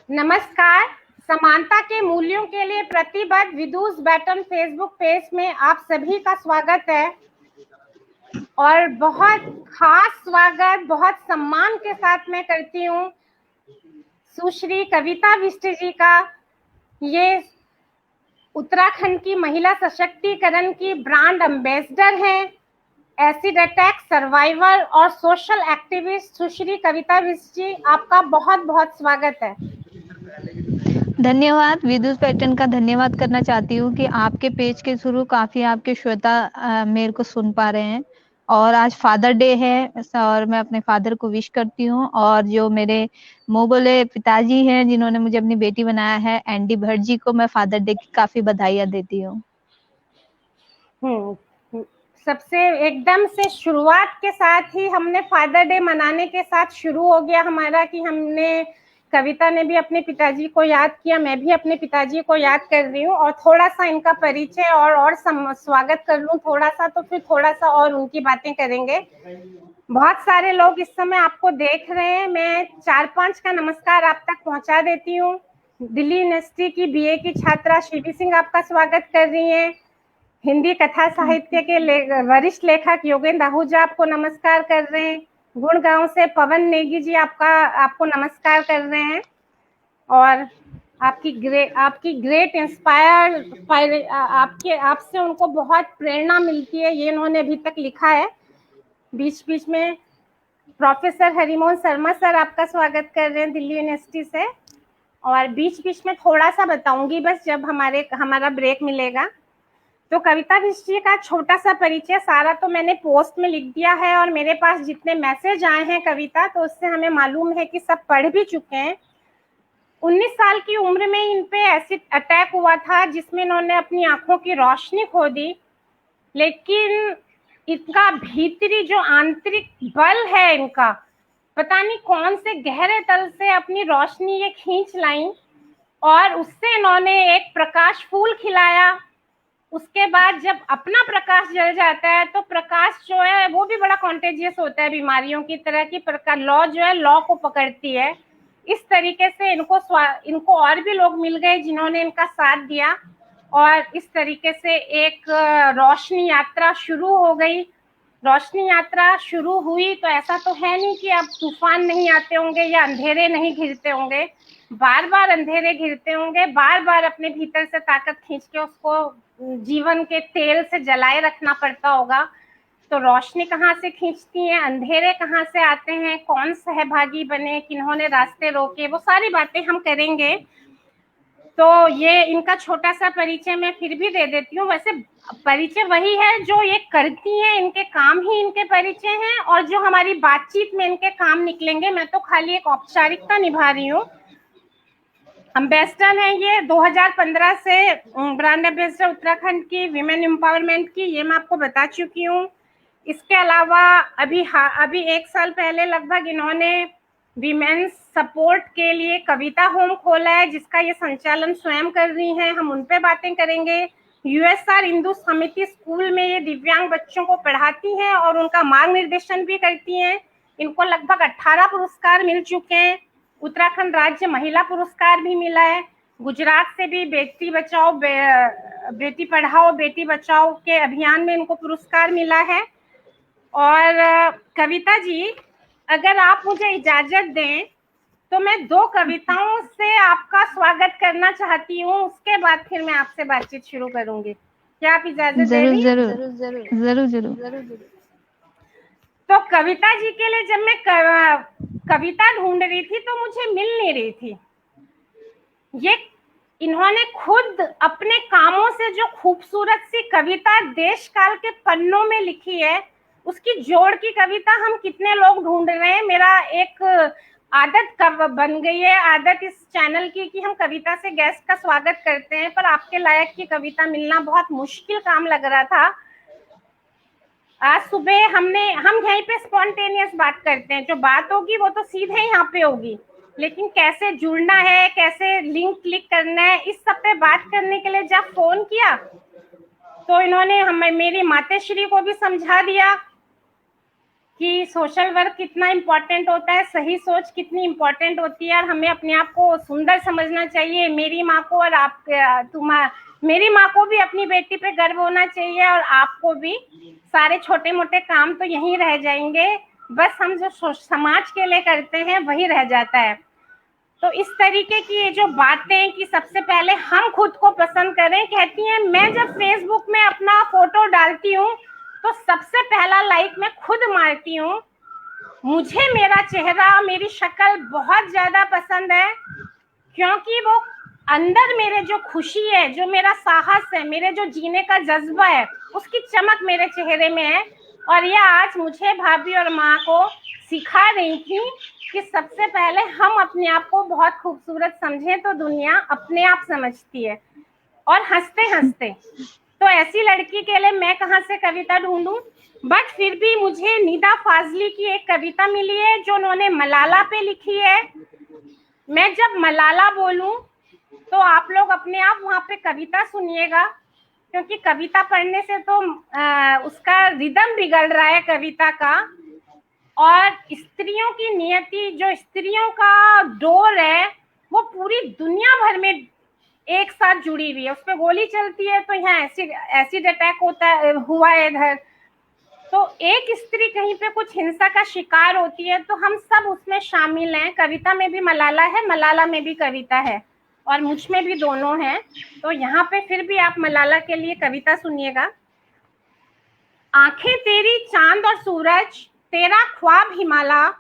नमस्कार। समानता के मूल्यों के लिए प्रतिबद्ध विदुष बैटन फेसबुक पेज में आप सभी का स्वागत है और बहुत खास स्वागत बहुत सम्मान के साथ मैं करती हूँ सुश्री कविता बिष्ट जी का। ये उत्तराखंड की महिला सशक्तिकरण की ब्रांड एम्बेसडर हैं। एसिड अटैक सर्वाइवर और सोशल एक्टिविस्ट सुश्री कविता बिष्ट जी, आपका बहुत बहुत स्वागत है। धन्यवाद। विदुष पैटर्न का धन्यवाद करना चाहती हूँ कि आपके पेज के थ्रू काफी आपके श्रोता मेरे को सुन पा रहे हैं और आज फादर डे है और मैं अपने फादर को विश करती हूँ और जो मेरे मुंह बोले पिताजी हैं जिन्होंने मुझे अपनी बेटी बनाया है एंडी भट्ट जी को मैं फादर डे की काफी बधाइयाँ देती हूँ। सबसे एकदम से शुरुआत के साथ ही हमने फादर डे मनाने के साथ शुरू हो गया हमारा कि हमने कविता ने भी अपने पिताजी को याद किया, मैं भी अपने पिताजी को याद कर रही हूँ और थोड़ा सा इनका परिचय और स्वागत कर लूँ थोड़ा सा, तो फिर थोड़ा सा और उनकी बातें करेंगे। बहुत सारे लोग इस समय आपको देख रहे हैं, मैं 4-5 का नमस्कार आप तक पहुंचा देती हूँ। दिल्ली यूनिवर्सिटी की बीए की छात्रा शिवी सिंह आपका स्वागत कर रही है। हिंदी कथा साहित्य के वरिष्ठ लेखक योगेंद्र आहूजा आपको नमस्कार कर रहे हैं। गुड़गांव से पवन नेगी जी आपको नमस्कार कर रहे हैं और आपकी ग्रेट इंस्पायर आपसे उनको बहुत प्रेरणा मिलती है, ये इन्होंने अभी तक लिखा है। बीच बीच में प्रोफेसर हरिमोहन शर्मा सर आपका स्वागत कर रहे हैं दिल्ली यूनिवर्सिटी से, और बीच बीच में थोड़ा सा बताऊंगी बस जब हमारा ब्रेक मिलेगा। तो कविता बिष्ट जी का छोटा सा परिचय सारा तो मैंने पोस्ट में लिख दिया है और मेरे पास जितने मैसेज आए हैं कविता, तो उससे हमें मालूम है कि सब पढ़ भी चुके हैं। 19 साल की उम्र में इन पे एसिड अटैक हुआ था जिसमें इन्होंने अपनी आंखों की रोशनी खो दी, लेकिन इनका भीतरी जो आंतरिक बल है इनका, पता नहीं कौन से गहरे तल से अपनी रोशनी ये खींच लाई और उससे इन्होंने एक प्रकाश फूल खिलाया। उसके बाद जब अपना प्रकाश जल जाता है तो प्रकाश जो है वो भी बड़ा कॉन्टेजियस होता है, बीमारियों की तरह की प्रकाश लॉ जो है लॉ को पकड़ती है। इस तरीके से इनको और भी लोग मिल गए जिन्होंने इनका साथ दिया और इस तरीके से एक रोशनी यात्रा शुरू हो गई। रोशनी यात्रा शुरू हुई तो ऐसा तो है नहीं कि अब तूफान नहीं आते होंगे या अंधेरे नहीं घिरते होंगे, बार बार अंधेरे घिरते होंगे, बार बार अपने भीतर से ताकत खींच के उसको जीवन के तेल से जलाए रखना पड़ता होगा। तो रोशनी कहाँ से खींचती है, अंधेरे कहाँ से आते हैं, कौन सहभागी बने, किन्होंने रास्ते रोके, वो सारी बातें हम करेंगे। तो ये इनका छोटा सा परिचय मैं फिर भी दे देती हूँ। वैसे परिचय वही है जो ये करती हैं, इनके काम ही इनके परिचय हैं और जो हमारी बातचीत में इनके काम निकलेंगे। मैं तो खाली एक औपचारिकता निभा रही हूँ। एम्बेसडर है ये 2015 से ब्रांड एम्बेसडर उत्तराखंड की विमेन एम्पावरमेंट की, ये मैं आपको बता चुकी हूँ। इसके अलावा अभी 1 साल पहले लगभग इन्होंने विमेन्स सपोर्ट के लिए कविता होम खोला है जिसका ये संचालन स्वयं कर रही हैं, हम उन पे बातें करेंगे। यूएसआर हिंदू समिति स्कूल में ये दिव्यांग बच्चों को पढ़ाती हैं और उनका मार्गनिर्देशन भी करती हैं। इनको लगभग 18 पुरस्कार मिल चुके हैं। उत्तराखंड राज्य महिला पुरस्कार भी मिला है। गुजरात से भी बेटी पढ़ाओ बेटी बचाओ के अभियान में इनको पुरस्कार मिला है। और कविता जी, अगर आप मुझे इजाजत दें तो मैं 2 कविताओं से आपका स्वागत करना चाहती हूँ, उसके बाद फिर मैं आपसे बातचीत शुरू करूंगी। क्या आप इजाजत दे रही हैं? जरूर। तो कविता जी के लिए जब मैं कविता ढूंढ रही थी तो मुझे मिल नहीं रही थी। ये इन्होंने खुद अपने कामों से जो खूबसूरत सी कविता देश काल के पन्नों में लिखी है, उसकी जोड़ की कविता हम कितने लोग ढूंढ रहे हैं। मेरा एक आदत बन गई है, आदत इस चैनल की, कि हम कविता से गेस्ट का स्वागत करते हैं, पर आपके लायक की कविता मिलना बहुत मुश्किल काम लग रहा था। आज सुबह हम यहीं पे स्पॉन्टेनियस बात करते हैं, जो बात होगी वो तो सीधे यहाँ पे होगी, लेकिन कैसे जुड़ना है, कैसे लिंक क्लिक करना है, इस सब पे बात करने के लिए जब फोन किया तो इन्होंने मेरी माताश्री को भी समझा दिया कि सोशल वर्क कितना इम्पोर्टेंट होता है, सही सोच कितनी इम्पोर्टेंट होती है, और हमें अपने आप को सुंदर समझना चाहिए। मेरी माँ को और मेरी माँ को भी अपनी बेटी पे गर्व होना चाहिए, और आपको भी। सारे छोटे मोटे काम तो यहीं रह जाएंगे, बस हम जो समाज के लिए करते हैं वही रह जाता है। तो इस तरीके की ये जो बातें कि सबसे पहले हम खुद को पसंद करें, कहती हैं मैं जब फेसबुक में अपना फोटो डालती हूँ तो सबसे पहला लाइक मैं खुद मारती हूँ। मुझे मेरा चेहरा, मेरी शक्ल बहुत ज्यादा पसंद है, क्योंकि वो अंदर मेरे जो खुशी है, जो मेरा साहस है, मेरे जो जीने का जज्बा है, उसकी चमक मेरे चेहरे में है। और ये आज मुझे भाभी और माँ को सिखा रही थी कि सबसे पहले हम अपने आप को बहुत खूबसूरत समझें तो दुनिया अपने आप समझती है। और हंसते हंसते तो ऐसी लड़की के लिए मैं कहाँ से कविता ढूंढूं, बट फिर भी मुझे निदा फाजली की एक कविता मिली है जो उन्होंने मलाला पे लिखी है। मैं जब मलाला बोलूं तो आप लोग अपने आप वहां पे कविता सुनिएगा, क्योंकि कविता पढ़ने से तो उसका रिदम बिगड़ रहा है कविता का। और स्त्रियों की नियति, जो स्त्रियों का डोर है, वो पूरी दुनिया भर में एक साथ जुड़ी हुई है। उस पर गोली चलती है तो यहाँ एसिड अटैक हुआ है इधर, तो एक स्त्री कहीं पे कुछ हिंसा का शिकार होती है तो हम सब उसमें शामिल हैं। कविता में भी मलाला है, मलाला में भी कविता है, और मुझ में भी दोनों हैं। तो यहाँ पे फिर भी आप मलाला के लिए कविता सुनिएगा। आंखें तेरी चांद और सूरज, तेरा ख्वाब हिमाला,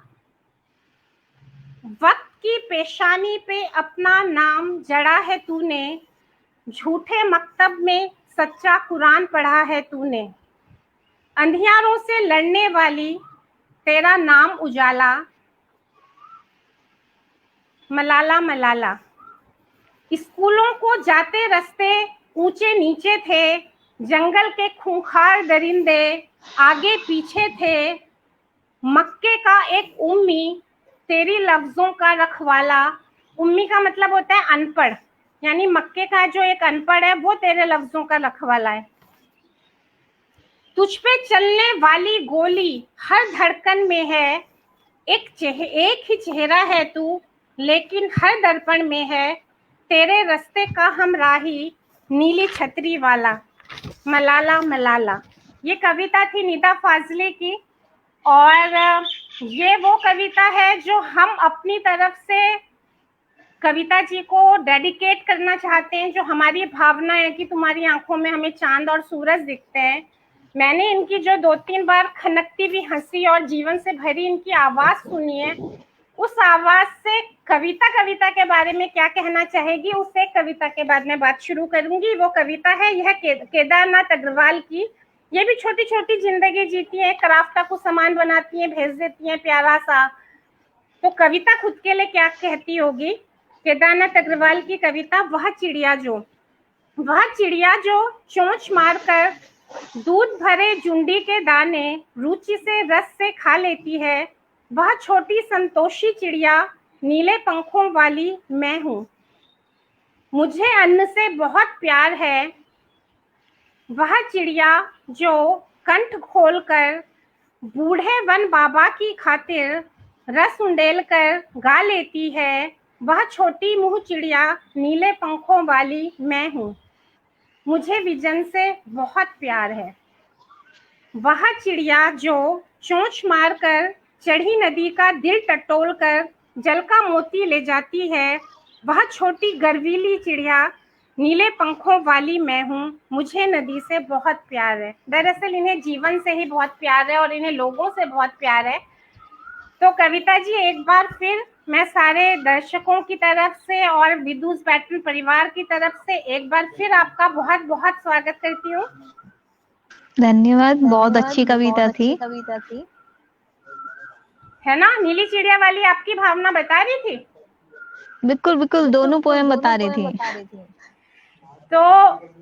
वक्त की पेशानी पे अपना नाम जड़ा है तूने, झूठे मकतब में सच्चा कुरान पढ़ा है तूने, अंधियारों से लड़ने वाली तेरा नाम उजाला, मलाला मलाला। स्कूलों को जाते रास्ते ऊंचे नीचे थे, जंगल के खूंखार दरिंदे आगे पीछे थे, मक्के का एक उम्मी तेरी लफ्जों का रखवाला। उम्मी का मतलब होता है अनपढ़, यानी मक्के का जो एक अनपढ़ है वो तेरे लफ्जों का रखवाला है। तुझ पे चलने वाली गोली हर धड़कन में है, एक ही चेहरा है तू लेकिन हर दर्पण में है, तेरे रास्ते का हम राही नीली छतरी वाला, मलाला मलाला। ये कविता थी निदा फाजली की, और ये वो कविता है जो हम अपनी तरफ से कविता जी को डेडिकेट करना चाहते हैं। जो हमारी भावना है कि तुम्हारी आंखों में हमें चांद और सूरज दिखते हैं। मैंने इनकी जो 2-3 बार खनकती हुई हंसी और जीवन से भरी इनकी आवाज सुनी है, उस आवाज से कविता के बारे में क्या कहना चाहेगी, उस एक कविता के बाद मैं बात शुरू करूंगी। वो कविता है यह केदारनाथ अग्रवाल की। ये भी छोटी छोटी जिंदगी जीती है, क्राफ्टा को सामान बनाती है, भेज देती है प्यारा सा। तो कविता खुद के लिए क्या कहती होगी, केदारनाथ अग्रवाल की कविता। वह चिड़िया जो चोंच मारकर दूध भरे जुंडी के दाने रुचि से रस से खा लेती है, वह छोटी संतोषी चिड़िया नीले पंखों वाली मैं हूँ। मुझे अन्न से बहुत प्यार है, वह चिड़िया जो कंठ खोलकर बूढ़े वन बाबा की खातिर रस उंडेल कर गा लेती है, वह छोटी मुँह चिड़िया नीले पंखों वाली मैं हूँ। मुझे विजन से बहुत प्यार है, वह चिड़िया जो चोंच मारकर चढ़ी नदी का दिल टटोल कर जल का मोती ले जाती है, वह छोटी गर्वीली चिड़िया नीले पंखों वाली मैं हूँ। मुझे नदी से बहुत प्यार है। दरअसल इन्हें जीवन से ही बहुत प्यार है और इन्हें लोगों से बहुत प्यार है। तो कविता जी, एक बार फिर मैं सारे दर्शकों की तरफ से और विदुष पैटर्न परिवार की तरफ से एक बार फिर आपका बहुत बहुत स्वागत करती हूँ। धन्यवाद, बहुत अच्छी कविता थी। है ना, नीली चिड़िया वाली आपकी भावना बता रही थी। बिल्कुल बिल्कुल, दोनों पोएम बता रही थी। तो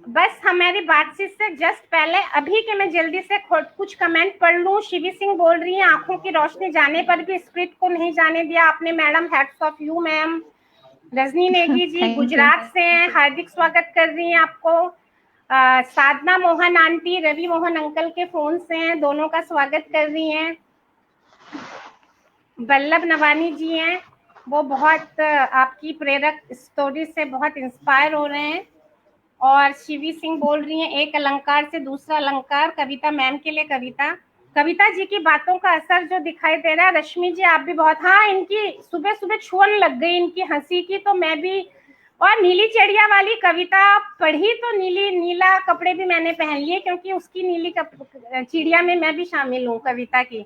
बस हमारी बातचीत से जस्ट पहले अभी के मैं जल्दी से कुछ कमेंट पढ़ लूं। शिवी सिंह बोल रही है, आंखों की रोशनी जाने पर भी स्क्रिप्ट को नहीं जाने दिया आपने madam, hats off you ma'am. Rajni Negi ji Gujarat से हैं, हार्दिक स्वागत कर रही हैं आपको। साधना मोहन आंटी रवि मोहन अंकल के फोन से हैं, दोनों का स्वागत कर रही हैं। बल्लभ नवानी जी हैं, वो बहुत आपकी प्रेरक स्टोरी से बहुत इंस्पायर हो रहे हैं। और शिवी सिंह बोल रही हैं, एक अलंकार से दूसरा अलंकार, कविता मैम के लिए कविता। कविता जी की बातों का असर जो दिखाई दे रहा है। रश्मि जी आप भी बहुत, हाँ, इनकी सुबह सुबह छुअन लग गई इनकी हंसी की, तो मैं भी। और नीली चिड़िया वाली कविता पढ़ी तो नीली नीला कपड़े भी मैंने पहन लिए, क्योंकि उसकी नीली चिड़िया में मैं भी शामिल हूँ कविता की।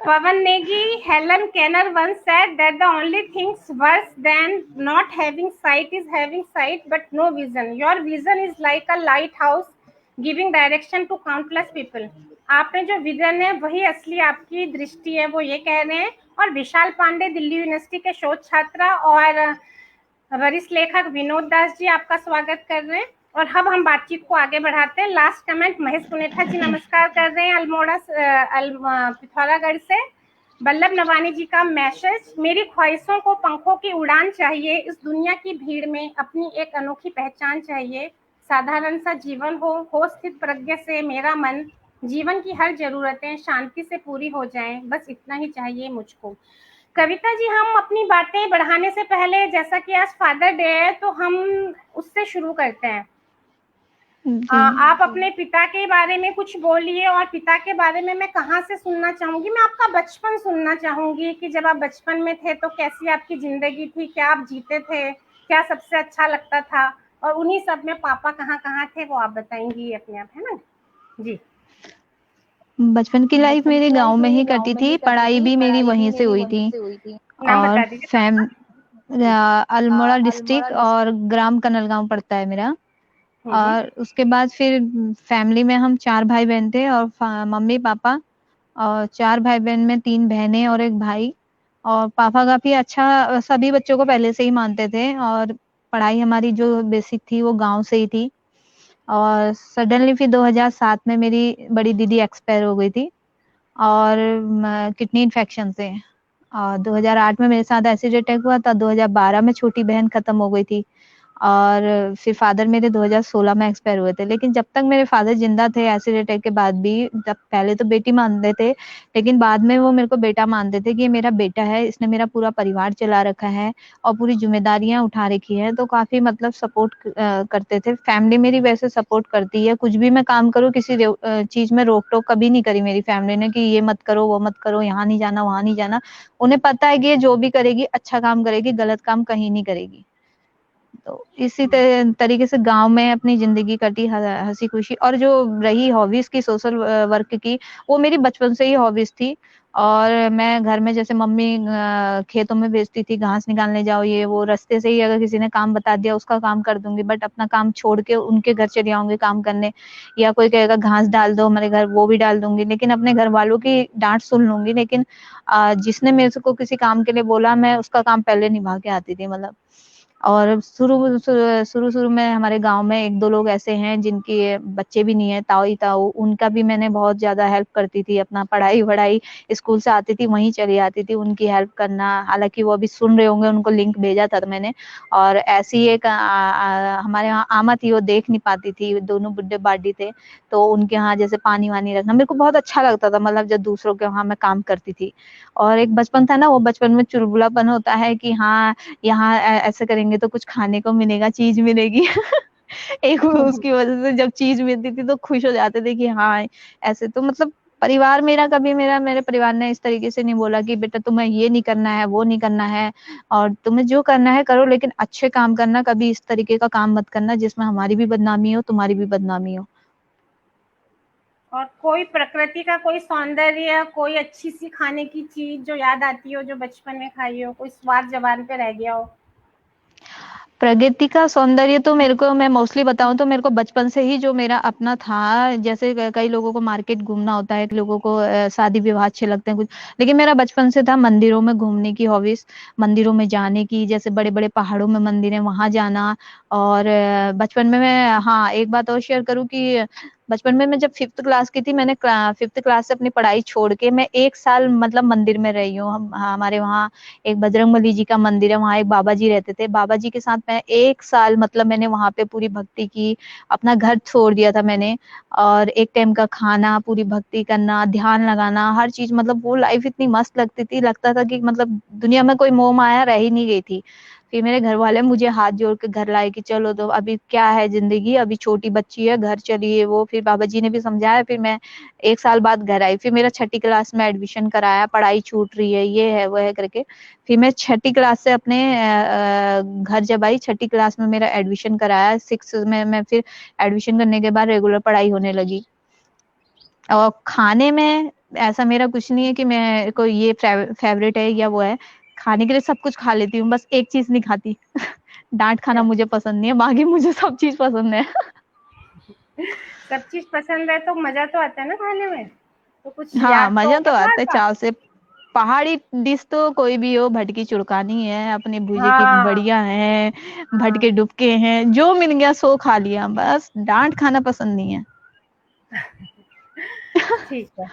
Pavan Negi, Helen Kenner once said that the only things worse than not having sight is having sight but no vision. Your vision is like a lighthouse giving direction to countless people. आपने जो vision है वही असली आपकी दृष्टि है, वो ये कह रहे हैं। और विशाल पांडे दिल्ली यूनिवर्सिटी के शोध छात्रा और वरिष्ठ लेखक विनोद दास जी आपका स्वागत कर रहे हैं। और अब हम बातचीत को आगे बढ़ाते हैं। लास्ट कमेंट महेश पुनेठा जी नमस्कार कर रहे हैं अल्मोड़ा पिथौरागढ़ से। बल्लभ नवानी जी का मैसेज, मेरी ख्वाहिशों को पंखों की उड़ान चाहिए, इस दुनिया की भीड़ में अपनी एक अनोखी पहचान चाहिए, साधारण सा जीवन हो स्थित प्रज्ञ से मेरा मन, जीवन की हर जरूरतें शांति से पूरी हो जाएं, बस इतना ही चाहिए मुझको। कविता जी, हम अपनी बातें बढ़ाने से पहले, जैसा कि आज फादर डे है, तो हम उससे शुरू करते हैं। आप अपने पिता के बारे में कुछ बोलिए, और पिता के बारे में मैं कहाँ से सुनना चाहूंगी? मैं आपका बचपन सुनना चाहूंगी कि जब आप बचपन में थे तो कैसी आपकी जिंदगी थी, क्या आप जीते थे, क्या सबसे अच्छा लगता था, और उन्हीं सब में पापा कहाँ कहाँ थे वो आप बताएंगी अपने आप, है ना जी। बचपन की लाइफ मेरे गांव में ही कटी थी, पढ़ाई भी मेरी वहीं से हुई थी। नाम और बता दीजिए। अल्मोड़ा डिस्ट्रिक्ट और ग्राम कनलगांव पड़ता है मेरा। और उसके बाद फिर फैमिली में हम 4 भाई बहन थे, और मम्मी पापा, और 4 भाई बहन में 3 बहनें और 1 भाई। और पापा काफी अच्छा सभी बच्चों को पहले से ही मानते थे, और पढ़ाई हमारी जो बेसिक थी वो गांव से ही थी। और सडनली फिर 2007 में मेरी बड़ी दीदी एक्सपायर हो गई थी, और किडनी इन्फेक्शन से। और 2008 में मेरे साथ एसिड अटैक हुआ था, 2012 में छोटी बहन खत्म हो गई थी, और फिर फादर मेरे 2016 में एक्सपायर हुए थे। लेकिन जब तक मेरे फादर जिंदा थे एसिड अटैक के बाद भी, जब पहले तो बेटी मानते थे, लेकिन बाद में वो मेरे को बेटा मानते थे कि ये मेरा बेटा है, इसने मेरा पूरा परिवार चला रखा है और पूरी जिम्मेदारियां उठा रखी है। तो काफी मतलब सपोर्ट करते थे। फैमिली मेरी वैसे सपोर्ट करती है, कुछ भी मैं काम करूँ, किसी चीज में रोक टोक कभी नहीं करी मेरी फैमिली ने कि ये मत करो वो मत करो, यहाँ नहीं जाना वहां नहीं जाना। उन्हें पता है कि ये जो भी करेगी अच्छा काम करेगी, गलत काम कहीं नहीं करेगी। तो इसी तरीके से गांव में अपनी जिंदगी कटी, हंसी खुशी। और जो रही हॉबीज की, सोशल वर्क की, वो मेरी बचपन से ही हॉबीज थी। और मैं घर में, जैसे मम्मी खेतों में भेजती थी घास निकालने जाओ ये वो, रास्ते से ही अगर किसी ने काम बता दिया उसका काम कर दूंगी, बट अपना काम छोड़ के उनके घर चली आऊंगी काम करने। या कोई कहेगा घास डाल दो हमारे घर, वो भी डाल दूंगी, लेकिन अपने घर वालों की डांट सुन लूंगी। लेकिन जिसने मेरे को किसी काम के लिए बोला, मैं उसका काम पहले निभा के आती थी मतलब। और शुरू में हमारे गांव में 1-2 लोग ऐसे हैं जिनके बच्चे भी नहीं है, ताऊ ताऊ, उनका भी मैंने बहुत ज्यादा हेल्प करती थी। अपना पढ़ाई वढ़ाई, स्कूल से आती थी वहीं चली आती थी, उनकी हेल्प करना। हालांकि वो अभी सुन रहे होंगे, उनको लिंक भेजा था मैंने। और ऐसी एक हमारे यहाँ आमा थी, वो देख नहीं पाती थी, दोनों बुड्ढे बाडी थे, तो उनके यहाँ जैसे पानी वानी रखना मेरे को बहुत अच्छा लगता था, मतलब जब दूसरों के वहां मैं काम करती थी। और एक बचपन था ना, वो बचपन में चुलबुलापन होता है कि हाँ यहाँ ऐसे करेंगे तो कुछ खाने को मिलेगा, चीज मिलेगी। एक उसकी वजह से जब चीज मिलती थी तो खुश हो जाते थे कि हाँ ऐसे। तो मतलब परिवार मेरा कभी, मेरे परिवार ने इस तरीके से नहीं बोला कि बेटा तुम्हें ये नहीं करना है वो नहीं करना है, और तुम्हें जो करना है करो, लेकिन अच्छे काम करना, कभी इस तरीके का काम मत करना जिसमें हमारी भी बदनामी हो तुम्हारी भी बदनामी हो। और कोई प्रकृति का कोई सौंदर्य, कोई अच्छी सी खाने की चीज जो याद आती हो, जो बचपन में खाई हो, कोई स्वाद जबान पे रह गया हो? प्रकृति का सौंदर्य तो मेरे को, मैं मोस्टली बताऊं तो मेरे को बचपन से ही जो मेरा अपना था, जैसे कई लोगों को मार्केट घूमना होता है, लोगों को शादी विवाह अच्छे लगते हैं कुछ, लेकिन मेरा बचपन से था मंदिरों में घूमने की हॉबीज, मंदिरों में जाने की, जैसे बड़े बड़े पहाड़ों में मंदिर है वहां जाना। और बचपन में मैं, हाँ एक बात और शेयर करूँ कि बचपन में मैं जब 5th क्लास की थी, मैंने 5th क्लास से अपनी पढ़ाई छोड़ के मैं 1 साल मतलब मंदिर में रही हूँ। हम हमारे वहाँ एक बजरंगबली जी का मंदिर है, वहाँ एक बाबा जी रहते थे, बाबा जी के साथ मैं 1 साल मतलब मैंने वहाँ पे पूरी भक्ति की, अपना घर छोड़ दिया था मैंने, और एक टाइम का खाना, पूरी भक्ति करना, ध्यान लगाना, हर चीज, मतलब वो लाइफ इतनी मस्त लगती थी, लगता था कि मतलब दुनिया में कोई मोह माया रह ही नहीं गई थी। फिर मेरे घर वाले मुझे हाथ जोड़ के घर लाए कि चलो, तो अभी क्या है जिंदगी, अभी छोटी बच्ची है, घर चलिए वो। फिर बाबा जी ने भी समझाया, फिर मैं 1 साल बाद घर आई। फिर मेरा 6ठी क्लास में एडमिशन कराया, पढ़ाई छूट रही है, ये है वो है करके। फिर मैं 6ठी क्लास से अपने घर जब आई, 6ठी क्लास में मेरा एडमिशन कराया, 6 में मैं फिर एडमिशन करने के बाद रेगुलर पढ़ाई होने लगी। और खाने में ऐसा मेरा कुछ नहीं है कि मैं कोई ये फेवरेट है या वो है, खाने के लिए सब कुछ खा लेती हूँ, बस एक चीज नहीं खाती डांट खाना मुझे पसंद नहीं है, बाकी मुझे सब चीज पसंद है सब चीज पसंद है तो मजा तो आता है ना खाने में, तो कुछ हाँ, याद तो मजा तो होगा थोड़ा आता है सा। चाव से। पहाड़ी डिश तो कोई भी हो, भटकी चुड़कानी है, अपने भुजे की हाँ बढ़िया है, हाँ भटके डुबके हैं, जो मिल गया सो खा लिया, बस डांट खाना पसंद नहीं है ठीक है।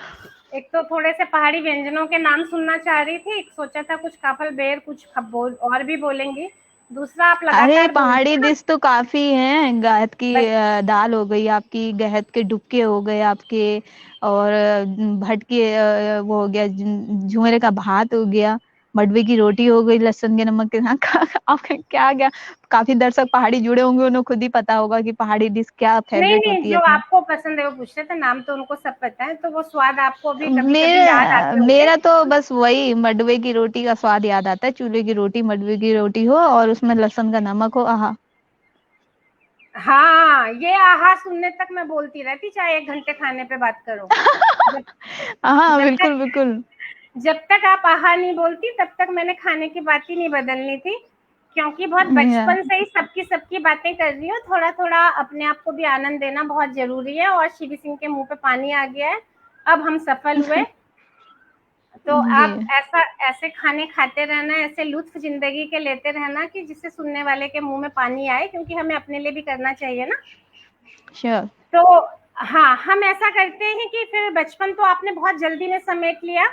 एक तो थोड़े से पहाड़ी व्यंजनों के नाम सुनना चाह रही थी, एक सोचा था कुछ काफल बेर कुछ बोल और भी बोलेंगी, दूसरा आप अरे लगातार बोलते पहाड़ी हैं ना। डिश तो काफी है, गहत की बच, दाल हो गई आपकी, गहत के डुबके हो गए आपके, और भटके वो हो गया, झुमरे का भात हो गया, मडवे की रोटी हो गई लहसुन के नमक के साथ आप क्या क्या। काफी दर्शक पहाड़ी जुड़े होंगे, उन्हें खुद ही पता होगा कि पहाड़ी डिश क्या नहीं फेवरेट नहीं, होती है जो अपनी। आपको पसंद है वो पूछ रहे थे, नाम तो उनको सब पता है, तो वो स्वाद आपको भी कभी कभी याद मेरा आते होंगे। मेरा तो बस वही मडवे की रोटी का स्वाद याद आता है, चूल्हे की रोटी, मडवे की रोटी हो और उसमें लहसुन का नमक हो, आहा। हाँ, ये आहा सुनने तक मैं बोलती रहती, चाहे 1 घंटे खाने पे बात करो। जब हाँ, जब बिल्कुल तक बिल्कुल। जब तक आप आहा नहीं बोलती तब तक मैंने खाने की बात ही नहीं बदलनी थी, क्योंकि बहुत या, बचपन से ही सबकी सबकी बातें कर रही हो, थोड़ा थोड़ा अपने आप को भी आनंद देना बहुत जरूरी है। और शिवी सिंह के मुंह पे पानी आ गया है, अब हम सफल हुए। तो जी, आप ऐसा ऐसे खाने खाते रहना, ऐसे लुत्फ जिंदगी के लेते रहना कि जिससे सुनने वाले के मुंह में पानी आए, क्योंकि हमें अपने लिए भी करना चाहिए ना। श्योर। तो हाँ, हम ऐसा करते हैं कि फिर बचपन तो आपने बहुत जल्दी में समेट लिया,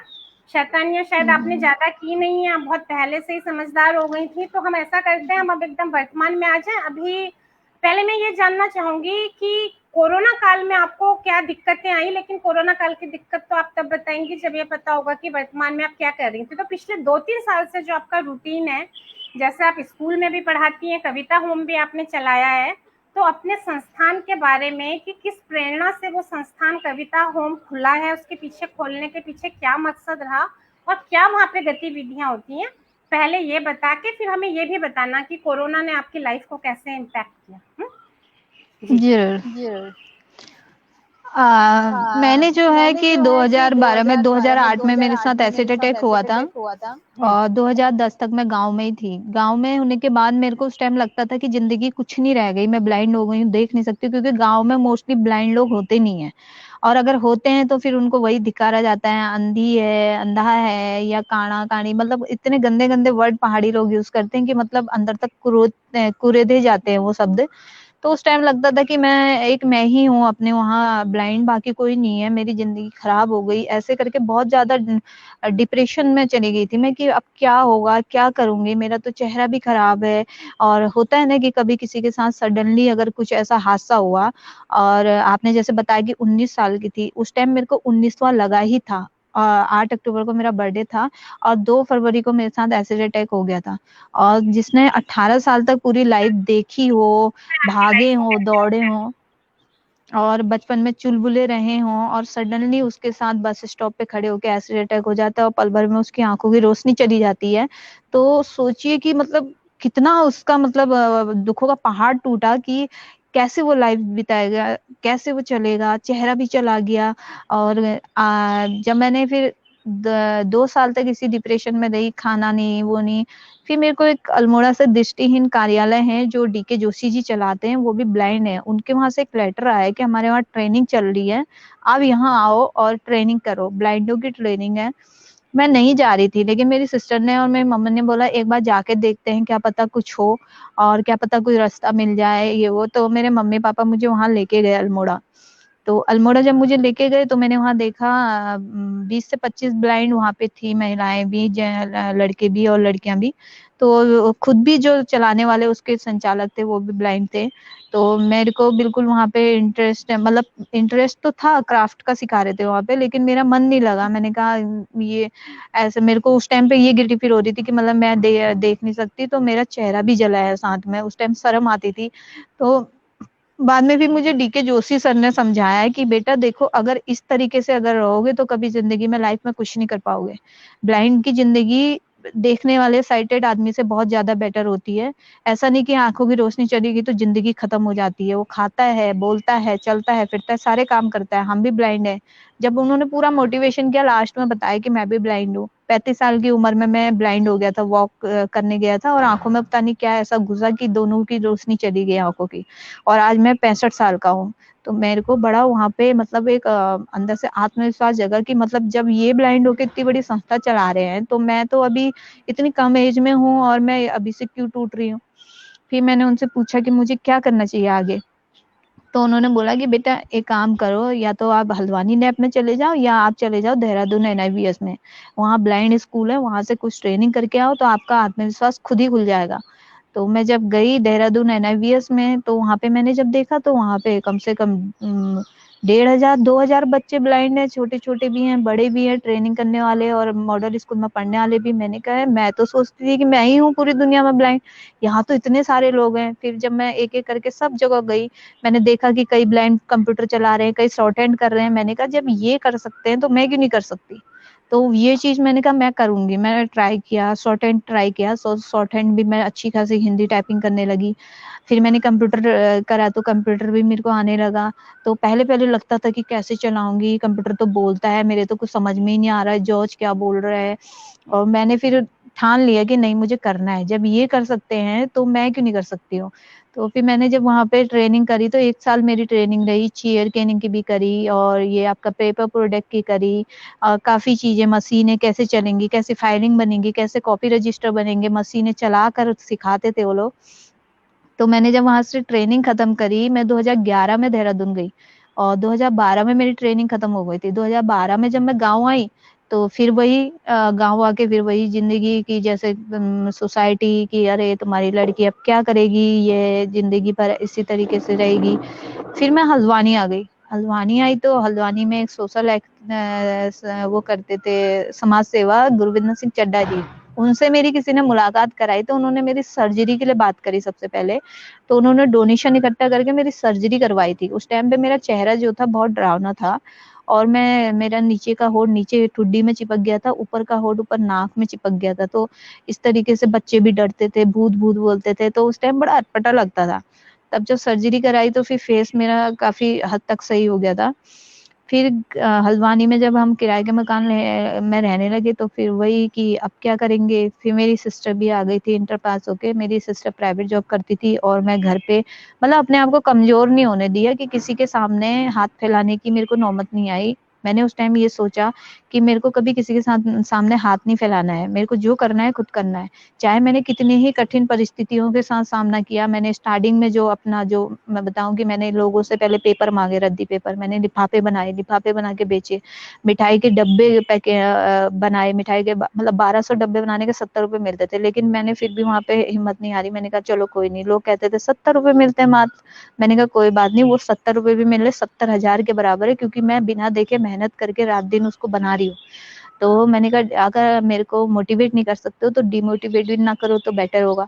शैतानियां शायद आपने ज्यादा की नहीं है, आप बहुत पहले से ही समझदार हो गई थी। तो हम ऐसा करते हैं, हम अब एकदम वर्तमान में आ जाएं। अभी पहले मैं ये जानना चाहूंगी कि कोरोना काल में आपको क्या दिक्कतें आई, लेकिन कोरोना काल की दिक्कत तो आप तब बताएंगी जब ये पता होगा कि वर्तमान में आप क्या कर रही थी। तो पिछले 2-3 साल से जो आपका रूटीन है, जैसे आप स्कूल में भी पढ़ाती हैं, कविता होम भी आपने चलाया है, तो अपने संस्थान के बारे में कि किस प्रेरणा से वो संस्थान कविता होम खुला है, उसके पीछे खोलने के पीछे क्या मकसद रहा और क्या वहाँ पे गतिविधियां होती हैं, पहले ये बता के फिर हमें ये भी बताना कि कोरोना ने आपकी लाइफ को कैसे इम्पैक्ट किया। जी जरूर। जरूर। मैंने जो है मैंने कि जो है कि 2012 में 2012 में 2008 में मेरे 2008 साथ में एसिड मेरे साथ अटैक हुआ एसिड था, अटैक हुआ था। और 2010 तक मैं गांव में ही थी। गांव में होने के बाद मेरे को उस टाइम लगता था कि जिंदगी कुछ नहीं रह गई, मैं ब्लाइंड हो गई हूँ, देख नहीं सकती, क्योंकि गांव में मोस्टली ब्लाइंड लोग होते नहीं है, और अगर होते हैं तो फिर उनको वही धिकारा जाता है, अंधी है, अंधा है, या काना कानी, मतलब इतने गंदे गंदे वर्ड पहाड़ी लोग यूज करते हैं कि मतलब अंदर तक कुरेदे जाते हैं वो शब्द। तो उस टाइम लगता था कि मैं ही हूँ अपने वहाँ ब्लाइंड, बाकी कोई नहीं है, मेरी जिंदगी खराब हो गई, ऐसे करके बहुत ज्यादा डिप्रेशन में चली गई थी मैं कि अब क्या होगा, क्या करूंगी, मेरा तो चेहरा भी खराब है। और होता है ना कि कभी किसी के साथ सडनली अगर कुछ ऐसा हादसा हुआ, और आपने जैसे बताया कि 19 साल की थी, उस टाइम मेरे को 19वां लगा ही था। 8 अक्टूबर को मेरा बर्थडे था, और 2 फरवरी को मेरे साथ एसिड अटैक हो गया था। और जिसने 18 साल तक पूरी लाइफ देखी हो, आपकी लाइफ भागे को हों, कैसे दौड़े इम्पैक्ट। हों, और बचपन में चुलबुले रहे हों, और सडनली उसके साथ बस स्टॉप पे खड़े होकर एसिड अटैक हो जाता है, और पल भर में उसकी आंखों की रोशनी चली जाती है। तो सोचिए कि मतलब कितना उसका मतलब दुखों का पहाड़ टूटा कि कैसे वो लाइफ बिताएगा, कैसे वो चलेगा, चेहरा भी चला गया। और जब मैंने फिर 2 साल तक इसी डिप्रेशन में रही, खाना नहीं, वो नहीं। फिर मेरे को एक अल्मोड़ा से दृष्टिहीन कार्यालय है जो डीके जोशी जी चलाते हैं, वो भी ब्लाइंड है, उनके वहां से एक लेटर आया है कि हमारे वहाँ ट्रेनिंग चल रही है, आप यहाँ आओ और ट्रेनिंग करो, ब्लाइंडों की ट्रेनिंग है। मैं नहीं जा रही थी, लेकिन मेरी सिस्टर ने और मेरी मम्मी ने बोला एक बार जाके देखते हैं, क्या पता कुछ हो, और क्या पता कोई रास्ता मिल जाए, ये वो। तो मेरे मम्मी पापा मुझे वहां लेके गए अल्मोड़ा। तो अल्मोड़ा जब मुझे लेके गए तो मैंने वहाँ देखा 20 से 25 ब्लाइंड वहाँ पे थी, महिलाएं भी, लड़के भी और लड़कियां भी। तो खुद भी जो चलाने वाले उसके संचालक थे वो भी ब्लाइंड थे। तो मेरे को बिल्कुल वहाँ पे इंटरेस्ट है, मतलब इंटरेस्ट तो था, क्राफ्ट का सिखा रहे थे वहाँ पे, लेकिन मेरा मन नहीं लगा। मैंने कहा ये ऐसे, मेरे को उस टाइम पे ये गिल्टी फील हो रही थी कि मतलब मैं देख नहीं सकती, तो मेरा चेहरा भी जला है साथ में, उस टाइम शर्म आती थी। तो बाद में भी मुझे डीके जोशी सर ने समझाया है कि बेटा देखो, अगर इस तरीके से अगर रहोगे तो कभी जिंदगी में, लाइफ में कुछ नहीं कर पाओगे। ब्लाइंड की जिंदगी देखने वाले साइटेड आदमी से बहुत ज्यादा बेटर होती है। ऐसा नहीं कि आंखों की रोशनी चली गई तो जिंदगी खत्म हो जाती है। वो खाता है, बोलता है, चलता है, फिरता है, सारे काम करता है। हम भी ब्लाइंड है। जब उन्होंने पूरा मोटिवेशन किया, लास्ट में बताया कि मैं भी ब्लाइंड हूँ। 35 साल की उम्र में मैं ब्लाइंड हो गया था, वॉक करने गया था और आंखों में पता नहीं क्या ऐसा घुसा कि दोनों की रोशनी चली गई आंखों की। और आज मैं 65 साल का हूँ। तो मेरे को बड़ा वहां पे मतलब एक अंदर से आत्मविश्वास जगा कि मतलब जब ये ब्लाइंड होकर इतनी बड़ी संस्था चला रहे हैं तो मैं तो अभी इतनी कम एज में हूँ और मैं अभी से क्यों टूट रही हूँ। फिर मैंने उनसे पूछा कि मुझे क्या करना चाहिए आगे। तो उन्होंने बोला कि बेटा एक काम करो, या तो आप हल्द्वानी नैप में चले जाओ या आप चले जाओ देहरादून एनआईवीएस में। वहाँ ब्लाइंड स्कूल है, वहां से कुछ ट्रेनिंग करके आओ तो आपका आत्मविश्वास खुद ही खुल जाएगा। तो मैं जब गई देहरादून एनआईवीएस में तो वहां पे मैंने जब देखा तो वहां पे कम से कम 1500-2000 बच्चे ब्लाइंड है, छोटे छोटे भी हैं, बड़े भी हैं, ट्रेनिंग करने वाले और मॉडल स्कूल में पढ़ने वाले भी। मैंने कहा है, मैं तो सोचती थी कि मैं ही हूँ पूरी दुनिया में ब्लाइंड, यहाँ तो इतने सारे लोग हैं। फिर जब मैं एक एक करके सब जगह गई, मैंने देखा कि कई ब्लाइंड कंप्यूटर चला रहे हैं, कई शॉर्ट हैंड कर रहे हैं। मैंने कहा जब ये कर सकते हैं तो मैं क्यों नहीं कर सकती। तो ये चीज मैंने कहा मैं करूंगी। मैंने ट्राई किया, शॉर्ट हैंड ट्राई किया, शॉर्ट हैंड भी मैं अच्छी खासी हिंदी टाइपिंग करने लगी। फिर मैंने कंप्यूटर करा तो कंप्यूटर भी मेरे को आने लगा। तो पहले पहले लगता था कि कैसे चलाऊंगी, कंप्यूटर तो बोलता है, मेरे तो कुछ समझ में ही नहीं आ रहा है जॉर्ज क्या बोल रहा है। और मैंने फिर ठान लिया कि नहीं, मुझे करना है। जब ये कर सकते हैं तो मैं क्यों नहीं कर सकती हूँ। तो फिर मैंने जब वहां पे ट्रेनिंग करी तो 1 साल मेरी ट्रेनिंग रही, चेयर केनिंग की भी करी और ये आपका पेपर प्रोडक्ट की करी। काफी चीजें, मशीनें कैसे चलेंगी, कैसे फाइलिंग बनेंगी, कैसे कॉपी रजिस्टर बनेंगे, मशीनें चला कर सिखाते थे वो लोग। तो मैंने जब वहां से ट्रेनिंग खत्म करी, मैं 2011 में देहरादून गई और 2012 में मेरी ट्रेनिंग खत्म हो गई थी। 2012 में जब मैं गांव आई तो फिर वही गांव आके फिर वही जिंदगी की, जैसे सोसाइटी की, अरे तुम्हारी लड़की अब क्या करेगी, ये जिंदगी भर इसी तरीके से रहेगी। फिर मैं हल्द्वानी आ गई। हल्द्वानी आई तो हल्द्वानी में एक सोशल वो करते थे समाज सेवा, गुरविंदर सिंह चड्डा जी, उनसे मेरी किसी ने मुलाकात कराई। तो उन्होंने मेरी सर्जरी के लिए बात करी सबसे पहले। तो उन्होंने डोनेशन इकट्ठा करके मेरी सर्जरी करवाई थी। उस टाइम पे मेरा चेहरा जो था बहुत डरावना था और मेरा नीचे का होठ नीचे ठुड्डी में चिपक गया था, ऊपर का होठ ऊपर नाक में चिपक गया था। तो इस तरीके से बच्चे भी डरते थे, भूत भूत बोलते थे। तो उस टाइम बड़ा अटपटा लगता था। तब जब सर्जरी कराई तो फिर फेस मेरा काफी हद तक सही हो गया था। फिर हल्द्वानी में जब हम किराए के मकान में रहने लगे तो फिर वही कि अब क्या करेंगे। फिर मेरी सिस्टर भी आ गई थी इंटर पास होके। मेरी सिस्टर प्राइवेट जॉब करती थी और मैं घर पे, मतलब अपने आप को कमजोर नहीं होने दिया कि किसी के सामने हाथ फैलाने की मेरे को नौबत नहीं आई। मैंने उस टाइम ये सोचा कि मेरे को कभी किसी के साथ सामने हाथ नहीं फैलाना है, मेरे को जो करना है खुद करना है। चाहे मैंने कितनी ही कठिन परिस्थितियों के साथ सामना किया। मैंने स्टार्टिंग में जो अपना, जो मैं बताऊं कि मैंने लोगों से पहले पेपर मांगे, रद्दी पेपर, मैंने लिफाफे बनाए, लिफाफे बना के बेचे। मिठाई के डब्बे पैके बनाए, मिठाई के मतलब 1200 डब्बे बनाने के 70 रुपए मिलते थे। लेकिन मैंने फिर भी वहां पे हिम्मत नहीं हारी। मैंने कहा चलो कोई नहीं, लोग कहते थे 70 रुपए मिलते हैं मात्र। मैंने कहा कोई बात नहीं, वो 70 रुपए भी मिल रहे 70,000 के बराबर है, क्योंकि मैं बिना देखे मेहनत करके रात दिन उसको बना रही हूँ। तो मैंने कहा अगर मेरे को मोटिवेट नहीं कर सकते हो तो डिमोटिवेट भी ना करो तो बेटर होगा।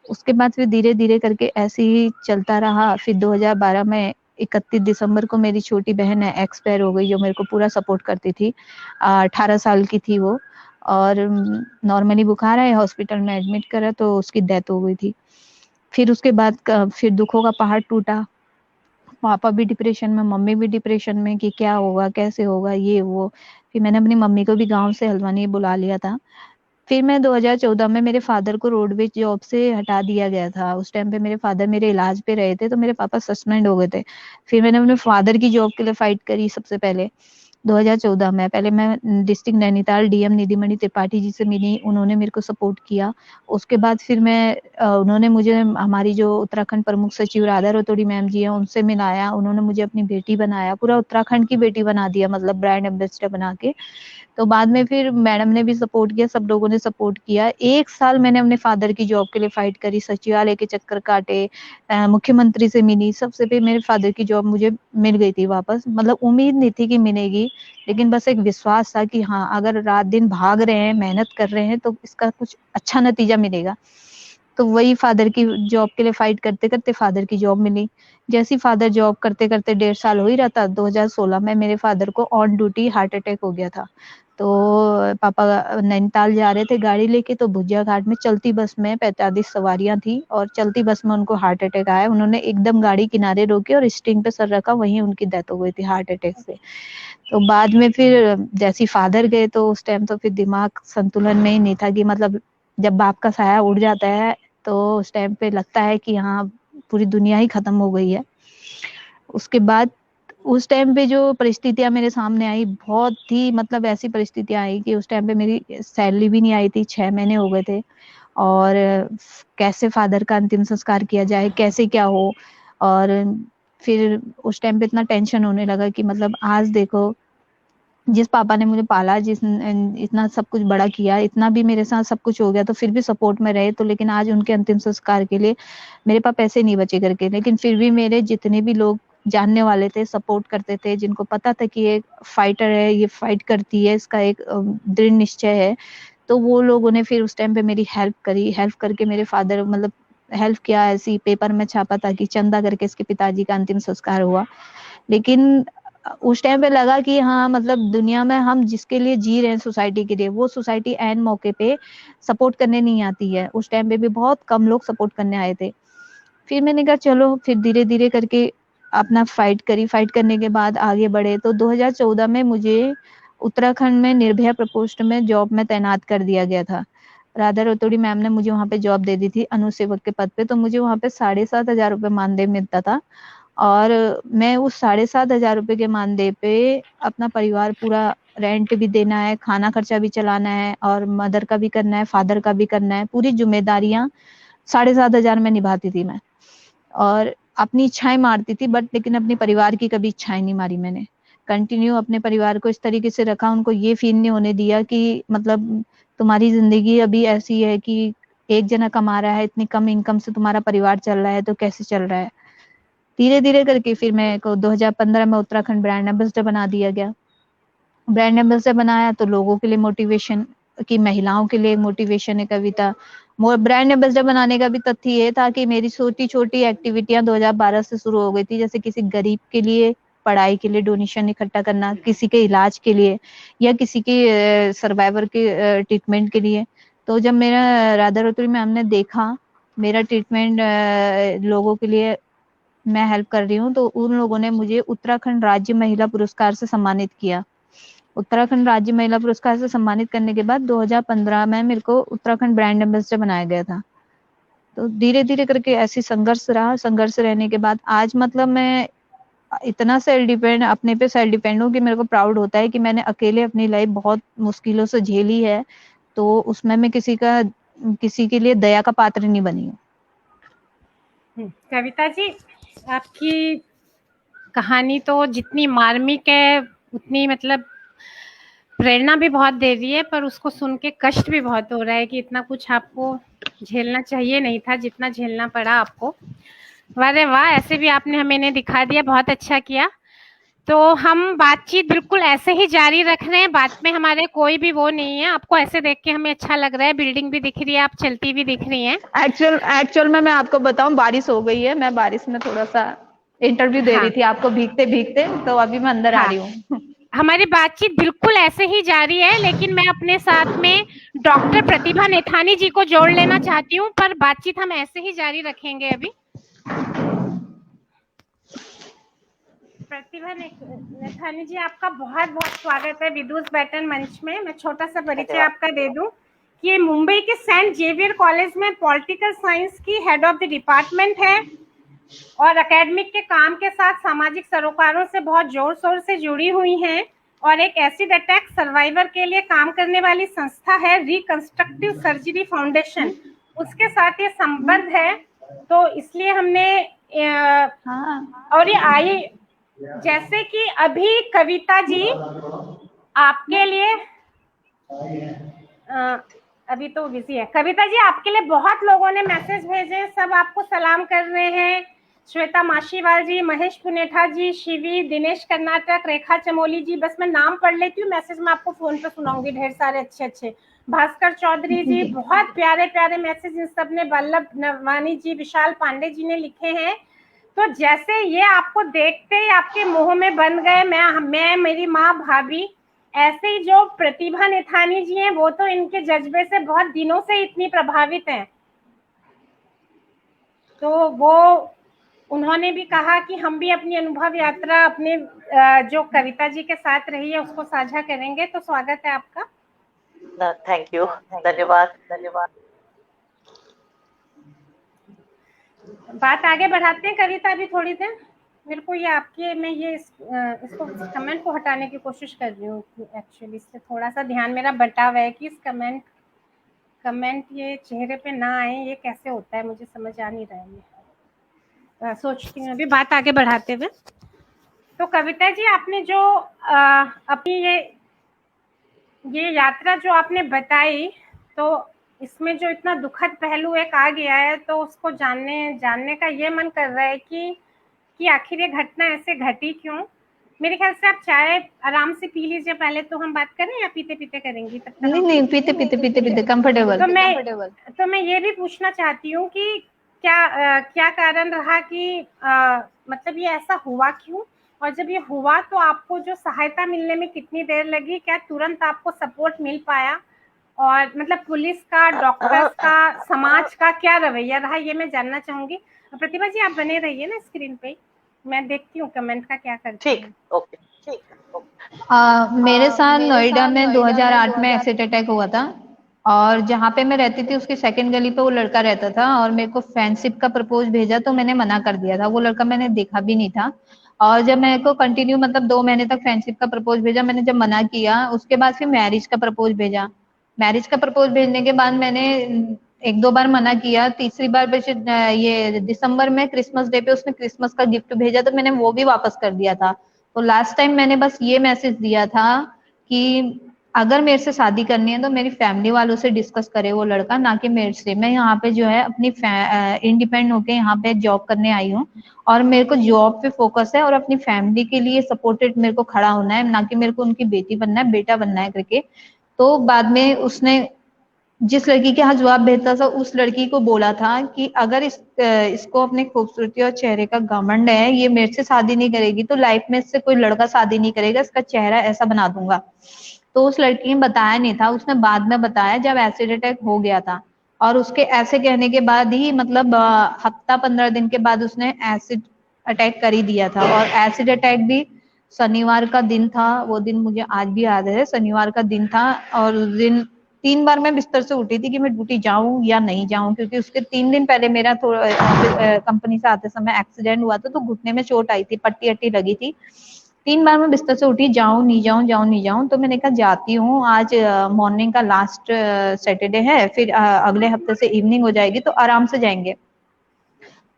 उसके बाद फिर धीरे धीरे करके ऐसे ही चलता रहा। फिर 2012 में 31 दिसंबर को मेरी छोटी बहन है एक्सपायर हो गई, जो मेरे को पूरा सपोर्ट करती थी। 18 साल की थी वो और नॉर्मली बुखार है, हॉस्पिटल में एडमिट करा तो उसकी डेथ हो गई थी। फिर उसके बाद फिर दुखों का पहाड़ टूटा। पापा भी डिप्रेशन में, मम्मी भी डिप्रेशन में कि क्या होगा, कैसे होगा, ये वो। फिर मैंने अपनी मम्मी को भी गांव से हल्द्वानी बुला लिया था। फिर मैं 2014 में मेरे फादर को रोडवेज जॉब से हटा दिया गया था। उस टाइम पे मेरे फादर मेरे इलाज पे रहे थे तो मेरे पापा सस्पेंड हो गए थे। फिर मैंने अपने फादर की जॉब के लिए फाइट करी सबसे पहले। 2014 में। पहले मैं डिस्ट्रिक्ट नैनीताल डीएम निधिमणि त्रिपाठी जी से मिली, उन्होंने मेरे को सपोर्ट किया। उसके बाद फिर उन्होंने मुझे हमारी जो उत्तराखंड प्रमुख सचिव राधा रतोड़ी मैम जी हैं उनसे मिलाया, उन्होंने मुझे अपनी बेटी बनाया, पूरा उत्तराखंड की बेटी बना दिया, मतलब ब्रांड एम्बेसडर बना के। तो बाद में फिर मैडम ने भी सपोर्ट किया, सब लोगों ने सपोर्ट किया। 1 साल मैंने अपने फादर की जॉब के लिए फाइट करी, सचिवालय के चक्कर काटे, मुख्यमंत्री से मिली, सबसे भी मेरे फादर की जॉब मुझे मिल गई थी वापस। मतलब उम्मीद नहीं थी कि मिलेगी, लेकिन बस एक विश्वास था कि हाँ, अगर रात दिन भाग रहे हैं, मेहनत कर रहे हैं तो इसका कुछ अच्छा नतीजा मिलेगा। तो वही फादर की जॉब के लिए फाइट करते करते फादर की जॉब मिली। जैसी फादर जॉब करते करते 1.5 साल हो ही रहा था, 2016 में मेरे फादर को ऑन ड्यूटी हार्ट अटैक हो गया था। तो पापा नैनीताल जा रहे थे गाड़ी लेके, तो भुजिया घाट में चलती बस में 45 सवारियां थी और चलती बस में उनको हार्ट अटैक आया। उन्होंने एकदम गाड़ी किनारे रोकी और स्टीयरिंग पे सर रखा, वहीं उनकी डेथ हो गई थी हार्ट अटैक से। तो बाद में फिर जैसी फादर गए तो उस टाइम तो फिर दिमाग संतुलन में ही नहीं था कि मतलब जब बाप का साया उड़ जाता है तो उस टाइम पे लगता है कि हाँ, पूरी दुनिया ही खत्म हो गई है। उसके बाद उस टाइम पे जो परिस्थितियां मेरे सामने आई, बहुत ही मतलब ऐसी परिस्थितियां आई कि उस टाइम पे मेरी सैलरी भी नहीं आई थी, 6 महीने हो गए थे। और कैसे फादर का अंतिम संस्कार किया जाए, कैसे क्या हो। और फिर उस टाइम पे इतना टेंशन होने लगा कि मतलब आज देखो, जिस पापा ने मुझे पाला, जिस इतना सब कुछ बड़ा किया, इतना भी मेरे साथ सब कुछ हो गया तो फिर भी सपोर्ट में रहे, तो लेकिन आज उनके अंतिम संस्कार के लिए मेरे पास पैसे नहीं बचे करके, लेकिन फिर भी मेरे जितने भी लोग जानने वाले थे, सपोर्ट करते थे, जिनको पता था कि ये फाइटर है, ये फाइट करती है, इसका एक दृढ़ निश्चय है, तो वो लोगों ने फिर उस टाइम पे मेरी हेल्प करी। हेल्प करके मेरे फादर मतलब हेल्प किया, ऐसी पेपर में छापा ताकि चंदा करके इसके पिताजी का अंतिम संस्कार हुआ। लेकिन उस टाइम पे लगा कि हाँ, मतलब दुनिया में हम जिसके लिए जी रहे हैं, सोसाइटी के लिए, वो सोसाइटी एन मौके पे सपोर्ट करने नहीं आती है। उस टाइम पे भी बहुत कम लोग सपोर्ट करने आए थे। फिर मैंने कहा चलो, फिर धीरे धीरे करके अपना फाइट करी। फाइट करने के बाद आगे बढ़े तो 2014 में मुझे उत्तराखंड में निर्भया प्रकोष्ठ में जॉब में तैनात कर दिया गया था। राधा रतोड़ी मैम ने मुझे वहां पे जॉब दे दी थी अनुसेवक के पद पे, तो मुझे वहां पे 7,500 रुपये मानदेय मिलता था। और मैं उस 7,500 रुपये के मानदेय पे अपना परिवार पूरा, रेंट भी देना है, खाना खर्चा भी चलाना है, और मदर का भी करना है, फादर का भी करना है, पूरी जिम्मेदारियां 7,500 में निभाती थी मैं। और अपनी इच्छाएं मारती थी बट लेकिन अपने परिवार की कभी इच्छाएं नहीं मारी मैंने। कंटिन्यू अपने परिवार को इस तरीके से रखा, उनको ये फील नहीं होने दिया कि मतलब तुम्हारी जिंदगी अभी ऐसी है कि एक जना कमा रहा है, इतनी कम इनकम से तुम्हारा परिवार चल रहा है तो कैसे चल रहा है। धीरे धीरे करके फिर मेरे को 2015 में उत्तराखंड ब्रांड एम्बेसडर बना दिया गया। ब्रांड एम्बेसडर बनाया तो लोगों के लिए मोटिवेशन की, महिलाओं के लिए मोटिवेशन है कविता। ब्रांड एम्बेसडर बनाने का भी तथ्य ये था कि मेरी छोटी छोटी एक्टिविटियां 2012 से शुरू हो गई थी, जैसे किसी गरीब के लिए पढ़ाई के लिए डोनेशन इकट्ठा करना, किसी के इलाज के लिए, या किसी के सर्वाइवर के ट्रीटमेंट के लिए। तो जब मेरा राधा रतोड़ी मैम ने देखा मेरा ट्रीटमेंट लोगों के लिए मैं हेल्प कर रही हूँ, तो उन लोगों ने मुझे उत्तराखंड राज्य महिला पुरस्कार से सम्मानित किया। उत्तराखंड राज्य महिला पुरस्कार से सम्मानित करने के बाद 2015 में मेरे को उत्तराखंड ब्रांड एम्बेसडर बनाया गया था। तो धीरे धीरे करके ऐसी संघर्ष रहा। संघर्ष रहने के बाद आज मतलब मैं इतना सेल्फ डिपेंड, अपने पे सेल्फ डिपेंड हूँ कि मेरे को प्राउड होता है कि मैंने अकेले अपनी लाइफ बहुत मुश्किलों से झेली है, तो उसमें मैं किसी के लिए दया का पात्र नहीं बनी हूँ। कविता जी, आपकी कहानी तो जितनी मार्मिक है उतनी मतलब प्रेरणा भी बहुत दे रही है, पर उसको सुन के कष्ट भी बहुत हो रहा है कि इतना कुछ आपको झेलना चाहिए नहीं था जितना झेलना पड़ा आपको। वाह वाह, ऐसे भी आपने हमें इन्हें दिखा दिया, बहुत अच्छा किया। तो हम बातचीत बिल्कुल ऐसे ही जारी रख रहे हैं, बात में हमारे कोई भी वो नहीं है। आपको ऐसे देख के हमें अच्छा लग रहा है, बिल्डिंग भी दिख रही है, आप चलती भी दिख रही हैं। एक्चुअल में मैं आपको बताऊं, बारिश हो गई है, मैं बारिश में थोड़ा सा इंटरव्यू दे रही थी आपको भीगते भीगते, तो अभी मैं अंदर आ रही हूँ। हमारी बातचीत बिल्कुल ऐसे ही जारी है, लेकिन मैं अपने साथ में डॉक्टर प्रतिभा नेथानी जी को जोड़ लेना चाहती हूँ, पर बातचीत हम ऐसे ही जारी रखेंगे अभी। प्रतिभा नेथानी जी, आपका बहुत बहुत स्वागत है विदुष बैठन मंच में। मैं छोटा सा परिचय आपका दे दूं कि ये मुंबई के सेंट जेवियर कॉलेज में पॉलिटिकल साइंस की हेड ऑफ द डिपार्टमेंट है और एकेडमिक के काम के साथ सामाजिक सरोकारों से बहुत जोर शोर से जुड़ी हुई हैं और एक एसिड अटैक सर्वाइवर के लिए काम करने वाली संस्था है रिकंस्ट्रक्टिव सर्जरी फाउंडेशन, उसके साथ ये संबंध है। तो इसलिए हमने और ये आई, जैसे कि अभी कविता जी आपके लिए अभी तो बिजी है। कविता जी आपके लिए बहुत लोगों ने मैसेज भेजे, सब आपको सलाम कर रहे हैं। श्वेता माशीवाल जी, महेश पुनेठा जी, शिवी, दिनेश कर्नाटक, रेखा चमोली जी, बस मैं नाम पढ़ लेती हूँ, मैसेज मैं आपको फोन पे सुनाऊंगी, ढेर सारे अच्छे अच्छे। भास्कर चौधरी जी, बहुत प्यारे प्यारे मैसेज इन सब ने, वल्लभ नवानी जी, विशाल पांडे जी ने लिखे हैं। तो जैसे ये आपको देखते ही आपके मुंह में बन गए, मैं मेरी माँ, भाभी, ऐसे ही जो प्रतिभा नेथानी जी हैं, वो तो इनके जज्बे से बहुत दिनों से इतनी प्रभावित हैं। तो वो उन्होंने भी कहा कि हम भी अपनी अनुभव यात्रा अपने जो कविता जी के साथ रही है उसको साझा करेंगे। तो स्वागत है आपका। थैंक यू, धन्यवाद धन्यवाद। बात आगे बढ़ाते हैं कविता, अभी थोड़ी देर। मेरे को ये आपके, मैं ये इसको कमेंट को हटाने की कोशिश कर रही हूँ एक्चुअली, इससे थोड़ा सा ध्यान मेरा बटा हुआ है कि इस कमेंट ये चेहरे पे ना आए, ये कैसे होता है मुझे समझ आ नहीं रहा है। सोचती हूँ अभी, बात आगे बढ़ाते हुए। तो कविता जी आपने जो अपनी ये यात्रा जो आपने बताई, तो इसमें जो इतना दुखद पहलू एक आ गया है, तो उसको जानने का ये मन कर रहा है कि आखिर ये घटना ऐसे घटी क्यों। मेरे ख्याल से आप चाय आराम से पी लीजिए पहले, तो हम बात करें या पीते पीते करेंगी? तब तक नहीं, पीते कंफर्टेबल। तो मैं ये भी पूछना चाहती हूँ कि क्या कारण रहा कि मतलब ये ऐसा हुआ क्यों, और जब ये हुआ तो आपको जो सहायता मिलने में कितनी देर लगी, क्या तुरंत आपको सपोर्ट मिल पाया, और मतलब पुलिस का, डॉक्टर्स का, समाज का क्या रवैया रहा, ये मैं जानना चाहूंगी। प्रतिभा जी आप बने रहिए ना स्क्रीन पे, मैं देखती हूँ कमेंट का क्या करते हैं। ठीक, ओके, ठीक। मेरे साथ नोएडा में 2008 में एसिड अटैक हुआ था, और जहाँ पे मैं रहती थी उसकी सेकंड गली पे वो लड़का रहता था, और मेरे को फ्रेंडशिप का प्रपोज भेजा तो मैंने मना कर दिया था। वो लड़का मैंने देखा भी नहीं था, और जब मेरे को कंटिन्यू मतलब 2 महीने तक फ्रेंडशिप का प्रपोज भेजा, मैंने जब मना किया उसके बाद फिर मैरिज का प्रपोज भेजा। मैरिज का प्रपोज भेजने के बाद मैंने 1-2 बार मना किया, तीसरी बार ये दिसंबर में क्रिसमस डे पे उसने क्रिसमस का गिफ्ट भेजा तो मैंने वो भी वापस कर दिया था। तो लास्ट टाइम मैंने बस ये मैसेज दिया था कि अगर मेरे से शादी करनी है तो मेरी फैमिली वालों से डिस्कस करे वो लड़का, ना कि मेरे से। मैं यहाँ पे जो है अपनी इंडिपेंडेंट होके यहाँ पे जॉब करने आई हूँ, और मेरे को जॉब पे फोकस है और अपनी फैमिली के लिए सपोर्टेड मेरे को खड़ा होना है, ना कि मेरे को उनकी बेटी बनना है, बेटा बनना है करके। तो बाद में उसने जिस लड़की के यहाँ जवाब भेजता था उस लड़की को बोला था कि अगर इसको अपनी खूबसूरती और चेहरे का घमंड है, ये मेरे से शादी नहीं करेगी तो लाइफ में इससे कोई लड़का शादी नहीं करेगा, इसका चेहरा ऐसा बना दूंगा। तो उस लड़की ने बताया नहीं था, उसने बाद में बताया जब एसिड अटैक हो गया था। और उसके ऐसे कहने के बाद ही मतलब हफ्ता 15 दिन के बाद उसने एसिड अटैक कर ही दिया था। और एसिड अटैक भी शनिवार का दिन था, वो दिन मुझे आज भी याद है, शनिवार का दिन था। और उस दिन 3 बार मैं बिस्तर से उठी थी कि मैं ड्यूटी जाऊं या नहीं जाऊं, क्योंकि उसके 3 दिन पहले मेरा थोड़ा कंपनी से आते समय एक्सीडेंट हुआ था, तो घुटने में चोट आई थी, पट्टी अट्टी लगी थी। 3 बार मैं बिस्तर से उठी, जाऊं नहीं जाऊं, जाऊं नहीं जाऊं। तो मैंने कहा जाती हूँ, आज मॉर्निंग का लास्ट सैटरडे है, फिर अगले हफ्ते से इवनिंग हो जाएगी तो आराम से जाएंगे।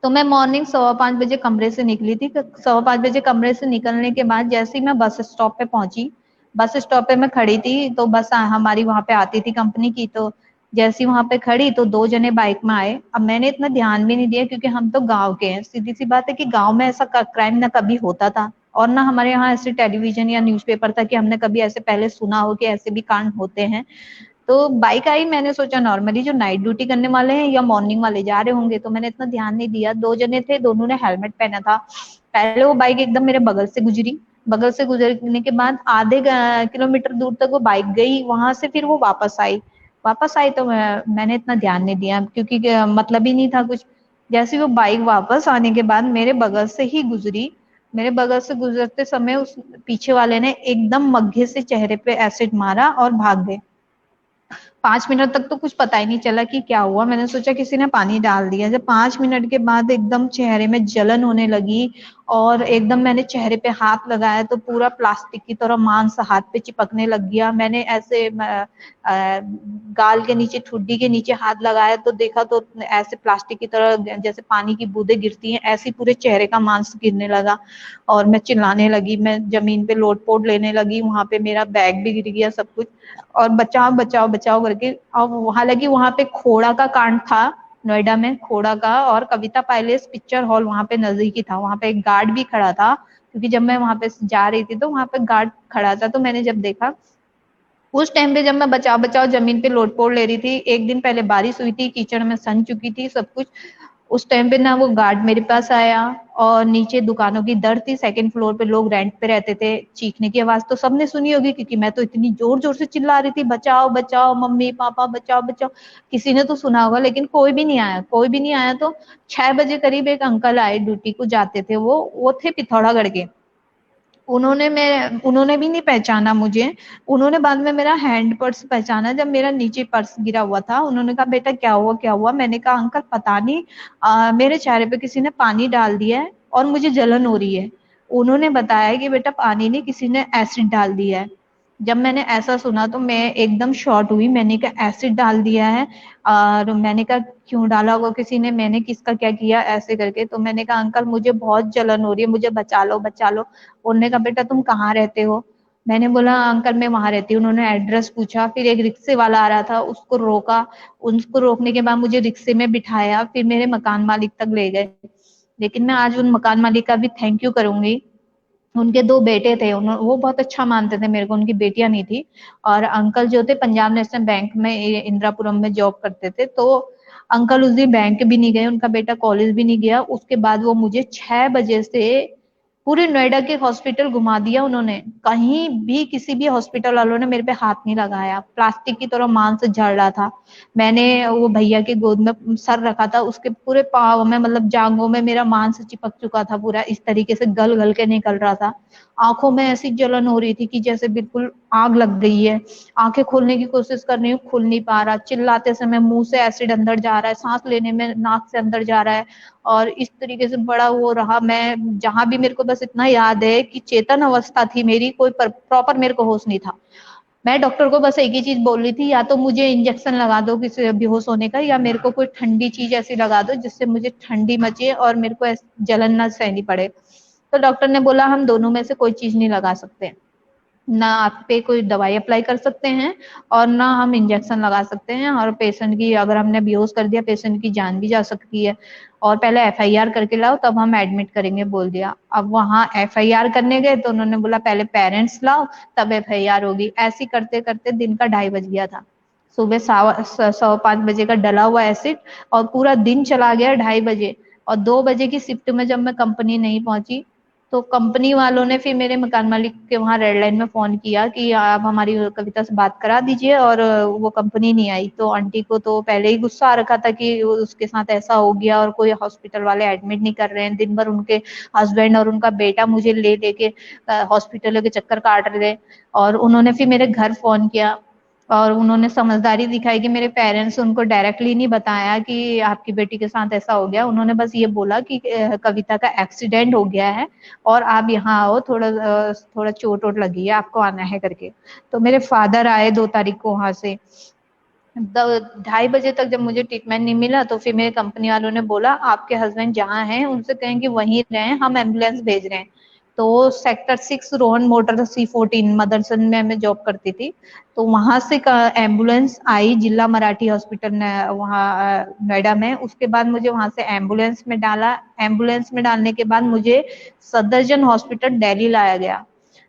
तो मैं मॉर्निंग 5:15 बजे कमरे से निकली थी। 5:15 बजे कमरे से निकलने के बाद जैसे ही मैं बस स्टॉप पे पहुंची, बस स्टॉप पे मैं खड़ी थी, तो बस हमारी वहां पे आती थी कंपनी की। तो जैसे ही वहां पे खड़ी तो 2 जने बाइक में आए। अब मैंने इतना ध्यान भी नहीं दिया क्योंकि हम तो गांव के हैं, सीधी सी बात है कि गांव में ऐसा क्राइम ना कभी होता था, और ना हमारे यहाँ ऐसे टेलीविजन या न्यूज़पेपर था कि हमने कभी ऐसे पहले सुना हो कि ऐसे भी कांड होते हैं। तो बाइक आई, मैंने सोचा नॉर्मली जो नाइट ड्यूटी करने वाले हैं या मॉर्निंग वाले जा रहे होंगे, तो मैंने इतना ध्यान नहीं दिया। 2 जने थे, दोनों ने हेलमेट पहना था। पहले वो बाइक एकदम मेरे बगल से गुजरी, बगल से गुजरने के बाद आधे किलोमीटर दूर तक वो बाइक गई, वहां से फिर वो वापस आई। तो मैंने इतना ध्यान नहीं दिया क्योंकि मतलब ही नहीं था कुछ। जैसे वो बाइक वापस आने के बाद मेरे बगल से ही गुजरी, मेरे बगल से गुजरते समय उस पीछे वाले ने एकदम मग्घे से चेहरे पे एसिड मारा और भाग गए। 5 मिनट तक तो कुछ पता ही नहीं चला कि क्या हुआ। मैंने सोचा किसी ने पानी डाल दिया। जब 5 मिनट के बाद एकदम चेहरे में जलन होने लगी और एकदम मैंने चेहरे पे हाथ लगाया तो पूरा प्लास्टिक की तरह मांस हाथ पे चिपकने लग गया। मैंने ऐसे गाल के नीचे, ठुड्डी के नीचे हाथ लगाया तो देखा तो ऐसे प्लास्टिक की तरह जैसे पानी की बूंदें गिरती हैं ऐसे पूरे चेहरे का मांस गिरने लगा और मैं चिल्लाने लगी। मैं जमीन पे लोट-पोट लेने लगी। वहां पे मेरा बैग भी गिर गया, सब कुछ, और बचाओ बचाओ बचाओ करके। अब हालांकि वहां पे खोड़ा का कांड था, नोएडा में खोड़ा का, और कविता पैलेस पिक्चर हॉल वहां पे नजदीकी था। वहां पे एक गार्ड भी खड़ा था क्योंकि जब मैं वहां पे जा रही थी तो वहां पे गार्ड खड़ा था। तो मैंने जब देखा उस टाइम पे, जब मैं बचाओ बचाओ जमीन पे लोट-पोट ले रही थी, एक दिन पहले बारिश हुई थी, कीचड़ में सन चुकी थी सब कुछ। उस टाइम पे ना वो गार्ड मेरे पास आया, और नीचे दुकानों की दर थी, सेकंड फ्लोर पे लोग रेंट पे रहते थे। चीखने की आवाज तो सबने सुनी होगी क्योंकि मैं तो इतनी जोर जोर से चिल्ला रही थी, बचाओ बचाओ मम्मी पापा बचाओ बचाओ। किसी ने तो सुना होगा लेकिन कोई भी नहीं आया, कोई भी नहीं आया। तो 6 बजे करीब एक अंकल आए, ड्यूटी को जाते थे, वो थे पिथौरागढ़ के। उन्होंने भी नहीं पहचाना मुझे। उन्होंने बाद में मेरा हैंड पर्स पहचाना जब मेरा नीचे पर्स गिरा हुआ था। उन्होंने कहा बेटा क्या हुआ क्या हुआ। मैंने कहा अंकल पता नहीं, मेरे चेहरे पे किसी ने पानी डाल दिया है और मुझे जलन हो रही है। उन्होंने बताया कि बेटा पानी नहीं, किसी ने एसिड डाल दिया है। जब मैंने ऐसा सुना तो मैं एकदम शॉर्ट हुई। मैंने कहा एसिड डाल दिया है? और मैंने कहा क्यों डाला होगा किसी ने, मैंने किसका क्या किया ऐसे करके। तो मैंने कहा अंकल मुझे बहुत जलन हो रही है, मुझे बचा लो बचा लो। उन्होंने कहा बेटा तुम कहाँ रहते हो? मैंने बोला अंकल मैं वहां रहती हूँ। उन्होंने एड्रेस पूछा, फिर एक रिक्शे वाला आ रहा था, उसको रोका। उसको रोकने के बाद मुझे रिक्शे में बिठाया, फिर मेरे मकान मालिक तक ले गए। लेकिन मैं आज उन मकान मालिक का भी थैंक यू करूंगी। उनके 2 बेटे थे, वो बहुत अच्छा मानते थे मेरे को, उनकी बेटियां नहीं थी। और अंकल जो थे पंजाब नेशनल बैंक में इंदिरापुरम में जॉब करते थे। तो अंकल उस दिन बैंक भी नहीं गए, उनका बेटा कॉलेज भी नहीं गया। उसके बाद वो मुझे 6 बजे से पूरे नोएडा के हॉस्पिटल घुमा दिया उन्होंने। कहीं भी किसी भी हॉस्पिटल वालों ने मेरे पे हाथ नहीं लगाया। प्लास्टिक की तरह मांस झड़ रहा था। मैंने वो भैया के गोद में सर रखा था, उसके पूरे पाँव में मतलब जांघों में मेरा मांस चिपक चुका था पूरा, इस तरीके से गल गल के निकल रहा था। आंखों में ऐसी जलन हो रही थी कि जैसे बिल्कुल आग लग गई है। आंखें खोलने की कोशिश कर रही हूँ, खुल नहीं पा रहा। चिल्लाते समय मुंह से एसिड अंदर जा रहा है, सांस लेने में नाक से अंदर जा रहा है। और इस तरीके से बड़ा वो रहा। मैं जहां भी, मेरे को बस इतना याद है कि चेतन अवस्था थी मेरी, कोई प्रॉपर मेरे को होश नहीं था। मैं डॉक्टर को बस एक ही चीज बोल रही थी, या तो मुझे इंजेक्शन लगा दो किसी बेहोश होने का, या मेरे को कोई ठंडी चीज ऐसी लगा दो जिससे मुझे ठंडी मचे और मेरे को जलन ना सहनी पड़े। तो डॉक्टर ने बोला हम दोनों में से कोई चीज नहीं लगा सकते, ना आप पे कोई दवाई अप्लाई कर सकते हैं और ना हम इंजेक्शन लगा सकते हैं, और पेशेंट की अगर हमने बेहोश कर दिया पेशेंट की जान भी जा सकती है, और पहले एफआईआर करके लाओ तब हम एडमिट करेंगे बोल दिया। अब वहां एफआईआर करने गए तो उन्होंने बोला पहले पेरेंट्स लाओ तब एफआईआर होगी। ऐसे करते करते दिन का 2:30 बज गया था। सुबह 5:15 का डला हुआ एसिड, और पूरा दिन चला गया 2:30 बजे। और 2 बजे की शिफ्ट में जब मैं कंपनी नहीं पहुंची तो कंपनी वालों ने फिर मेरे मकान मालिक के वहां रेड लाइन में फोन किया कि आप हमारी कविता से बात करा दीजिए, और वो कंपनी नहीं आई। तो आंटी को तो पहले ही गुस्सा आ रखा था कि उसके साथ ऐसा हो गया और कोई हॉस्पिटल वाले एडमिट नहीं कर रहे हैं। दिन भर उनके हस्बैंड और उनका बेटा मुझे ले लेके हॉस्पिटलों के चक्कर काट रहे थे। और उन्होंने फिर मेरे घर फोन किया और उन्होंने समझदारी दिखाई कि मेरे पेरेंट्स उनको डायरेक्टली नहीं बताया कि आपकी बेटी के साथ ऐसा हो गया। उन्होंने बस ये बोला कि कविता का एक्सीडेंट हो गया है और आप यहाँ आओ, थोड़ा चोट वोट लगी है, आपको आना है करके। तो मेरे फादर आए 2 तारीख को वहां से। 2:30 बजे तक जब मुझे ट्रीटमेंट नहीं मिला तो फिर मेरे कंपनी वालों ने बोला आपके हस्बैंड जहाँ हैं उनसे कहें कि वहीं रहें, हम एम्बुलेंस भेज रहे हैं। तो sector 6 Rohan motor C14 Motherson में मैं जॉब करती थी। तो वहां से एम्बुलेंस आई जिला मराठी हॉस्पिटल वहाँ नोएडा में। उसके बाद मुझे वहां से एम्बुलेंस में डाला। एम्बुलेंस में डालने के बाद मुझे सदरजन हॉस्पिटल दिल्ली लाया गया।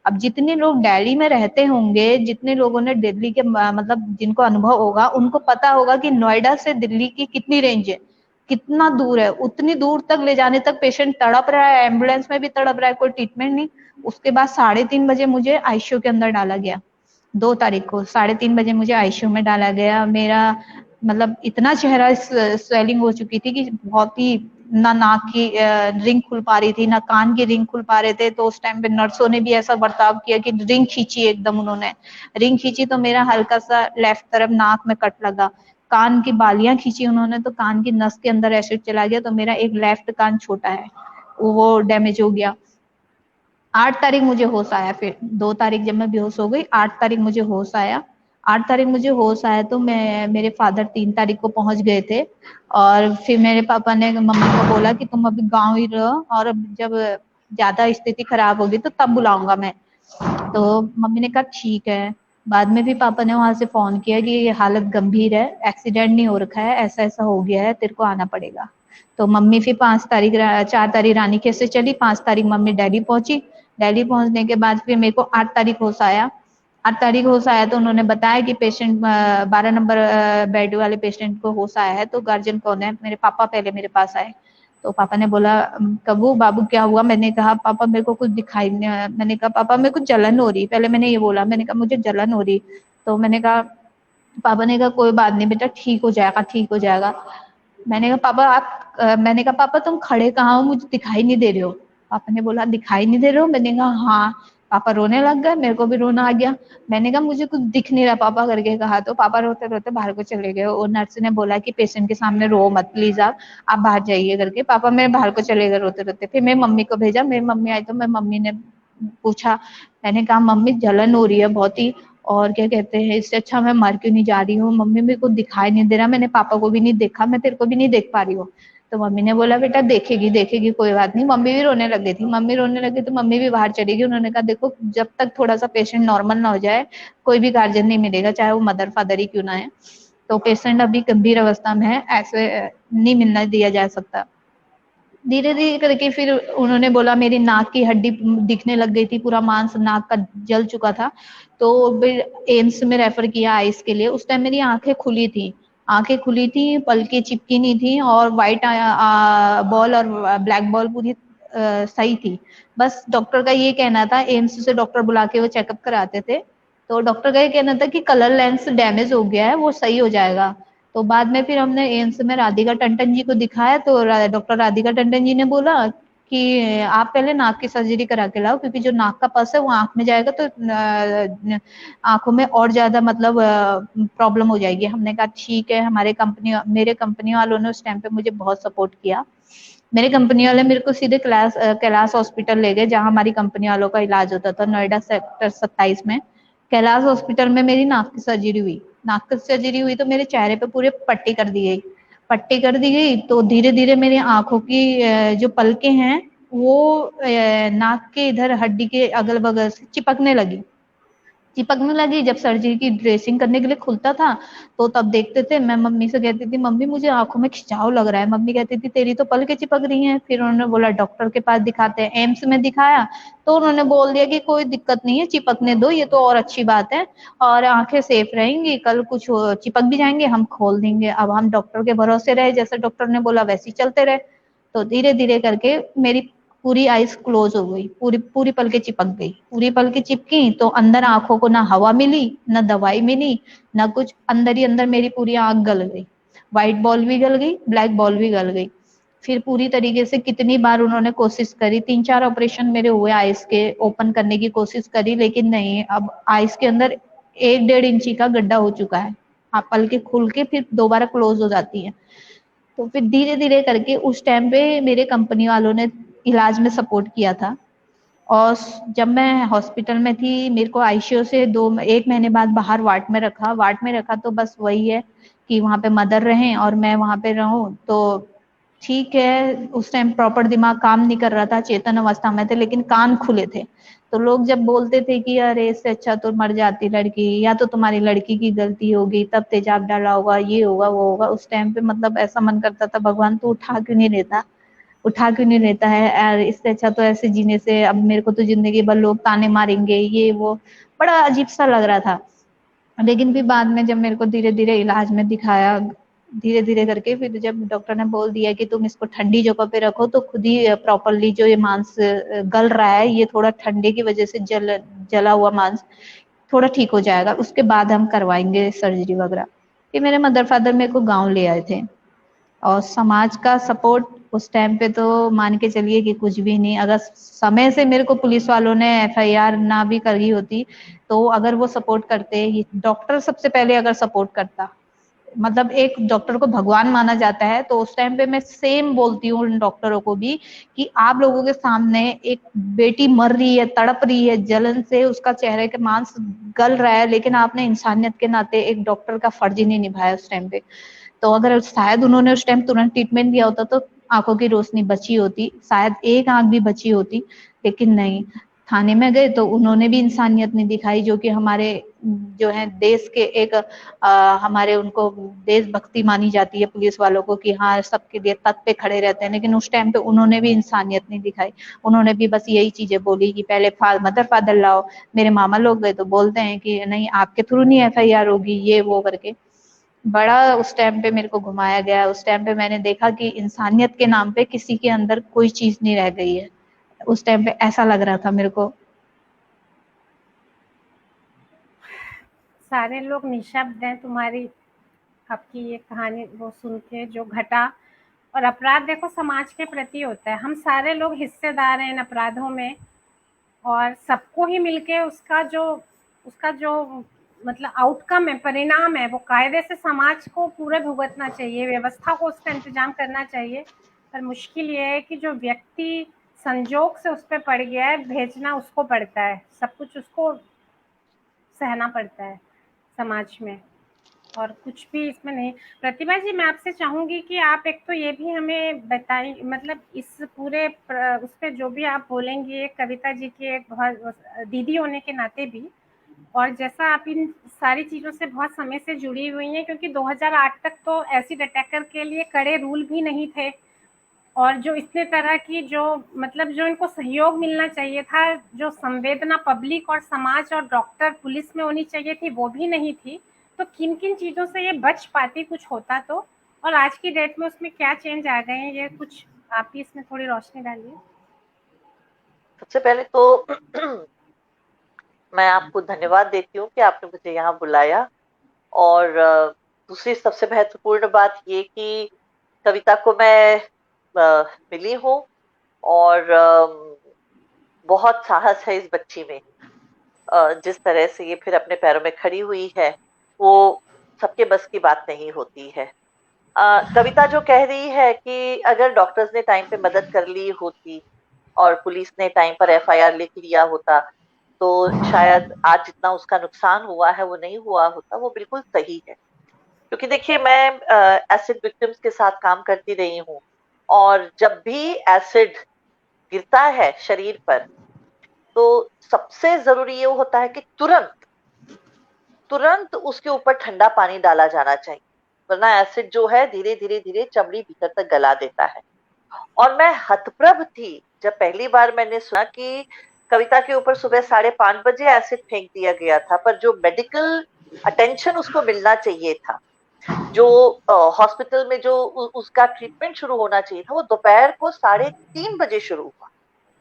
अब जितने लोग दिल्ली में रहते होंगे, जितने लोगों ने दिल्ली के मतलब जिनको अनुभव होगा उनको पता होगा कि नोएडा से दिल्ली की कितनी रेंज है, कितना दूर है। उतनी दूर तक ले जाने तक पेशेंट तड़प रहा है, एम्बुलेंस में भी तड़प रहा है, कोई ट्रीटमेंट नहीं। उसके बाद 3:30 बजे मुझे आईसीयू के अंदर डाला गया। 2 तारीख को 3:30 बजे मुझे आईसीयू में डाला गया। मेरा मतलब इतना चेहरा स्वेलिंग हो चुकी थी कि बहुत ही ना नाक की रिंग खुल पा रही थी, ना कान की रिंग खुल पा रहे थे। तो उस टाइम पे नर्सों ने भी ऐसा बर्ताव किया कि रिंग खींची, एकदम उन्होंने रिंग खींची तो मेरा हल्का सा लेफ्ट तरफ नाक में कट लगा। कान की बालियां खींची उन्होंने तो कान की नस के अंदर एसिड चला गया, तो मेरा एक लेफ्ट कान छोटा है वो डैमेज हो गया। 8 तारीख मुझे होश आया, फिर 2 तारीख जब मैं बेहोश हो गई, 8 तारीख मुझे होश आया। 8 तारीख मुझे होश आया तो मैं, मेरे फादर 3 तारीख को पहुंच गए थे। और फिर मेरे पापा ने मम्मी को बोला कि तुम अभी गांव ही रहो, और जब ज्यादा स्थिति खराब होगी तो तब बुलाऊंगा मैं। तो मम्मी ने कहा ठीक है। बाद में भी पापा ने वहां से फोन किया कि ये हालत गंभीर है, एक्सीडेंट नहीं हो रखा है, ऐसा ऐसा हो गया है, तेरे को आना पड़ेगा। तो मम्मी फिर 5 तारीख 4 तारीख रानीखेत से चली, 5 तारीख मम्मी दिल्ली पहुंची। दिल्ली पहुंचने के बाद फिर मेरे को 8 तारीख होश आया। 8 तारीख होश आया तो उन्होंने बताया कि पेशेंट 12 नंबर बेड वाले पेशेंट को होश आया है। तो गार्जियन कौन है, मेरे पापा पहले मेरे पास आए। तो पापा ने बोला कबू बाबू क्या हुआ? मैंने कहा पापा मेरे को कुछ दिखाई नहीं, मैंने कहा पापा मेरे को जलन हो रही, पहले मैंने ये बोला, मैंने कहा मुझे जलन हो रही। तो मैंने कहा, पापा ने कहा कोई बात नहीं बेटा, ठीक हो जाएगा, ठीक हो जाएगा। मैंने कहा पापा आप मैंने कहा पापा तुम खड़े कहाँ हो, मुझे दिखाई नहीं दे रहे हो। पापा ने बोला दिखाई नहीं दे रहे हो? मैंने कहा हाँ। पापा रोने लग गए, मेरे को भी रोना आ गया। मैंने कहा मुझे कुछ दिख नहीं रहा पापा करके कहा, तो पापा रोते रोते बाहर को चले गए। और नर्स ने बोला कि पेशेंट के सामने रो मत प्लीज, आप बाहर जाइए करके। पापा मेरे बाहर को चले गए रोते रोते। फिर मेरी मम्मी को भेजा, मेरी मम्मी आई तो मेरी मम्मी ने पूछा, मैंने कहा मम्मी जलन हो रही है बहुत ही, और क्या कहते हैं इससे अच्छा मैं मर क्यों नहीं जा रही हूँ। मम्मी मेरे को दिखाई नहीं दे रहा, मैंने पापा को भी नहीं देखा, मैं तेरे को भी नहीं देख पा रही हूँ। तो मम्मी ने बोला बेटा देखेगी देखेगी कोई बात नहीं। मम्मी भी रोने लग गई थी, मम्मी रोने लगी तो मम्मी भी बाहर चली गई। उन्होंने कहा देखो जब तक थोड़ा सा पेशेंट नॉर्मल ना हो जाए कोई भी गार्जियन नहीं मिलेगा, चाहे वो मदर फादर ही क्यों ना है। तो पेशेंट अभी गंभीर अवस्था में है, ऐसे नहीं मिलना दिया जा सकता। धीरे धीरे करके फिर उन्होंने बोला, मेरी नाक की हड्डी दिखने लग गई थी, पूरा मांस नाक का जल चुका था। तो फिर एम्स में रेफर किया आइस के लिए। उस टाइम मेरी आंखें खुली थी, आंखें खुली थी, पलकें चिपकी नहीं थी, और व्हाइट बॉल और ब्लैक बॉल पूरी सही थी। बस डॉक्टर का ये कहना था, एम्स से डॉक्टर बुला के वो चेकअप कराते थे, तो डॉक्टर का ये कहना था कि कलर लेंस डैमेज हो गया है, वो सही हो जाएगा। तो बाद में फिर हमने एम्स में राधिका टंडन जी को दिखाया, तो डॉक्टर राधिका टंडन जी ने बोला कि आप पहले नाक की सर्जरी करा के लाओ, क्योंकि जो नाक का पस है वो आंख में जाएगा तो आंखों में और ज्यादा मतलब प्रॉब्लम हो जाएगी। हमने कहा ठीक है। मेरे कंपनी वालों ने उस टाइम पे मुझे बहुत सपोर्ट किया। मेरे कंपनी वाले मेरे को सीधे कैलाश हॉस्पिटल ले गए, जहां हमारी कंपनी वालों का इलाज होता था, नोएडा सेक्टर 27 में। कैलाश हॉस्पिटल में मेरी नाक की सर्जरी हुई। नाक की सर्जरी हुई तो मेरे चेहरे पे पूरे पट्टी कर दी गई। पट्टी कर दी गई तो धीरे धीरे मेरी आंखों की जो पलकें हैं वो नाक के इधर हड्डी के अगल बगल से चिपकने लगी। जब सर्जरी की ड्रेसिंग करने के लिए खुलता था तो तब देखते थे। मैं मम्मी से कहती थी मम्मी मुझे आंखों में खिंचाव लग रहा है। मम्मी कहती थी तेरी तो पलकें चिपक रही हैं। फिर उन्होंने बोला डॉक्टर के पास दिखाते हैं। एम्स में दिखाया तो उन्होंने बोल दिया कि कोई दिक्कत नहीं है, चिपकने दो, ये तो और अच्छी बात है, और आंखें सेफ रहेंगी, कल कुछ चिपक भी जाएंगे हम खोल देंगे। अब हम डॉक्टर के भरोसे रहे, जैसे डॉक्टर ने बोला वैसे ही चलते रहे। तो धीरे धीरे करके मेरी पूरी आइज क्लोज हो गई, पूरी पूरी पलकें चिपक गई। पूरी पलकें चिपकी तो अंदर आंखों को ना हवा मिली, ना दवाई मिली, ना कुछ, अंदर ही अंदर मेरी पूरी आंख गल गई। व्हाइट बॉल भी गल गई, ब्लैक बॉल भी गल गई। फिर पूरी तरीके से कितनी बार उन्होंने कोशिश करी, 3-4 ऑपरेशन मेरे हुए आइस के, ओपन करने की कोशिश करी, लेकिन नहीं। अब आइस के अंदर 1-1.5 इंची का गड्ढा हो चुका है। हाँ, पलकें खुल के फिर दोबारा क्लोज हो जाती है। तो फिर धीरे धीरे करके उस टाइम पे मेरे कंपनी वालों ने इलाज में सपोर्ट किया था। और जब मैं हॉस्पिटल में थी, मेरे को आईसीयू से 1 महीने बाद बाहर वार्ड में रखा। तो बस वही है कि वहाँ पे मदर रहें और मैं वहाँ पे रहूं तो ठीक है। उस टाइम प्रॉपर दिमाग काम नहीं कर रहा था, चेतन अवस्था में थे, लेकिन कान खुले थे। तो लोग जब बोलते थे कि अरे इससे अच्छा तो मर जाती लड़की, या तो तुम्हारी लड़की की गलती होगी तब तेजाब डाला होगा, ये होगा वो होगा, उस टाइम पे मतलब ऐसा मन करता था भगवान तू उठा क्यों नहीं लेता है यार, इससे अच्छा तो ऐसे जीने से, अब मेरे को तो जिंदगी भर लोग ताने मारेंगे, ये वो, बड़ा अजीब सा लग रहा था। लेकिन फिर बाद में जब मेरे को धीरे धीरे इलाज में दिखाया, धीरे धीरे करके फिर जब डॉक्टर ने बोल दिया कि तुम इसको ठंडी जगह पे रखो, तो खुद ही प्रॉपरली जो ये मांस गल रहा है, ये थोड़ा ठंडे की वजह से जला हुआ मांस थोड़ा ठीक हो जाएगा, उसके बाद हम करवाएंगे सर्जरी वगैरह। फिर मेरे मदर फादर मेरे को गाँव ले आए थे, और समाज का सपोर्ट उस टाइम पे तो मान के चलिए कि कुछ भी नहीं। अगर समय से मेरे को पुलिस वालों ने एफआईआर ना भी करी होती, तो अगर वो सपोर्ट करते, डॉक्टर सबसे पहले अगर सपोर्ट करता, मतलब एक डॉक्टर को भगवान माना जाता है, तो उस टाइम पे मैं सेम बोलती हूँ उन डॉक्टरों को भी कि आप लोगों के सामने एक बेटी मर रही है, तड़प रही है जलन से, उसका चेहरे के मांस गल रहा है, लेकिन आपने इंसानियत के नाते एक डॉक्टर का फर्ज ही नहीं निभाया उस टाइम पे। तो अगर शायद उन्होंने उस टाइम तुरंत ट्रीटमेंट दिया होता तो आंखों की रोशनी बची होती, शायद एक आंख भी बची होती, लेकिन नहीं। थाने में गए तो उन्होंने भी इंसानियत नहीं दिखाई, जो कि हमारे जो है देश के एक हमारे उनको देशभक्ति मानी जाती है पुलिस वालों को कि हाँ सबके लिए तट पे खड़े रहते हैं, लेकिन उस टाइम पे उन्होंने भी इंसानियत नहीं दिखाई। उन्होंने भी बस यही चीजें बोली कि पहले मदर फादर लाओ। मेरे मामा लोग गए तो बोलते हैं कि नहीं आपके थ्रू नहीं एफआईआर होगी, ये वो करके बड़ा उस टाइम पे मेरे को घुमाया गया। उस टाइम पे मैंने देखा कि इंसानियत के नाम पे किसी के अंदर कोई चीज नहीं रह गई है। उस टाइम पे ऐसा लग रहा था मेरे को। सारे लोग निशब्द हैं तुम्हारी, आपकी ये कहानी वो सुन के जो घटा। और अपराध देखो समाज के प्रति होता है, हम सारे लोग हिस्सेदार हैं इन अपराधों में, और सबको ही मिलके उसका जो मतलब आउटकम है, परिणाम है, वो कायदे से समाज को पूरे भुगतना चाहिए, व्यवस्था को उसका इंतजाम करना चाहिए। पर मुश्किल ये है कि जो व्यक्ति संजोग से उस पर पड़ गया है, भेजना उसको पड़ता है, सब कुछ उसको सहना पड़ता है समाज में, और कुछ भी इसमें नहीं। प्रतिभा जी, मैं आपसे चाहूंगी कि आप एक तो ये भी हमें बताएं, मतलब इस पूरे उस पर जो भी आप बोलेंगी, एक कविता जी की एक बहुत दीदी होने के नाते भी, और जैसा आप इन सारी चीज़ों से बहुत समय से जुड़ी हुई हैं, क्योंकि 2008 तक तो एसिड अटैकर के लिए कड़े रूल भी नहीं थे, और जो इतने तरह की जो मतलब जो इनको सहयोग मिलना चाहिए था, जो संवेदना पब्लिक और समाज और डॉक्टर पुलिस में होनी चाहिए थी, वो भी नहीं थी। तो किन किन चीज़ों से ये बच पाती, कुछ होता तो, और आज की डेट में उसमें क्या चेंज आ गए हैं, ये कुछ आप ही इसमें थोड़ी रोशनी डालिए। सबसे पहले तो मैं आपको धन्यवाद देती हूँ कि आपने मुझे यहाँ बुलाया। और दूसरी सबसे महत्वपूर्ण बात ये कि कविता को मैं मिली हूँ, और बहुत साहस है इस बच्ची में। जिस तरह से ये फिर अपने पैरों में खड़ी हुई है, वो सबके बस की बात नहीं होती है। कविता जो कह रही है कि अगर डॉक्टर्स ने टाइम पे मदद कर ली होती और पुलिस ने टाइम पर एफआईआर लिख लिया होता, तो शायद आज जितना उसका नुकसान हुआ है वो नहीं हुआ होता। वो बिल्कुल सही है, क्योंकि देखिए मैं एसिड विक्टिम्स के साथ काम करती रही हूँ, और जब भी एसिड गिरता है शरीर पर, तो सबसे जरूरी ये होता है कि तुरंत तुरंत उसके ऊपर ठंडा पानी डाला जाना चाहिए, वरना एसिड जो है धीरे धीरे धीरे चमड़ी भीतर तक गला देता है। और मैं हतप्रभ थी जब पहली बार मैंने सुना कि कविता के ऊपर सुबह 5:30 बजे एसिड फेंक दिया गया था, पर जो मेडिकल अटेंशन उसको मिलना चाहिए था, जो हॉस्पिटल में जो उसका ट्रीटमेंट शुरू होना चाहिए था, वो दोपहर को 3:30 बजे शुरू हुआ,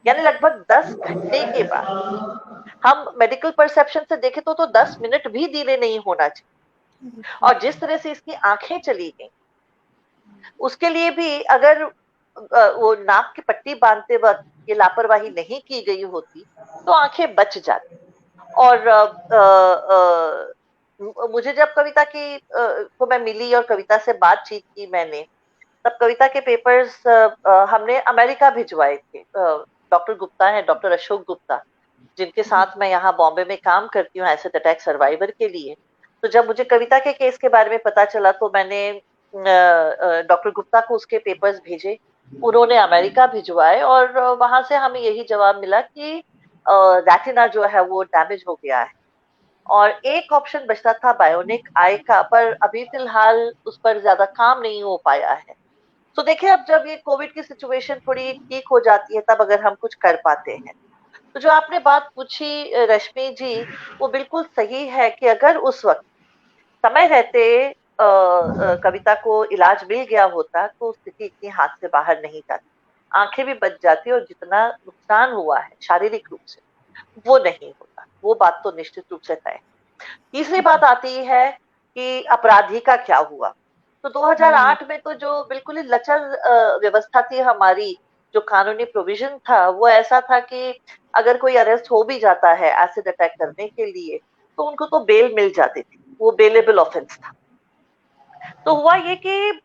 यानी लगभग 10 घंटे के बाद। हम मेडिकल परसेप्शन से देखें तो 10 मिनट भी डिले नहीं होना चाहिए। और जिस तरह से इसकी आंखें चली गई, उसके लिए भी अगर वो नाक की पट्टी बांधते वक्त ये लापरवाही नहीं की गई होती तो आंखें बच जाती। और मुझे जब कविता की को मैं मिली और कविता से बातचीत की मैंने, तब कविता के पेपर्स हमने अमेरिका भिजवाए थे। डॉक्टर गुप्ता है, डॉक्टर अशोक गुप्ता, जिनके साथ मैं यहाँ बॉम्बे में काम करती हूँ एसिड अटैक सर्वाइवर के लिए। तो जब मुझे कविता के केस के बारे में पता चला तो मैंने डॉक्टर गुप्ता को उसके पेपर्स भेजे, उन्होंने अमेरिका भिजवाए, और वहां से हमें यही जवाब मिला कि रेटिना जो है वो डैमेज हो गया है, और एक ऑप्शन बचता था बायोनिक आई का, पर अभी फिलहाल उस पर ज्यादा काम नहीं हो पाया है। तो देखिए, अब जब ये कोविड की सिचुएशन थोड़ी ठीक हो जाती है तब अगर हम कुछ कर पाते हैं। तो जो आपने बात पूछी रश्मि जी, वो बिल्कुल सही है कि अगर उस वक्त समय रहते कविता को इलाज मिल गया होता तो स्थिति इतनी हाथ से बाहर नहीं जाती, आंखें भी बच जाती, और जितना नुकसान हुआ है शारीरिक रूप से वो नहीं होता। वो बात तो निश्चित रूप से तय है। तीसरी बात आती है कि अपराधी का क्या हुआ। तो 2008 में तो जो बिल्कुल ही लचर व्यवस्था थी हमारी, जो कानूनी प्रोविजन था वो ऐसा था कि अगर कोई अरेस्ट हो भी जाता है एसिड अटैक करने के लिए तो उनको तो बेल मिल जाती थी, वो बेलेबल ऑफेंस था। तो हुआ ये कि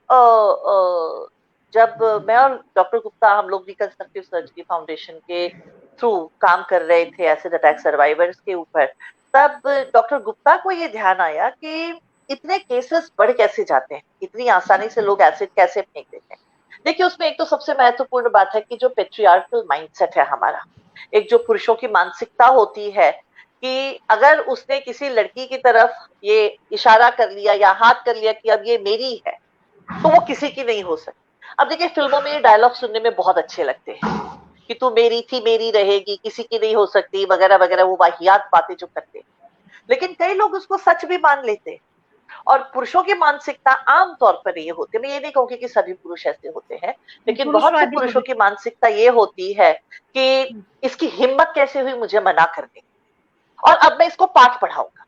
जब मैं और डॉक्टर गुप्ता हम लोग रिकंस्ट्रक्टिव सर्जरी फाउंडेशन के थ्रू काम कर रहे थे एसिड अटैक सर्वाइवर्स के ऊपर, तब डॉक्टर गुप्ता को ये ध्यान आया कि इतने केसेस बढ़ कैसे जाते हैं, इतनी आसानी से लोग एसिड कैसे फेंक देते हैं। देखिए उसमें एक तो सबसे महत्वपूर्ण बात है कि जो पेट्रियार्कल माइंडसेट है हमारा, एक जो पुरुषों की मानसिकता होती है कि अगर उसने किसी लड़की की तरफ ये इशारा कर लिया या हाथ कर लिया कि अब ये मेरी है, तो वो किसी की नहीं हो सकती। अब देखिए फिल्मों में ये डायलॉग सुनने में बहुत अच्छे लगते हैं कि तू मेरी थी मेरी रहेगी, किसी की नहीं हो सकती, वगैरह वगैरह, वो वाहियात बातें जो करते हैं। लेकिन कई लोग उसको सच भी मान लेते हैं। और पुरुषों की मानसिकता आमतौर पर ये होती है, मैं ये नहीं कहूंगी कि सभी पुरुष ऐसे होते हैं, लेकिन बहुत से पुरुषों की मानसिकता ये होती है कि इसकी हिम्मत कैसे हुई मुझे मना करने की, और अब मैं इसको पाठ पढ़ाऊंगा।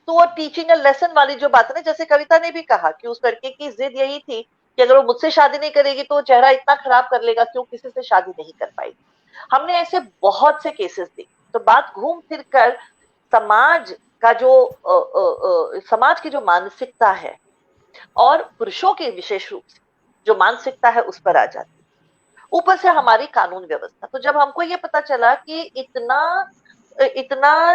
तो वो टीचिंग अ लेसन वाली जो बात है ना, जैसे कविता ने भी कहा कि उस लड़के की जिद यही थी कि अगर वो मुझसे शादी नहीं करेगी तो चेहरा इतना खराब कर लेगा कि वो किसी से शादी नहीं कर पाएगी। हमने ऐसे बहुत से केसेस देखे। तो बात घूम फिर कर समाज का जो समाज की जो मानसिकता है और पुरुषों के विशेष रूप से जो मानसिकता है उस पर आ जाती है, ऊपर से हमारी कानून व्यवस्था। तो जब हमको ये पता चला कि इतना इतना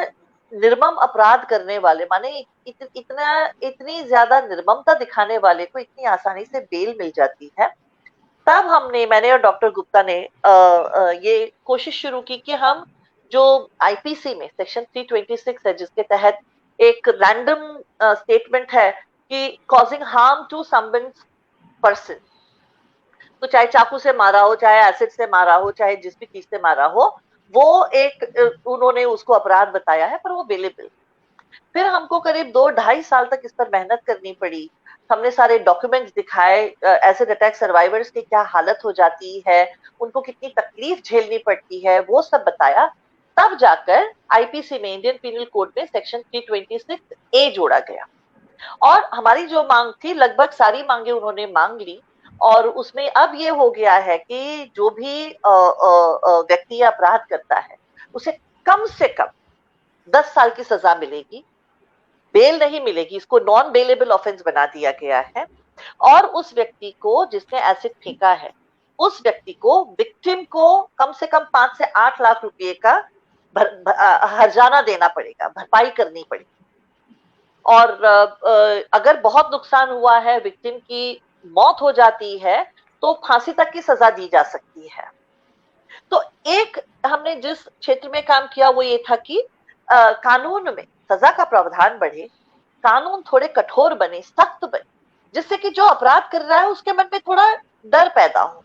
निर्मम अपराध करने वाले, माने इतनी ज्यादा निर्ममता दिखाने वाले को इतनी आसानी से बेल मिल जाती है, तब मैंने और डॉक्टर गुप्ता ने ये कोशिश शुरू की कि हम जो आईपीसी में सेक्शन 326 है जिसके तहत एक रैंडम स्टेटमेंट है कि causing harm to someone person, तो चाहे चाकू से मारा हो, चाहे एसिड से मारा हो, चाहे जिस भी चीज से मारा हो, वो एक उन्होंने उसको अपराध बताया है, पर वो बेलेबल। फिर हमको करीब 2-2.5 साल तक इस पर मेहनत करनी पड़ी। हमने सारे डॉक्यूमेंट्स दिखाए, एसिड अटैक सर्वाइवर्स की क्या हालत हो जाती है, उनको कितनी तकलीफ झेलनी पड़ती है, वो सब बताया। तब जाकर आईपीसी में, इंडियन पीनल कोड में सेक्शन 326A जोड़ा गया। और हमारी जो मांग थी लगभग सारी मांगे उन्होंने मांग ली, और उसमें अब ये हो गया है कि जो भी व्यक्ति अपराध करता है उसे कम से कम 10 साल की सजा मिलेगी, बेल नहीं मिलेगी। इसको नॉन बेलेबल ऑफेंस बना दिया गया है। और उस व्यक्ति को जिसने एसिड फेंका है, उस व्यक्ति को, विक्टिम को कम से कम 5 से 8 लाख रुपए का हर्जाना देना पड़ेगा, भरपाई करनी पड़ेगी। और अगर बहुत नुकसान हुआ है, विक्टिम की मौत हो जाती है, तो फांसी तक की सजा दी जा सकती है। तो एक हमने जिस क्षेत्र में काम किया वो ये था कि कानून में सजा का प्रावधान बढ़े, कानून थोड़े कठोर बने, सख्त बने, जिससे कि जो अपराध कर रहा है उसके मन में थोड़ा डर पैदा हो।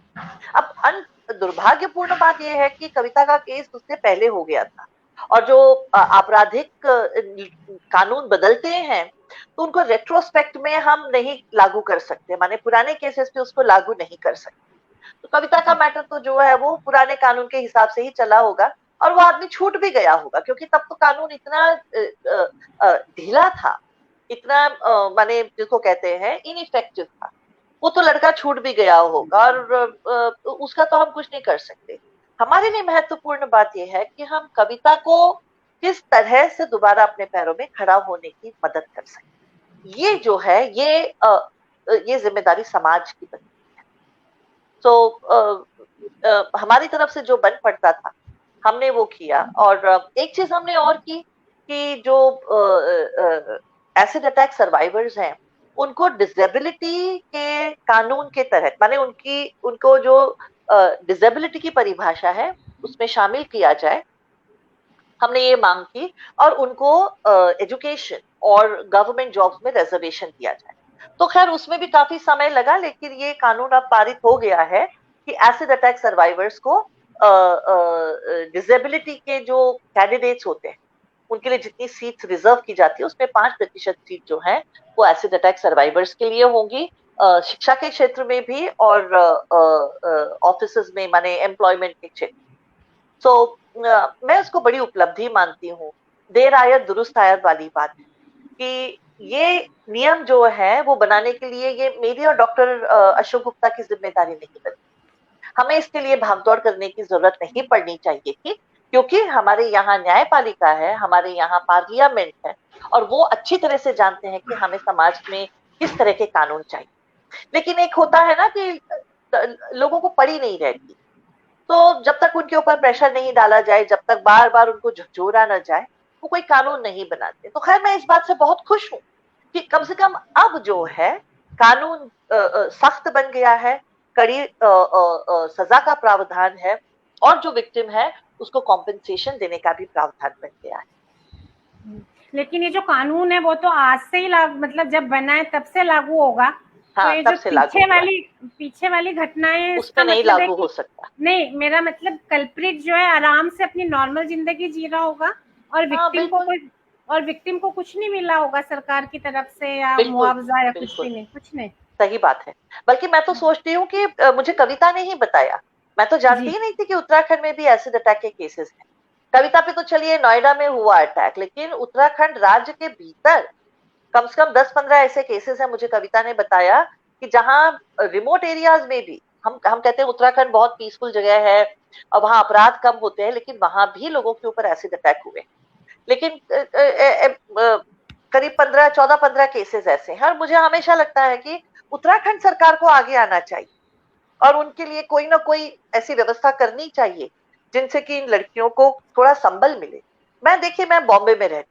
अब दुर्भाग्यपूर्ण बात यह है कि कविता का केस उससे पहले हो गया था, और जो आपराधिक कानून बदलते हैं तो उनको रेट्रोस्पेक्ट में हम नहीं लागू कर सकते, माने पुराने केसेस पे उसको लागू नहीं कर सकते। तो कविता का मैटर तो जो है वो पुराने कानून के हिसाब से ही चला होगा, और वो आदमी छूट भी गया होगा, क्योंकि तब तो कानून इतना ढीला था, इतना माने जिसको कहते हैं इनइफेक्टिव था। वो तो लड़का छूट भी गया होगा, और उसका तो हम कुछ नहीं कर सकते। हमारे लिए महत्वपूर्ण बात यह है कि हम कविता को किस तरह से दोबारा अपने पैरों में खड़ा होने की मदद कर सकते। ये जो है ये जिम्मेदारी समाज की बनती है। तो हमारी तरफ से जो बन पड़ता था हमने वो किया। और एक चीज हमने और की कि जो एसिड अटैक सर्वाइवर्स हैं उनको डिसेबिलिटी के कानून के तहत, माने उनको जो डिसेबिलिटी की परिभाषा है उसमें शामिल किया जाए, हमने ये मांग की। और उनको एजुकेशन और गवर्नमेंट जॉब्स में रिजर्वेशन दिया जाए। तो खैर उसमें भी काफी समय लगा, लेकिन ये कानून अब पारित हो गया है कि एसिड अटैक सर्वाइवर्स को डिसेबिलिटी के जो कैंडिडेट्स होते हैं उनके लिए जितनी सीट्स रिजर्व की जाती है उसमें 5% सीट जो है वो एसिड अटैक सर्वाइवर्स के लिए होंगी, शिक्षा के क्षेत्र में भी और ऑफिसेज में, माने एम्प्लॉयमेंट के क्षेत्र। तो मैं उसको बड़ी उपलब्धि मानती हूँ। देर आयत दुरुस्त आयत वाली बात है कि ये नियम जो है वो बनाने के लिए ये मेरी और डॉक्टर अशोक गुप्ता की जिम्मेदारी नहीं बनती। हमें इसके लिए भागदौड़ करने की जरूरत नहीं पड़नी चाहिए थी, क्योंकि हमारे यहाँ न्यायपालिका है, हमारे यहाँ पार्लियामेंट है, और वो अच्छी तरह से जानते हैं कि हमें समाज में किस तरह के कानून चाहिए। लेकिन एक होता है ना कि लोगों को पड़ी नहीं रहती, तो जब तक उनके ऊपर प्रेशर नहीं डाला जाए, जब तक बार बार उनको झकझोरा न जाए, वो कोई कानून नहीं बनाते। तो खैर मैं इस बात से बहुत खुश हूँ कि कम से कम अब जो है कानून सख्त बन गया है, कड़ी सजा का प्रावधान है, और जो विक्टिम है उसको कॉम्पेंसेशन देने का भी प्रावधान बन गया है। लेकिन ये जो कानून है वो तो आज से ही मतलब जब बना है तब से लागू होगा। हाँ, तो ये तब जो से लागू पीछे वाली घटनाएं, उसमें नहीं मतलब लागू हो सकता। नहीं, मेरा मतलब कल्प्रिट जो है आराम से अपनी नॉर्मल जिंदगी जी रहा होगा, और विक्टिम को कुछ नहीं मिला होगा सरकार की तरफ से, या मुआवजा या कुछ भी नहीं, कुछ नहीं। सही बात है। बल्कि मैं तो सोचती हूँ कि मुझे कविता ने ही बताया, मैं तो जानती ही नहीं थी कि उत्तराखंड में भी एसिड अटैक के केसेस हैं। कविता पे तो चलिए नोएडा में हुआ अटैक, लेकिन उत्तराखंड राज्य के भीतर कम से कम 10-15 ऐसे केसेस हैं, मुझे कविता ने बताया, कि जहां रिमोट एरियाज में भी हम कहते हैं उत्तराखंड बहुत पीसफुल जगह है और वहां अपराध कम होते हैं, लेकिन वहां भी लोगों के ऊपर एसिड अटैक हुए। लेकिन करीब 14-15 केसेस ऐसे हैं, और मुझे हमेशा लगता है कि उत्तराखंड सरकार को आगे आना चाहिए और उनके लिए कोई ना कोई ऐसी व्यवस्था करनी चाहिए जिनसे कि इन लड़कियों को थोड़ा संबल मिले। मैं बॉम्बे में रहती,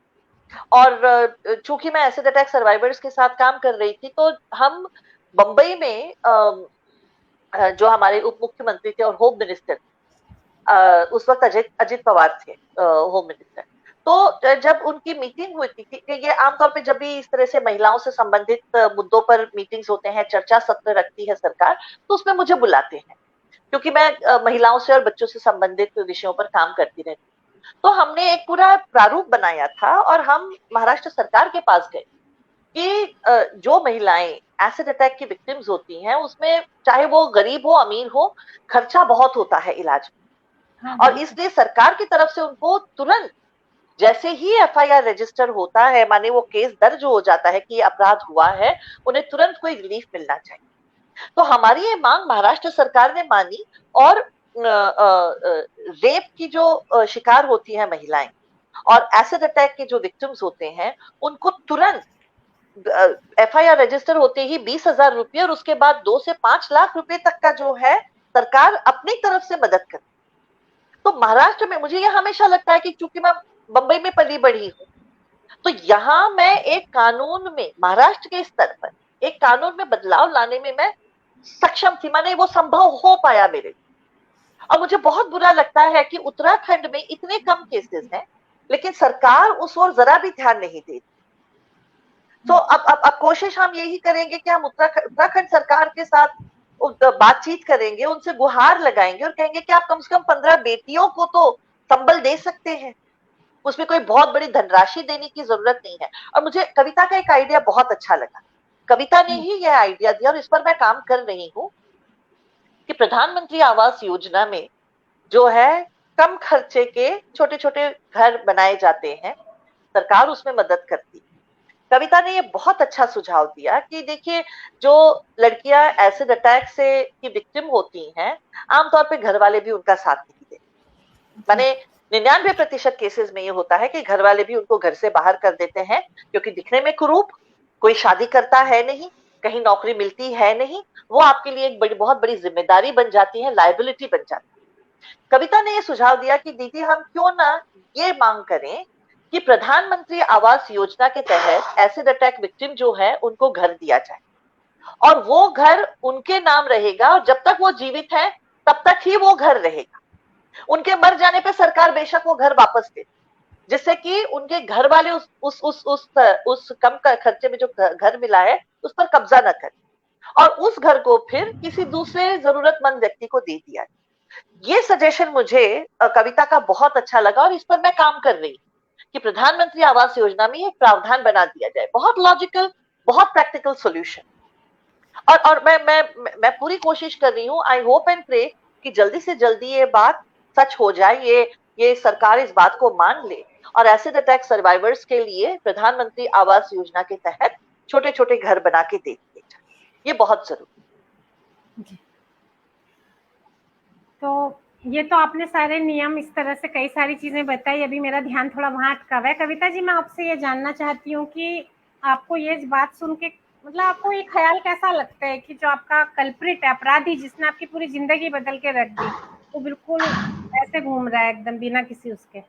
और चूंकि मैं एसिड अटैक सर्वाइवर्स के साथ काम कर रही थी, तो हम बंबई में जो हमारे उप मुख्यमंत्री थे और होम मिनिस्टर, उस वक्त अजित पवार थे होम मिनिस्टर, तो जब उनकी मीटिंग हुई थी, कि ये आमतौर पे जब भी इस तरह से महिलाओं से संबंधित मुद्दों पर मीटिंग्स होते हैं, चर्चा सत्र रखती है सरकार, तो उसमें मुझे बुलाते हैं, क्योंकि मैं महिलाओं से और बच्चों से संबंधित विषयों पर काम करती रहती। तो हमने एक पूरा प्रारूप बनाया था और हम महाराष्ट्र सरकार के पास गए कि जो महिलाएं एसिड अटैक की विक्टिम्स होती हैं, उसमें चाहे वो गरीब हो अमीर हो, खर्चा बहुत होता है इलाज में। और इसलिए सरकार की तरफ से उनको तुरंत, जैसे ही एफआईआर रजिस्टर होता है, माने वो केस दर्ज हो जाता है कि अपराध हुआ है, उन्हें तुरंत कोई रिलीफ मिलना चाहिए। तो हमारी ये मांग महाराष्ट्र सरकार ने मानी, और रेप की जो शिकार होती है महिलाएं और एसिड अटैक के जो विक्टिम्स होते हैं, उनको तुरंत एफआईआर रजिस्टर होते ही 20,000 रुपये और उसके बाद 2 से 5 लाख रुपए तक का जो है सरकार अपनी तरफ से मदद करती। तो महाराष्ट्र में मुझे यह हमेशा लगता है कि चूंकि मैं बंबई में पली बढ़ी हूँ, तो यहाँ मैं एक कानून में, महाराष्ट्र के स्तर पर एक कानून में बदलाव लाने में मैं सक्षम थी, माने वो संभव हो पाया मेरे लिए। और मुझे बहुत बुरा लगता है कि उत्तराखंड में इतने कम केसेस हैं, लेकिन सरकार उस ओर जरा भी ध्यान नहीं देती। तो अब कोशिश हम यही करेंगे कि हम उत्तराखंड सरकार के साथ बातचीत करेंगे, उनसे गुहार लगाएंगे और कहेंगे कि आप कम से कम 15 बेटियों को तो संबल दे सकते हैं, उसमें कोई बहुत बड़ी धनराशि देने की जरूरत नहीं है। और मुझे कविता का एक आइडिया बहुत अच्छा लगा, कविता ने ही यह आइडिया दिया और इस पर मैं काम कर रही हूँ कि प्रधानमंत्री आवास योजना में जो है कम खर्चे के छोटे छोटे घर बनाए जाते हैं, सरकार उसमें मदद करती है। कविता ने ये बहुत अच्छा सुझाव दिया कि देखिए, जो लड़कियां एसिड अटैक से की विक्टिम होती हैं, आमतौर पे घर वाले भी उनका साथ नहीं देते। माने 99% केसेस में ये होता है कि घर वाले भी उनको घर से बाहर कर देते हैं, क्योंकि दिखने में कुरूप, कोई शादी करता है नहीं, कहीं नौकरी मिलती है नहीं, वो आपके लिए एक बहुत बड़ी जिम्मेदारी बन जाती है, लायबिलिटी बन जाती है। कविता ने ये सुझाव दिया कि दीदी, हम क्यों ना ये मांग करें कि प्रधानमंत्री आवास योजना के तहत एसिड अटैक विक्टिम जो है उनको घर दिया जाए, और वो घर उनके नाम रहेगा, और जब तक वो जीवित है तब तक ही वो घर रहेगा। उनके मर जाने पे सरकार बेशक वो घर वापस दे, जिससे कि उनके घर वाले उस कम खर्चे में जो घर मिला है उस पर कब्जा न करें, और उस घर को फिर किसी दूसरे जरूरतमंद व्यक्ति को दे दिया जाए। ये सजेशन मुझे कविता का बहुत अच्छा लगा, और इस पर मैं काम कर रही हूँ कि प्रधानमंत्री आवास योजना में एक प्रावधान बना दिया जाए। बहुत लॉजिकल, बहुत प्रैक्टिकल सॉल्यूशन। और मैं पूरी कोशिश कर रही हूँ, आई होप एंड प्रे कि जल्दी से जल्दी ये बात सच हो जाए, ये सरकार इस बात को मान ले और एसिड अटैक सर्वाइवर्स के लिए प्रधानमंत्री आवास योजना के तहत छोटे छोटे घर बना के दे दिए जाए, ये बहुत जरूरी। तो ये तो आपने सारे नियम इस तरह से कई सारी चीजें बताई, अभी मेरा ध्यान थोड़ा वहां अटका हुआ है। कविता जी, मैं आपसे ये जानना चाहती हूँ कि आपको ये बात सुन के मतलब आपको ये ख्याल कैसा लगता है कि जो आपका कल्प्रिट है, अपराधी जिसने आपकी पूरी जिंदगी बदल के रख दी, वो बिल्कुल ऐसे घूम रहा है एकदम बिना किसी उसके?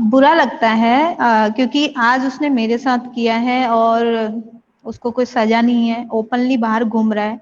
बुरा लगता है क्योंकि आज उसने मेरे साथ किया है और उसको कोई सजा नहीं है, ओपनली बाहर घूम रहा है।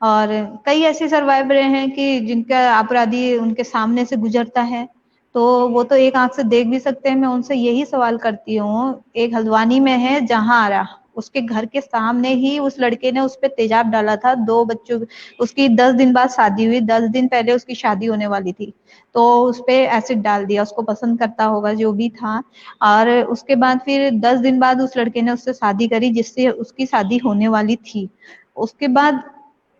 और कई ऐसे सर्वाइवर हैं कि जिनका अपराधी उनके सामने से गुजरता है तो वो तो एक आंख से देख भी सकते हैं। मैं उनसे यही सवाल करती हूँ, एक हल्द्वानी में है जहां आ रहा, उसके घर के सामने ही उस लड़के ने उस पर तेजाब डाला था, 2 बच्चों, उसकी 10 दिन बाद शादी हुई, 10 दिन पहले उसकी शादी होने वाली थी, तो उस पे एसिड डाल दिया, उसको पसंद करता होगा जो भी था। और उसके बाद फिर 10 दिन बाद उस लड़के ने उससे शादी करी जिससे उसकी शादी होने वाली थी। उसके बाद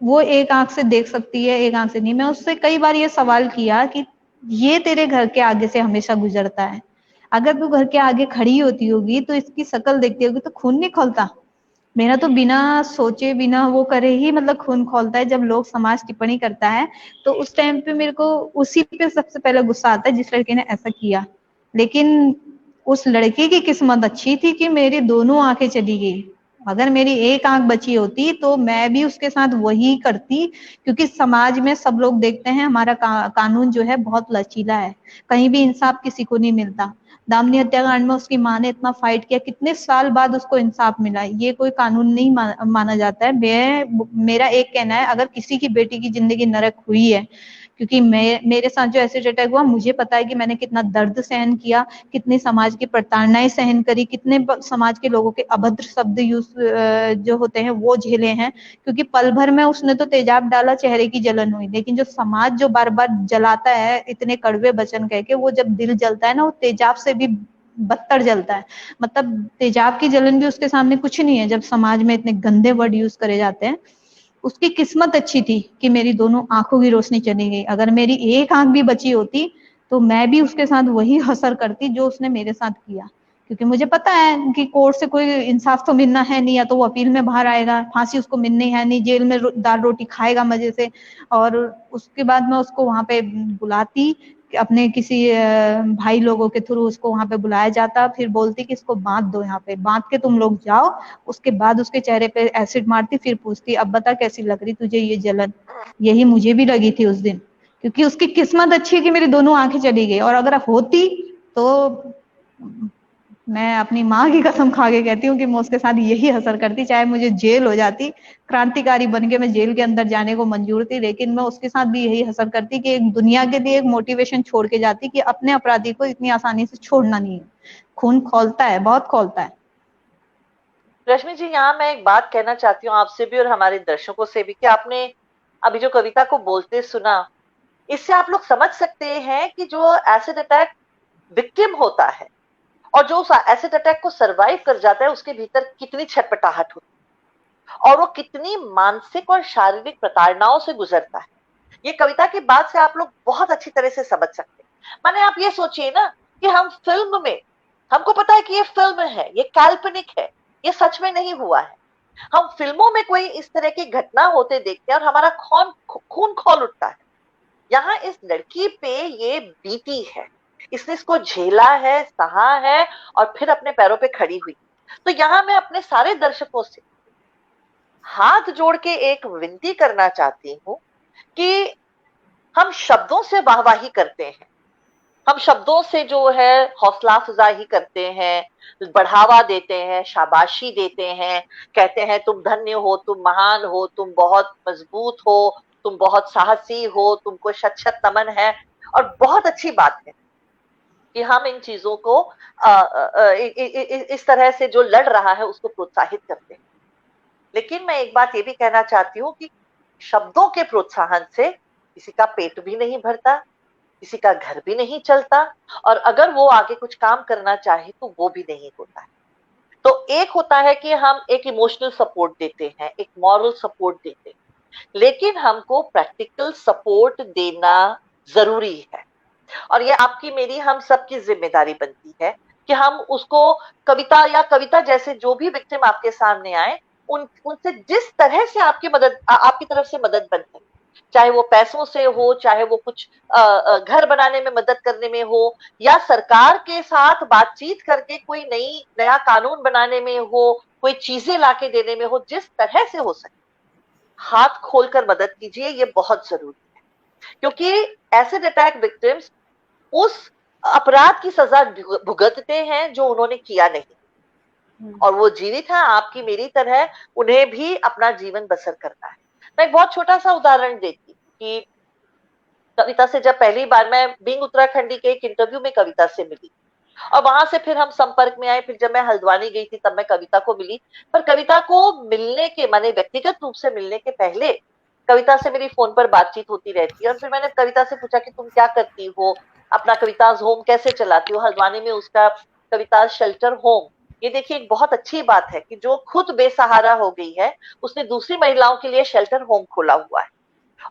वो एक आंख से देख सकती है, एक आंख से नहीं। मैं उससे कई बार ये सवाल किया कि ये तेरे घर के आगे से हमेशा गुजरता है, अगर तू घर के आगे खड़ी होती होगी तो इसकी शक्ल देखती होगी तो खून नहीं खौलता? मेरा तो बिना सोचे बिना वो करे ही मतलब खून खौलता है जब लोग समाज टिप्पणी करता है। तो उस टाइम पे मेरे को उसी पे सबसे पहले गुस्सा आता है जिस लड़के ने ऐसा किया। लेकिन उस लड़के की किस्मत अच्छी थी कि मेरी दोनों आंखें चली गई। अगर मेरी एक आंख बची होती तो मैं भी उसके साथ वही करती, क्योंकि समाज में सब लोग देखते हैं हमारा कानून जो है बहुत लचीला है, कहीं भी इंसाफ किसी को नहीं मिलता। दामिनी हत्याकांड में उसकी माँ ने इतना फाइट किया, कितने साल बाद उसको इंसाफ मिला, ये कोई कानून नहीं माना जाता है। मेरा एक कहना है, अगर किसी की बेटी की जिंदगी नरक हुई है, क्योंकि मेरे साथ जो एसिड अटैक हुआ, मुझे पता है कि मैंने कितना दर्द सहन किया, कितनी समाज की प्रताड़नाएं सहन करी, कितने समाज के लोगों के अभद्र शब्द यूज जो होते हैं वो झेले हैं। क्योंकि पल भर में उसने तो तेजाब डाला, चेहरे की जलन हुई, लेकिन जो समाज जो बार बार जलाता है इतने कड़वे वचन कह के, वो जब दिल जलता है ना, वो तेजाब से भी बदतर जलता है। मतलब तेजाब की जलन भी उसके सामने कुछ नहीं है जब समाज में इतने गंदे वर्ड यूज करे जाते हैं। उसकी किस्मत अच्छी थी कि मेरी दोनों आंखों की रोशनी चली गई। अगर मेरी एक आंख भी बची होती तो मैं भी उसके साथ वही हसर करती जो उसने मेरे साथ किया, क्योंकि मुझे पता है कि कोर्ट से कोई इंसाफ तो मिलना है नहीं, या तो वो अपील में बाहर आएगा, फांसी उसको मिलनी है नहीं, जेल में दाल रोटी खाएगा मजे से। और उसके बाद मैं उसको वहां पे बुलाती, अपने किसी भाई लोगों के थ्रू उसको वहां पे बुलाया जाता, फिर बोलती कि इसको बांध दो, यहाँ पे बांध के तुम लोग जाओ। उसके बाद उसके चेहरे पे एसिड मारती, फिर पूछती अब बता कैसी लग रही तुझे ये जलन। यही मुझे भी लगी थी उस दिन, क्योंकि उसकी किस्मत अच्छी है कि मेरी दोनों आंखें चली गई। और अगर होती तो मैं अपनी माँ की कसम खा के कहती हूँ कि मैं उसके साथ यही हसर करती, चाहे मुझे जेल हो जाती, क्रांतिकारी बन के मैं जेल के अंदर जाने को मंजूर थी, लेकिन मैं उसके साथ भी यही हसर करती कि एक दुनिया के लिए एक मोटिवेशन छोड़ के जाती कि अपने अपराधी को इतनी आसानी से छोड़ना नहीं है। खून खौलता है, बहुत खौलता है। रश्मि जी, यहाँ मैं एक बात कहना चाहती हूँ आपसे भी और हमारे दर्शकों से भी, कि आपने अभी जो कविता को बोलते सुना, इससे आप लोग समझ सकते हैं कि जो एसिड अटैक विक्टिम होता है और जो उस एसिड अटैक को सरवाइव कर जाता है, उसके भीतर कितनी छटपटाहट होती है और वो कितनी मानसिक और शारीरिक प्रताड़नाओं से गुजरता है। ये कविता की बात से आप लोग बहुत अच्छी तरह से समझ सकते हैं। माने आप ये सोचिए ना कि हम फिल्म में, हमको पता है कि ये फिल्म है, ये काल्पनिक है, ये सच में नहीं हुआ है। हम फिल्मों में कोई इस तरह की घटना होते देखते हैं और हमारा खून खौल उठता है। यहाँ इस लड़की पे ये बीती है, इसने इसको झेला है, सहा है और फिर अपने पैरों पे खड़ी हुई। तो यहाँ मैं अपने सारे दर्शकों से हाथ जोड़ के एक विनती करना चाहती हूँ कि हम शब्दों से वाहवाही करते हैं, हम शब्दों से जो है हौसला अफजाई करते हैं, बढ़ावा देते हैं, शाबाशी देते हैं, कहते हैं तुम धन्य हो, तुम महान हो, तुम बहुत मजबूत हो, तुम बहुत साहसी हो, तुमको शत शत नमन है। और बहुत अच्छी बात है कि हम इन चीजों को इस तरह से जो लड़ रहा है उसको प्रोत्साहित करते हैं। लेकिन मैं एक बात ये भी कहना चाहती हूँ कि शब्दों के प्रोत्साहन से किसी का पेट भी नहीं भरता, किसी का घर भी नहीं चलता, और अगर वो आगे कुछ काम करना चाहे तो वो भी नहीं होता है। तो एक होता है कि हम एक इमोशनल सपोर्ट देते हैं, एक मॉरल सपोर्ट देते हैं, लेकिन हमको प्रैक्टिकल सपोर्ट देना जरूरी है। और ये आपकी मेरी हम सबकी जिम्मेदारी बनती है कि हम उसको कविता या कविता जैसे जो भी विक्टिम आपके सामने आए उनसे जिस तरह से आपकी मदद आपकी तरफ से मदद बन सके, चाहे वो पैसों से हो, चाहे वो कुछ घर बनाने में मदद करने में हो, या सरकार के साथ बातचीत करके कोई नया कानून बनाने में हो, कोई चीजें लाके देने में हो, जिस तरह से हो सके हाथ खोलकर मदद कीजिए। ये बहुत जरूरी है, क्योंकि एसिड अटैक विक्टिम्स उस अपराध की सजा भुगतते हैं जो उन्होंने किया नहीं, और वो जीवित है आपकी मेरी तरह, उन्हें भी अपना जीवन बसर करना है। मैं एक बहुत छोटा सा उदाहरण देती कि कविता से जब पहली बार मैं बीइंग उत्तराखंडी के एक इंटरव्यू में कविता से मिली, और वहां से फिर हम संपर्क में आए। फिर जब मैं हल्द्वानी गई थी तब मैं कविता को मिली, पर कविता को मिलने के माने व्यक्तिगत रूप से मिलने के पहले कविता से मेरी फोन पर बातचीत होती रहती है। और फिर मैंने कविता से पूछा कि तुम क्या करती हो, अपना कविताज होम कैसे चलाती हो। हल्द्वानी में उसका कविता शेल्टर होम, ये देखिए एक बहुत अच्छी बात है कि जो खुद बेसहारा हो गई है उसने दूसरी महिलाओं के लिए शेल्टर होम खोला हुआ है।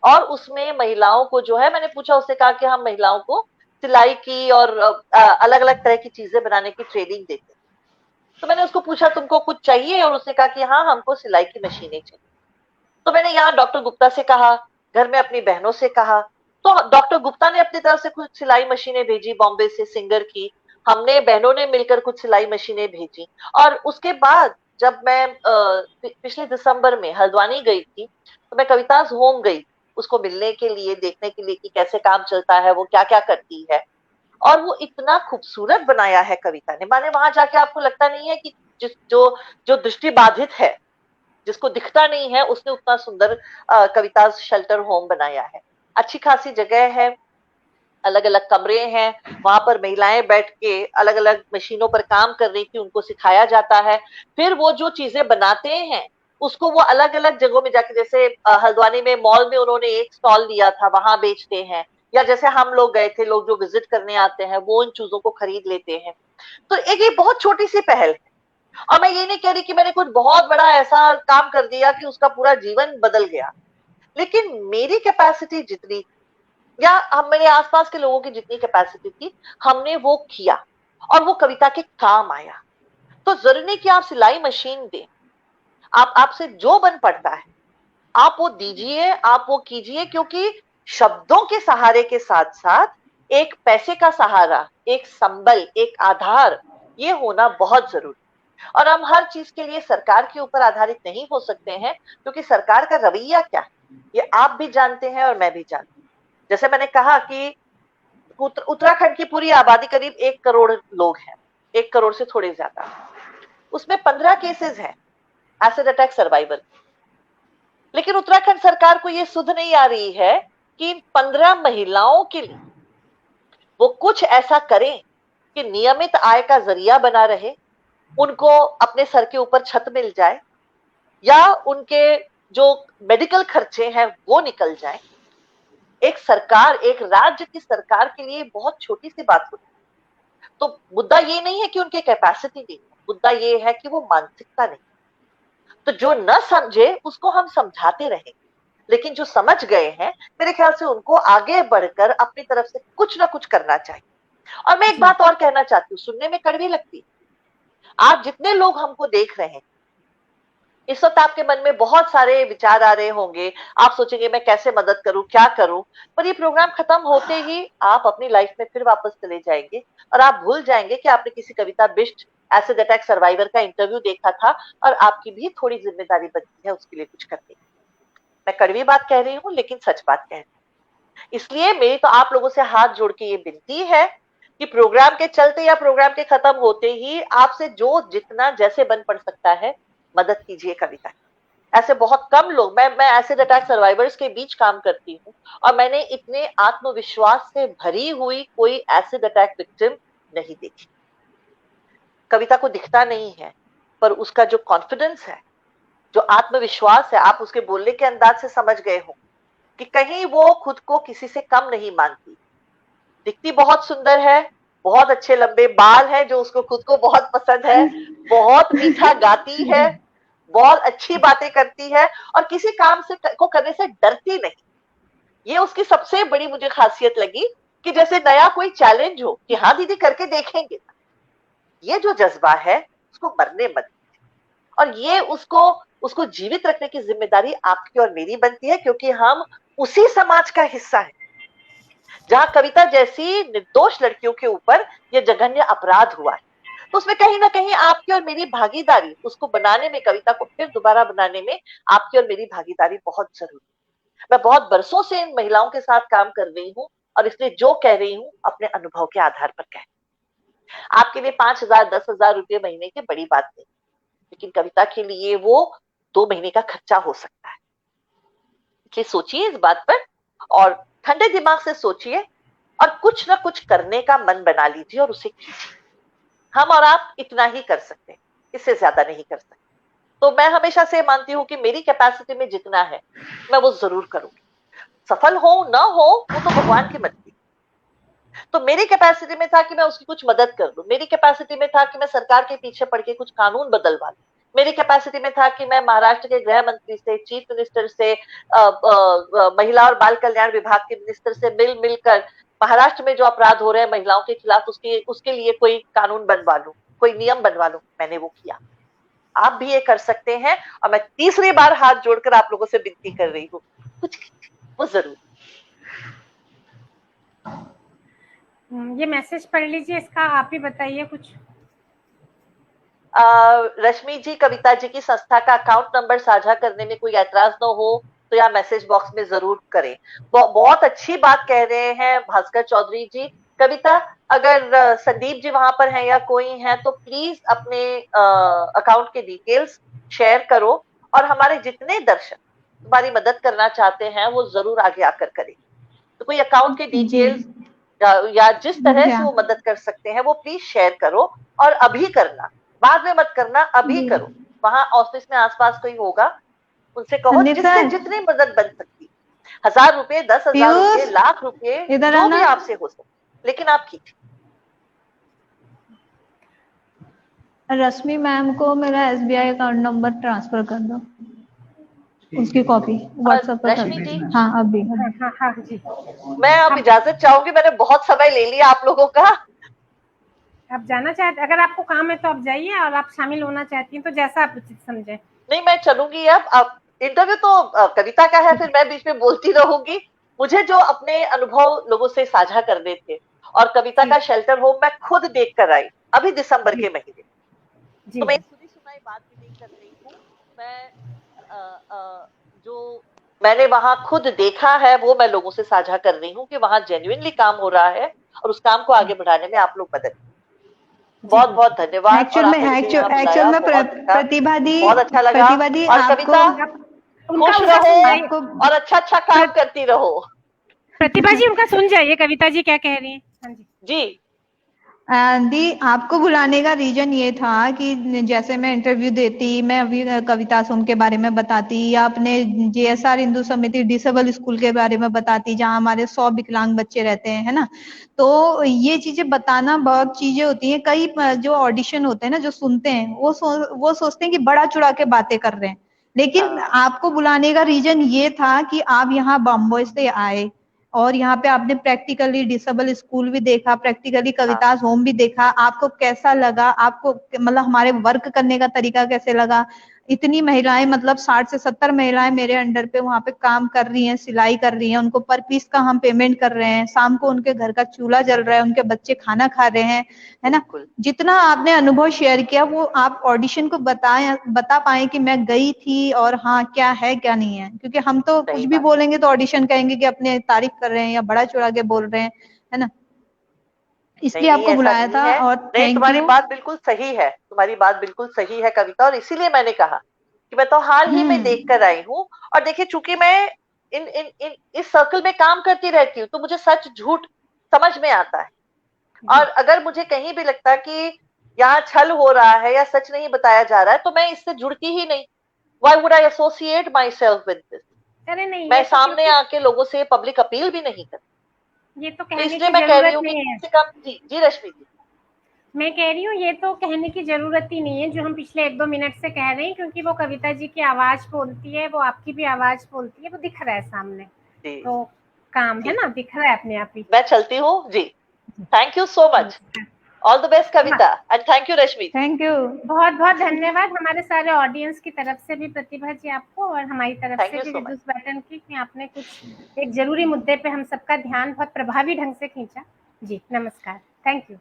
और उसमें महिलाओं को जो है, मैंने पूछा, उससे कहा कि हम महिलाओं को सिलाई की और अलग अलग तरह की चीजें बनाने की ट्रेनिंग देते हैं। तो मैंने उसको पूछा तुमको कुछ चाहिए, और उसने कहा कि हाँ हमको सिलाई की मशीनें चाहिए। तो मैंने यहाँ डॉक्टर गुप्ता से कहा, घर में अपनी बहनों से कहा, तो डॉक्टर गुप्ता ने अपनी तरफ से कुछ सिलाई मशीनें भेजी बॉम्बे से सिंगर की, हमने बहनों ने मिलकर कुछ सिलाई मशीनें भेजी। और उसके बाद जब मैं पिछले दिसंबर में हल्द्वानी गई थी तो मैं कविताज होम गई उसको मिलने के लिए, देखने के लिए कि कैसे काम चलता है, वो क्या क्या करती है। और वो इतना खूबसूरत बनाया है कविता ने, माने वहां जाके आपको लगता नहीं है कि जो दृष्टि बाधित है, जिसको दिखता नहीं है, उसने उतना सुंदर कविता शेल्टर होम बनाया है। अच्छी खासी जगह है, अलग अलग कमरे हैं, वहां पर महिलाएं बैठ के अलग अलग मशीनों पर काम कर रही थी, उनको सिखाया जाता है। फिर वो जो चीजें बनाते हैं उसको वो अलग अलग जगहों में जाके, जैसे हल्द्वानी में मॉल में उन्होंने एक स्टॉल दिया था, वहां बेचते हैं, या जैसे हम लोग गए थे, लोग जो विजिट करने आते हैं वो इन चीजों को खरीद लेते हैं। तो एक ये बहुत छोटी सी पहल है, और मैं ये नहीं कह रही कि मैंने कुछ बहुत बड़ा ऐसा काम कर दिया कि उसका पूरा जीवन बदल गया, लेकिन मेरी कैपेसिटी जितनी, या हम मेरे आसपास के लोगों की जितनी कैपेसिटी थी, हमने वो किया और वो कविता के काम आया। तो जरूरी नहीं कि आप सिलाई मशीन दें, आपसे जो बन पड़ता है आप वो दीजिए, आप वो कीजिए, क्योंकि शब्दों के सहारे के साथ साथ एक पैसे का सहारा, एक संबल, एक आधार, ये होना बहुत जरूरी। और हम हर चीज के लिए सरकार के ऊपर आधारित नहीं हो सकते हैं, क्योंकि सरकार का रवैया क्या है ये आप भी जानते हैं और मैं भी जानती हूँ। जैसे मैंने कहा कि उत्तराखंड की पूरी आबादी करीब 1 करोड़ लोग हैं, 1 करोड़ से थोड़े ज्यादा, उसमें 15 केसेस हैं एसिड अटैक सर्वाइवल। लेकिन उत्तराखंड सरकार को यह सुध नहीं आ रही है कि 15 महिलाओं के लिए वो कुछ ऐसा करें कि नियमित आय का जरिया बना रहे, उनको अपने सर के ऊपर छत मिल जाए, या उनके जो मेडिकल खर्चे हैं वो निकल जाए। एक सरकार, एक राज्य की सरकार के लिए बहुत छोटी सी बात होती है। तो मुद्दा ये नहीं है कि उनके कैपेसिटी नहीं है, मुद्दा ये है कि वो मानसिकता नहीं। तो जो न समझे उसको हम समझाते रहेंगे, लेकिन जो समझ गए हैं मेरे ख्याल से उनको आगे बढ़कर अपनी तरफ से कुछ ना कुछ करना चाहिए। और मैं एक बात और कहना चाहती हूँ, सुनने में कड़वी लगती, आप जितने लोग हमको देख रहे हैं इस वक्त आपके मन में बहुत सारे विचार आ रहे होंगे, आप सोचेंगे मैं कैसे मदद करूं, क्या करूं, पर ये प्रोग्राम खत्म होते ही आप अपनी लाइफ में फिर वापस चले जाएंगे और आप भूल जाएंगे कि आपने किसी कविता बिष्ट एसिड अटैक सर्वाइवर का इंटरव्यू देखा था, और आपकी भी थोड़ी जिम्मेदारी बनती है उसके लिए कुछ करने की। मैं कड़वी बात कह रही हूँ लेकिन सच बात कह रही हूँ। इसलिए मेरी तो आप लोगों से हाथ जोड़ के ये विनती है कि प्रोग्राम के चलते या प्रोग्राम के खत्म होते ही आपसे जो जितना जैसे बन पड़ सकता है मदद कीजिए कविता। ऐसे बहुत कम लोग, मैं एसिड अटैक सर्वाइवर्स के बीच काम करती हूँ और मैंने इतने आत्मविश्वास से भरी हुई कोई एसिड अटैक विक्टिम नहीं देखी। कविता को दिखता नहीं है, पर उसका जो कॉन्फिडेंस है, जो आत्मविश्वास है, आप उसके बोलने के अंदाज से समझ गए हो कि कहीं वो खुद को किसी से कम नहीं मानती। दिखती बहुत सुंदर है, बहुत अच्छे लंबे बाल हैं जो उसको खुद को बहुत पसंद है, बहुत मीठा गाती है, बहुत अच्छी बातें करती है और किसी काम से को करने से डरती नहीं। ये उसकी सबसे बड़ी मुझे खासियत लगी कि जैसे नया कोई चैलेंज हो कि हाँ दीदी करके देखेंगे। ये जो जज्बा है उसको मरने मत दीजिए, और ये उसको जीवित रखने की जिम्मेदारी आपकी और मेरी बनती है, क्योंकि हम उसी समाज का हिस्सा है जहां कविता जैसी निर्दोष लड़कियों के ऊपर यह जघन्य अपराध हुआ है। तो उसमें कहीं ना कहीं आपकी और मेरी भागीदारी, उसको बनाने में, कविता को फिर दोबारा बनाने में आपकी और मेरी भागीदारी बहुत जरूरी है। मैं बहुत बरसों से इन महिलाओं के साथ काम कर रही हूँ, और इसलिए जो कह रही हूँ अपने अनुभव के आधार पर कह, आपके लिए 5,000 10,000 रुपये महीने की बड़ी बात नहीं, लेकिन कविता के लिए वो 2 महीने का खर्चा हो सकता है। इसलिए सोचिए इस बात पर, और ठंडे दिमाग से सोचिए, और कुछ ना कुछ करने का मन बना लीजिए और उसे कीजिए। हम और आप इतना ही कर सकते हैं, इससे ज्यादा नहीं कर सकते। तो मैं हमेशा से मानती हूँ कि मेरी कैपेसिटी में जितना है मैं वो जरूर करूंगी। सफल हो ना हो वो तो भगवान की मर्जी। तो मेरी कैपेसिटी में था कि मैं उसकी कुछ मदद कर दूं, मेरी कैपेसिटी में था कि मैं सरकार के पीछे पड़ के कुछ कानून बदलवा लूं, मेरी कैपेसिटी में था कि मैं महाराष्ट्र के गृह मंत्री से, चीफ मिनिस्टर से, महिला और बाल कल्याण विभाग के मिनिस्टर से मिलकर महाराष्ट्र में जो अपराध हो रहे हैं महिलाओं के खिलाफ, उसके लिए कोई कानून बनवा लूं, कोई नियम बनवा लूं। मैंने वो किया। आप भी ये कर सकते हैं, और मैं तीसरी बार हाथ जोड़कर आप लोगों से विनती कर रही हूँ, कुछ वो जरूर। ये मैसेज पढ़ लीजिए, इसका आप ही बताइए कुछ। रश्मि जी, कविता जी की संस्था का अकाउंट नंबर साझा करने में कोई ऐतराज न हो तो या मैसेज बॉक्स में जरूर करें। बहुत अच्छी बात कह रहे हैं भास्कर चौधरी जी। कविता, अगर संदीप जी वहां पर हैं या कोई है तो प्लीज अपने अकाउंट के डिटेल्स शेयर करो, और हमारे जितने दर्शक तुम्हारी मदद करना चाहते हैं वो जरूर आगे आकर करें। तो कोई अकाउंट के डिटेल्स या जिस तरह से वो मदद कर सकते हैं वो प्लीज शेयर करो, और अभी करना, बाद में मत करना, अभी करो। वहां ऑफिस में आसपास कोई होगा, उनसे कहो जिससे जितनी मदद बन सकती, 1,000 रुपए, 10,000 रुपए, लाख रुपए, जो भी आपसे हो सके, लेकिन आप कीजिए। रश्मि मैम को मेरा SBI अकाउंट नंबर ट्रांसफर कर दो, उसकी कॉपी व्हाट्सएप पर। रश्मि जी, हाँ अभी। हाँ जी, मैं अब इजाजत चाहूंगी, मैंने बहुत समय ले लिया आप लोगों का। आप जाना चाहते, अगर आपको काम है तो आप जाइए, और आप शामिल होना चाहती हैं तो जैसा आप उचित समझे। नहीं, मैं चलूंगी। अब इंटरव्यू तो कविता का है, फिर मैं बीच में बोलती रहूंगी। मुझे जो अपने अनुभव लोगों से साझा करने थे, और कविता का शेल्टर होम मैं खुद देख कर आई अभी दिसंबर के महीने, तो मैं खुद ही सुनाई बात भी नहीं कर रही हूँ। मैं जो मैंने वहां खुद देखा है वो मैं लोगों से साझा कर रही हूँ कि वहां जेन्युइनली काम हो रहा है, और उस काम को आगे बढ़ाने में आप लोग मदद। बहुत बहुत धन्यवाद। एक्चुअल में प्रतिभा दी, बहुत अच्छा लगा। और कविता, खुश रहो और अच्छा अच्छा काम करती रहो। प्रतिभा जी, उनका सुन जाइए, कविता जी क्या कह रही हैं। हाँ जी दी, आपको बुलाने का रीजन ये था कि जैसे मैं इंटरव्यू देती, मैं अभी कविता सुन के बारे में बताती, या अपने JSR हिंदू समिति डिसेबल स्कूल के बारे में बताती जहां हमारे 100 विकलांग बच्चे रहते हैं, है ना। तो ये चीजें बताना बहुत चीजें होती हैं। कई जो ऑडिशन होते हैं ना, जो सुनते हैं वो सोचते हैं कि बड़ा चढ़ा के बातें कर रहे हैं, लेकिन आपको बुलाने का रीजन ये था कि आप यहाँ बॉम्बे से आए, और यहाँ पे आपने प्रैक्टिकली डिसेबल स्कूल भी देखा, प्रैक्टिकली कवितास होम भी देखा। आपको कैसा लगा? आपको मतलब हमारे वर्क करने का तरीका कैसे लगा? इतनी महिलाएं, मतलब 60 से 70 महिलाएं मेरे अंडर पे वहां पे काम कर रही हैं, सिलाई कर रही हैं, उनको पर पीस का हम पेमेंट कर रहे हैं, शाम को उनके घर का चूल्हा जल रहा है, उनके बच्चे खाना खा रहे हैं, है ना। जितना आपने अनुभव शेयर किया वो आप ऑडिशन को बता पाए कि मैं गई थी और हाँ क्या है क्या नहीं है, क्योंकि हम तो कुछ भी बोलेंगे तो ऑडिशन कहेंगे कि अपने तारीफ कर रहे हैं या बड़ा चढ़ा के बोल रहे हैं, है ना। इसलिए आपको बुलाया था। और तुम्हारी बात बिल्कुल सही है, तुम्हारी बात बिल्कुल सही है कविता, और इसीलिए मैंने कहा कि मैं तो हाल ही में देख कर आई हूँ। और देखिए, चूंकि मैं इस सर्कल में काम करती रहती हूँ तो मुझे सच झूठ समझ में आता है, और अगर मुझे कहीं भी लगता कि यहाँ छल हो रहा है या सच नहीं बताया जा रहा है तो मैं इससे जुड़ती ही नहीं। Why would I associate myself with this? अरे नहीं, मैं सामने आके लोगों से पब्लिक अपील भी नहीं करती। ये तो कहने की मैं कह रही हूँ कि कम से कम। जी रश्मि जी, मैं कह रही हूँ ये तो कहने की जरूरत ही नहीं है जो हम पिछले 1-2 मिनट से कह रहे हैं, क्योंकि वो कविता जी की आवाज बोलती है, वो आपकी भी आवाज बोलती है, वो दिख रहा है सामने। तो काम है ना, दिख रहा है अपने आप ही। मैं चलती हूँ जी। Thank you so much, all the best Kavita, and thank you Rashmi. Thank you. बहुत बहुत धन्यवाद हमारे सारे ऑडियंस की तरफ से भी प्रतिभा जी आपको, और हमारी तरफ Thank से you भी so much. विदुष बैटन की, कि आपने कुछ एक जरूरी मुद्दे पे हम सबका ध्यान बहुत प्रभावी ढंग से खींचा। जी नमस्कार, थैंक यू।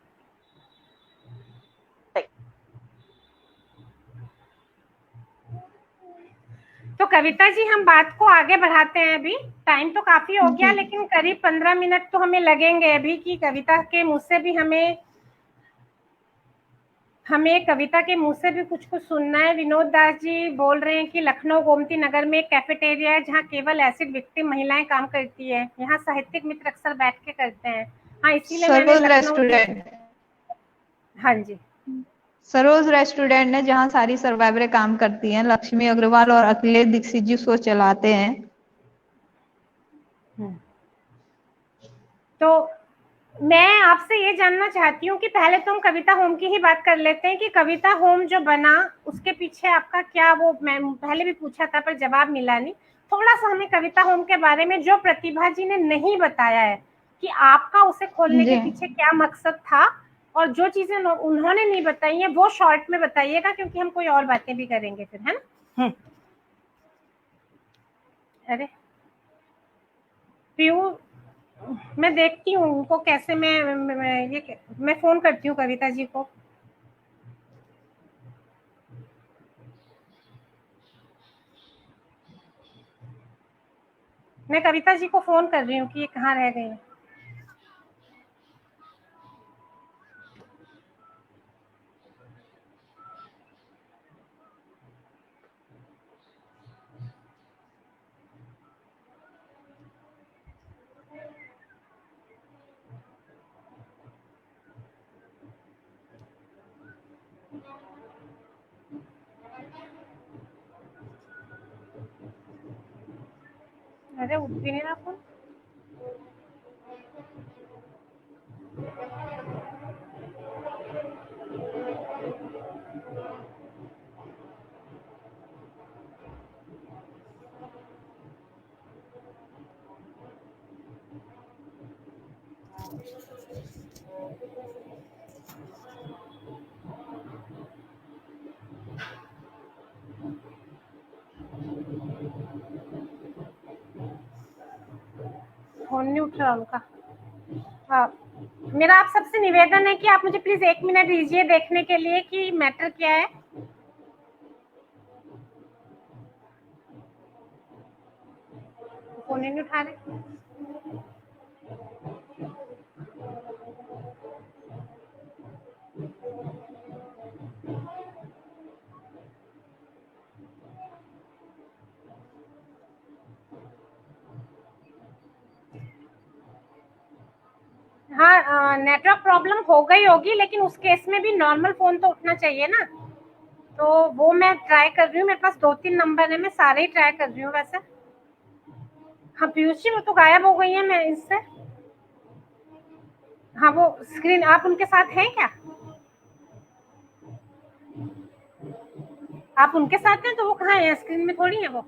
तो कविता जी हम बात को आगे बढ़ाते हैं, अभी टाइम तो काफी हो गया, लेकिन करीब 15 मिनट तो हमें लगेंगे अभी, कि कविता के मुंह से भी हमें कविता के मुंह से भी कुछ सुनना है। विनोद दास जी बोल रहे हैं कि लखनऊ गोमती नगर में एक कैफेटेरिया है जहाँ केवल एसिड विक्टिम महिलाएं काम करती है, यहाँ साहित्यिक मित्र अक्सर बैठ के करते हैं। हाँ, इसीलिए मैंने सरोज लखनऊ। रेस्टोरेंट। हाँ जी, सरोज रेस्टोरेंट है जहाँ सारी सर्वाइवरें काम करती हैं। लक्ष्मी अग्रवाल और अखिलेश दीक्षित जी शो चलाते हैं। तो मैं आपसे ये जानना चाहती हूँ कि पहले तो हम कविता होम की ही बात कर लेते हैं, कि कविता होम जो बना उसके पीछे आपका क्या, वो मैं पहले भी पूछा था पर जवाब मिला नहीं। थोड़ा सा हमें कविता होम के बारे में, जो प्रतिभा जी ने नहीं बताया है, कि आपका उसे खोलने के पीछे क्या मकसद था, और जो चीजें उन्होंने नहीं बताई है वो शॉर्ट में बताइएगा, क्योंकि हम कोई और बातें भी करेंगे फिर, है ना। अरे पीयू, मैं देखती हूँ उनको कैसे, मैं फोन करती हूँ कविता जी को। मैं कविता जी को फोन कर रही हूँ कि ये कहाँ रह गई है। अरे उठ भी नहीं रहा फोन। फोन नहीं उठ रहा उनका। हाँ, मेरा आप सबसे निवेदन है कि आप मुझे प्लीज 1 मिनट दीजिए देखने के लिए कि मैटर क्या है। फोन ही नहीं उठा रहे। हाँ, नेटवर्क प्रॉब्लम हो गई होगी, लेकिन उस केस में भी नॉर्मल फोन तो उठना चाहिए ना। तो वो मैं ट्राई कर रही हूँ, मेरे पास 2-3 नंबर है, मैं सारे ही ट्राई कर रही हूँ वैसे। हाँ पीयूष जी, वो तो गायब हो गई है मैं इससे। हाँ, वो स्क्रीन, आप उनके साथ हैं क्या? आप उनके साथ हैं तो वो कहाँ है? स्क्रीन में थोड़ी है वो।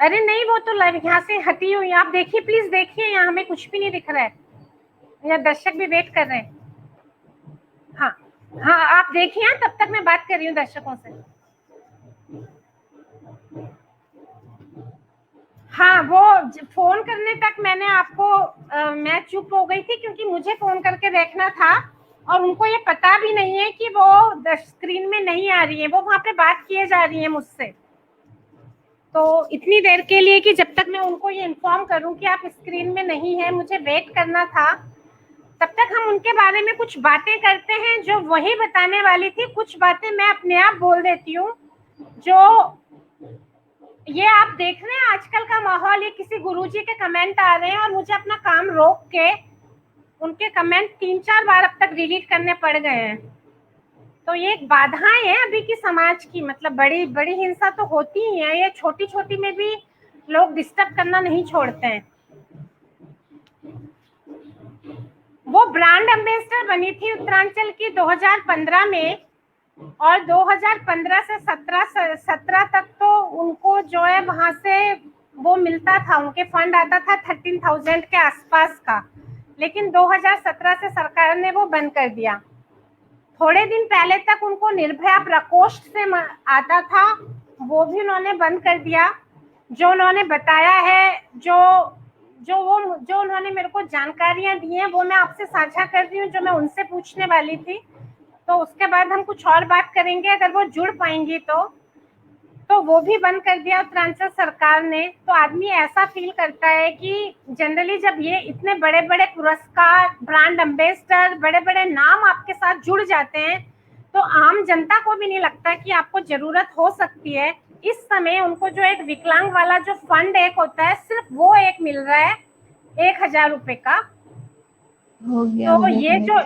अरे नहीं, वो तो लाइव यहाँ से हटी हुई। आप देखिए, प्लीज देखिए, यहाँ हमें कुछ भी नहीं दिख रहा है, या दर्शक भी वेट कर रहे हैं। हाँ हाँ, आप देखिए, तब तक मैं बात कर रही हूँ दर्शकों से। हाँ, वो फोन करने तक मैंने आपको मैं चुप हो गई थी, क्योंकि मुझे फोन करके देखना था, और उनको ये पता भी नहीं है कि वो स्क्रीन में नहीं आ रही है, वो वहां पे बात किए जा रही है मुझसे। तो इतनी देर के लिए कि जब तक मैं उनको ये इन्फॉर्म करूं कि आप स्क्रीन में नहीं है, मुझे वेट करना था, तब तक हम उनके बारे में कुछ बातें करते हैं जो वही बताने वाली थी। कुछ बातें मैं अपने आप बोल देती हूँ। जो ये आप देख रहे हैं आजकल का माहौल, ये किसी गुरुजी के कमेंट आ रहे हैं और मुझे अपना काम रोक के उनके कमेंट 3-4 बार अब तक डिलीट करने पड़ गए हैं। तो ये एक बाधाएं हैं अभी की समाज की, मतलब बड़ी बड़ी हिंसा तो होती ही है, ये छोटी छोटी में भी लोग डिस्टर्ब करना नहीं छोड़ते हैं। वो ब्रांड एम्बेसडर बनी थी उत्तरांचल की 2015 में, और 2015 से 17 तक तो उनको जो है वहां से वो वो मिलता था, उनके फंड आता था 13,000 के आसपास का, लेकिन 2017 से सरकार ने वो बंद कर दिया। थोड़े दिन पहले तक उनको निर्भया प्रकोष्ठ से आता था, वो भी उन्होंने बंद कर दिया। जो उन्होंने बताया है, जो उन्होंने मेरे को जानकारियां दी हैं, वो मैं आपसे साझा कर रही हूँ, जो मैं उनसे पूछने वाली थी। तो उसके बाद हम कुछ और बात करेंगे, अगर वो जुड़ पाएंगी तो वो भी बंद कर दिया उत्तरांचल सरकार ने। तो आदमी ऐसा फील करता है कि जनरली जब ये इतने बड़े बड़े पुरस्कार, ब्रांड एम्बेसडर, बड़े बड़े नाम आपके साथ जुड़ जाते हैं, तो आम जनता को भी नहीं लगता कि आपको जरूरत हो सकती है। इस समय उनको जो एक विकलांग वाला जो फंड एक होता है, सिर्फ वो एक मिल रहा है 1,000 रुपए का। हो गया तो ये जो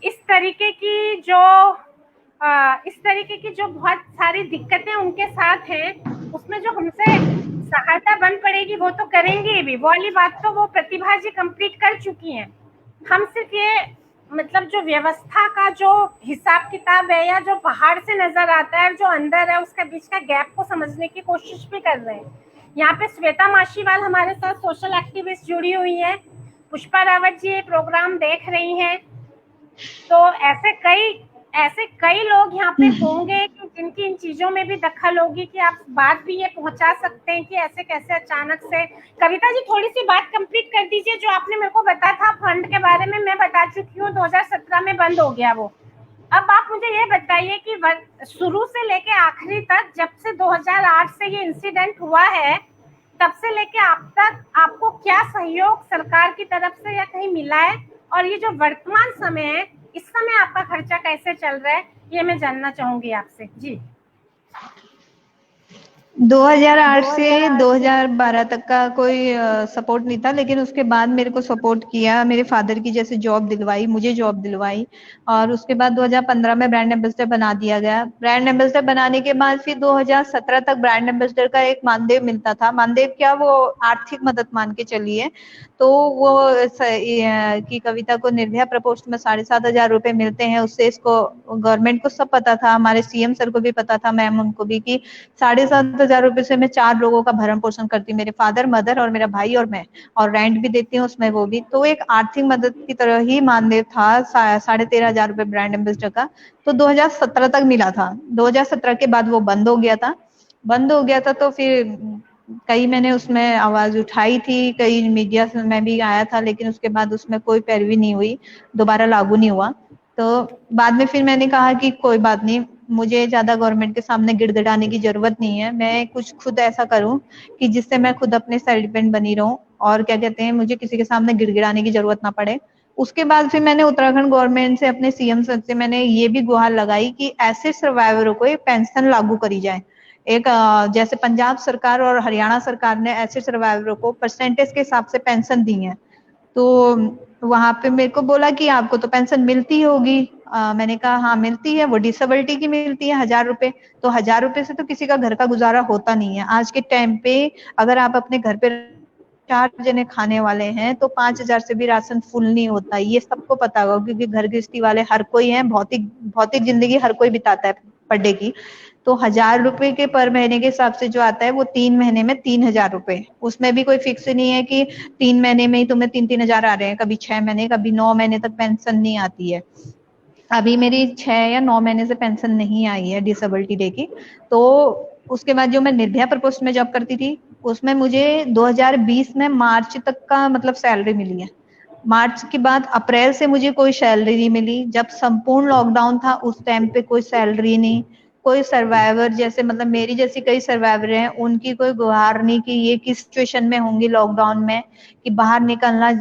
इस तरीके की जो बहुत सारी दिक्कतें उनके साथ हैं, उसमें जो हमसे सहायता बन पड़ेगी वो तो करेंगे भी। वो वाली बात तो वो प्रतिभा जी कंप्लीट कर चुकी हैं। हम सिर्फ ये मतलब जो व्यवस्था का जो हिसाब किताब है, या जो बाहर से नजर आता है, जो अंदर है, उसके बीच का गैप को समझने की कोशिश भी कर रहे हैं। यहाँ पे श्वेता माशीवाल हमारे साथ सोशल एक्टिविस्ट जुड़ी हुई है, पुष्पा रावत जी ये प्रोग्राम देख रही हैं। तो ऐसे कई लोग यहाँ पे होंगे कि जिनकी इन चीजों में भी दखल होगी, कि आप बात भी ये पहुंचा सकते हैं कि ऐसे कैसे अचानक से। कविता जी थोड़ी सी बात कंप्लीट कर दीजिए, जो आपने मेरे को बताया था फंड के बारे में, मैं बता चुकी हूँ 2017 में बंद हो गया वो। अब आप मुझे ये बताइए कि शुरू से लेके आखिरी तक, जब से 2008 से ये इंसिडेंट हुआ है, तब से लेके अब तक आपको क्या सहयोग सरकार की तरफ से या कहीं मिला है, और ये जो वर्तमान समय है, इस समय आपका खर्चा कैसे चल रहा है, ये मैं जानना चाहूंगी आपसे जी। 2008 से 2012 तक का कोई सपोर्ट नहीं था, लेकिन उसके बाद मेरे को सपोर्ट किया, मेरे फादर की जैसे जॉब दिलवाई, मुझे जॉब दिलवाई, और उसके बाद 2015 में ब्रांड एम्बेसडर बना दिया गया। ब्रांड एम्बेसडर बनाने के बाद फिर 2017 तक ब्रांड एम्बेसडर का एक मानदेय मिलता था। मानदेय क्या, वो आर्थिक मदद मान के चलिए। तो वो कि कविता को निर्भया प्रकोष्ठ में 7,500 रुपए मिलते हैं, उससे इसको गवर्नमेंट को सब पता था, हमारे सीएम सर को भी पता था, मैम उनको भी, कि 7,500 रुपए से मैं 4 लोगों का भरण पोषण करती हूँ, मेरे फादर, मदर और मेरा भाई और मैं, और रेंट भी देती हूँ उसमें वो भी। तो एक आर्थिक मदद की तरह ही मानदेय था 13,500 रुपए ब्रांड एम्बेसडर का। तो 2017 तक मिला था। 2017 के बाद वो बंद हो गया था। तो फिर कई मैंने उसमें आवाज उठाई थी, कई मीडिया में भी आया था, लेकिन उसके बाद उसमें कोई पैरवी नहीं हुई, दोबारा लागू नहीं हुआ। तो बाद में फिर मैंने कहा कि कोई बात नहीं, मुझे ज्यादा गवर्नमेंट के सामने गिड़गिड़ाने की जरूरत नहीं है, मैं कुछ खुद ऐसा करूं कि जिससे मैं खुद अपने सेल्फ डिपेंड बनी रहूं, और क्या कहते हैं, मुझे किसी के सामने गिड़गिड़ाने की जरूरत ना पड़े। उसके बाद फिर मैंने उत्तराखंड गवर्नमेंट से, अपने सीएम सर से मैंने ये भी गुहार लगाई कि ऐसे सर्वाइवरों को एक पेंशन लागू करी जाए। एक जैसे पंजाब सरकार और हरियाणा सरकार ने ऐसे सर्वाइवरों को परसेंटेज के हिसाब से पेंशन दी है। तो वहां पे मेरे को बोला कि आपको तो पेंशन मिलती होगी। मैंने कहा हाँ मिलती है, वो डिसेबिलिटी की मिलती है 1,000 रुपए। तो 1,000 रुपए से तो किसी का घर का गुजारा होता नहीं है आज के टाइम पे। अगर आप अपने घर पे 4 जने खाने वाले हैं तो 5,000 से भी राशन फुल नहीं होता, ये सबको पता होगा, क्योंकि घर गृहस्थी वाले हर कोई है, भौतिक जिंदगी हर कोई बिताता है पर डे की। तो 1,000 रुपए के पर महीने के हिसाब से जो आता है वो 3 महीने में 3,000 रुपए। उसमें भी कोई फिक्स नहीं है कि 3 महीने में ही तुम्हें 3,000 आ रहे हैं, कभी 6 महीने, कभी 9 महीने तक पेंशन नहीं आती है। अभी मेरी 6 या 9 महीने से पेंशन नहीं आई है डिसेबिलिटी डे की। तो उसके बाद जो मैं निर्भया प्रकोष्ठ में जॉब करती थी, उसमें मुझे 2020 में मार्च तक का मतलब सैलरी मिली है। मार्च के बाद अप्रैल से मुझे कोई सैलरी नहीं मिली। जब संपूर्ण लॉकडाउन था उस टाइम पे कोई सैलरी नहीं। कोई सर्वाइवर जैसे मतलब मेरी जैसी कई सर्वाइवर हैं, उनकी कोई गुहार नहीं कि ये किस सिचुएशन में होंगी लॉकडाउन में, कि बाहर निकलना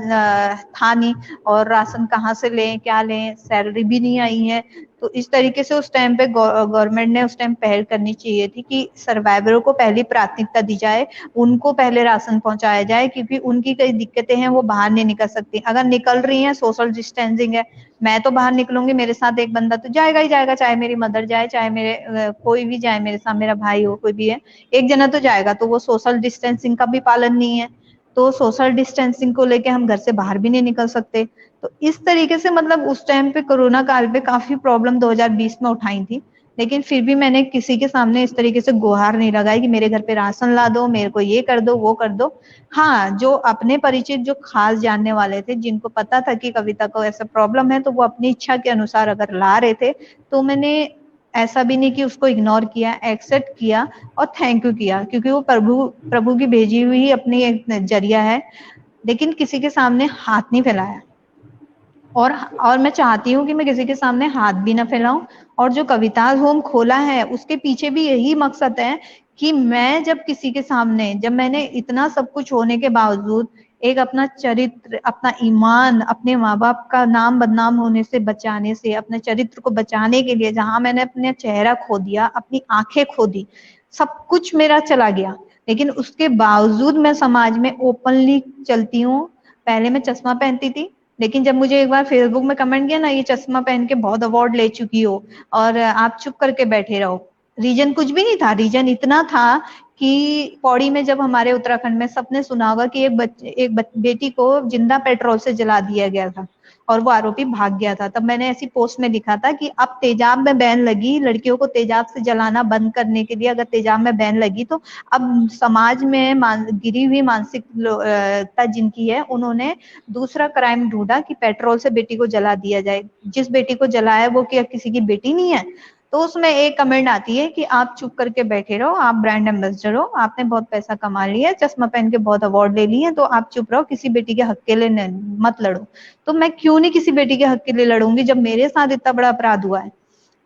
था नहीं, और राशन कहाँ से लें, क्या लें, सैलरी भी नहीं आई है। तो इस तरीके से उस टाइम पे गवर्नमेंट ने उस टाइम पहल करनी चाहिए थी कि सर्वाइवरों को पहली प्राथमिकता दी जाए, उनको पहले राशन पहुंचाया जाए, क्योंकि उनकी कई दिक्कतें हैं, वो बाहर नहीं निकल सकती। अगर निकल रही हैं, सोशल डिस्टेंसिंग है, मैं तो बाहर निकलूंगी, मेरे साथ एक बंदा तो जाएगा ही जाएगा, चाहे मेरी मदर जाए, चाहे मेरे कोई भी जाए मेरे साथ, मेरा भाई हो, कोई भी है, एक जना तो जाएगा। तो वो सोशल डिस्टेंसिंग का भी पालन नहीं है, तो सोशल डिस्टेंसिंग को लेके हम घर से बाहर भी नहीं निकल सकते। तो इस तरीके से मतलब उस टाइम पे कोरोना काल पे काफी प्रॉब्लम 2020 में उठाई थी। लेकिन फिर भी मैंने किसी के सामने इस तरीके से गुहार नहीं लगाई कि मेरे घर पे राशन ला दो, मेरे को ये कर दो, वो कर दो। हाँ, जो अपने परिचित, जो खास जानने वाले थे, जिनको पता था कि कविता को ऐसा प्रॉब्लम है, तो वो अपनी इच्छा के अनुसार अगर ला रहे थे, तो मैंने ऐसा भी नहीं कि उसको इग्नोर किया, एक्सेप्ट किया और थैंक यू किया, क्योंकि वो प्रभु की भेजी हुई अपनी एक जरिया है। लेकिन किसी के सामने हाथ नहीं फैलाया, और मैं चाहती हूँ कि मैं किसी के सामने हाथ भी ना फैलाऊं। और जो कविताज होम खोला है उसके पीछे भी यही मकसद है कि मैं जब किसी के सामने, जब मैंने इतना सब कुछ होने के बावजूद एक अपना चरित्र, अपना ईमान, अपने माँ बाप का नाम बदनाम होने से बचाने से, अपने चरित्र को बचाने के लिए, जहां मैंने अपना चेहरा खो दिया, अपनी आंखें खो दी, सब कुछ मेरा चला गया, लेकिन उसके बावजूद मैं समाज में ओपनली चलती हूँ। पहले मैं चश्मा पहनती थी, लेकिन जब मुझे एक बार फेसबुक में कमेंट किया ना, ये चश्मा पहन के बहुत अवार्ड ले चुकी हो और आप चुप करके बैठे रहो। रीजन कुछ भी नहीं था, रीजन इतना था कि पौड़ी में जब हमारे उत्तराखंड में, सबने सुना होगा कि एक बेटी को जिंदा पेट्रोल से जला दिया गया था और वो आरोपी भाग गया था। तब मैंने ऐसी पोस्ट में लिखा था कि अब तेजाब में बैन लगी, लड़कियों को तेजाब से जलाना बंद करने के लिए अगर तेजाब में बैन लगी, तो अब समाज में गिरी हुई मानसिकता जिनकी है, उन्होंने दूसरा क्राइम ढूंढा कि पेट्रोल से बेटी को जला दिया जाए। जिस बेटी को जलाया वो क्या किसी की बेटी नहीं है? तो उसमें एक कमेंट आती है कि आप चुप करके बैठे रहो, आप ब्रांड एम्बेसडर हो, आपने बहुत पैसा कमा लिया है, चश्मा पहन के बहुत अवार्ड ले लिए, तो आप चुप रहो, किसी बेटी के हक के लिए मत लड़ो। तो मैं क्यों नहीं किसी बेटी के हक के लिए लड़ूंगी जब मेरे साथ इतना बड़ा अपराध हुआ है?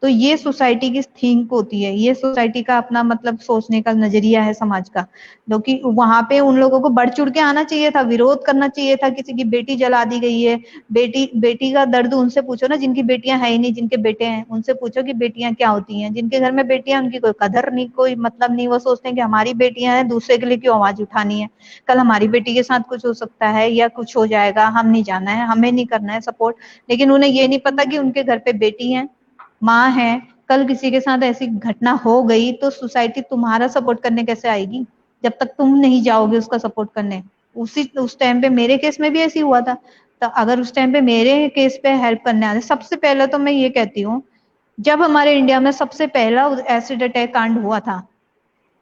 तो ये सोसाइटी की थिंक होती है, ये सोसाइटी का अपना मतलब सोचने का नजरिया है समाज का, जो कि वहां पे उन लोगों को बढ़ चढ़ के आना चाहिए था, विरोध करना चाहिए था। किसी की बेटी जला दी गई है, बेटी का दर्द उनसे पूछो ना जिनकी बेटियां है ही नहीं, जिनके बेटे हैं उनसे पूछो कि बेटियां क्या होती हैं। जिनके घर में बेटियां, उनकी कोई कदर नहीं, कोई मतलब नहीं, वो सोचते हैं कि हमारी बेटियां हैं, दूसरे के लिए क्यों आवाज उठानी है, कल हमारी बेटी के साथ कुछ हो सकता है या कुछ हो जाएगा, हम नहीं जाना है, हमें नहीं करना है सपोर्ट। लेकिन उन्हें ये नहीं पता कि उनके घर पे बेटी है, माँ है, कल किसी के साथ ऐसी घटना हो गई तो सोसाइटी तुम्हारा सपोर्ट करने कैसे आएगी जब तक तुम नहीं जाओगे उसका सपोर्ट करने। उस टाइम पे मेरे केस में भी ऐसी हुआ था। तो अगर उस टाइम पे मेरे केस पे हेल्प करने आते, सबसे पहले तो मैं ये कहती हूँ, जब हमारे इंडिया में सबसे पहला एसिड अटैक कांड हुआ था,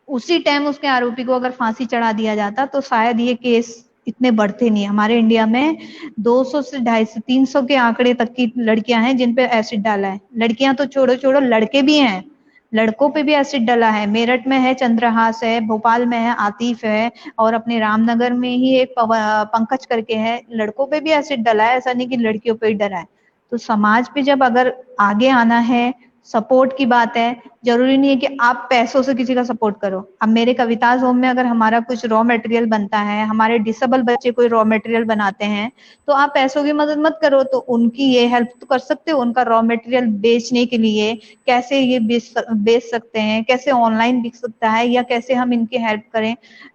उसी टाइम उसके आरोपी को अगर फांसी चढ़ा दिया जाता तो शायद ये केस इतने बढ़ते नहीं। हमारे इंडिया में 200 से 250 300 के आंकड़े तक की लड़कियां हैं जिन पे एसिड डाला है। लड़कियां तो छोड़ो छोड़ो, लड़के भी हैं, लड़कों पे भी एसिड डाला है। मेरठ में है चंद्रहास है, भोपाल में है आतिफ है, और अपने रामनगर में ही एक पंकज करके है, लड़कों पे भी एसिड डाला है, ऐसा नहीं कि लड़कियों पे ही डरा है। तो समाज पे जब अगर आगे आना है, सपोर्ट की बात है, जरूरी नहीं है कि आप पैसों से किसी का सपोर्ट करो। अब मेरे कविताज होम में अगर हमारा कुछ रॉ मटेरियल बनता है, हमारे डिसेबल बच्चे कोई रॉ मटेरियल बनाते हैं, तो आप पैसों की मदद मत करो, तो उनकी ये हेल्प तो कर सकते हो, उनका रॉ मटेरियल बेचने के लिए कैसे ये बेच सकते हैं, कैसे ऑनलाइन बिक सकता है, या कैसे हम इनकी हेल्प करें,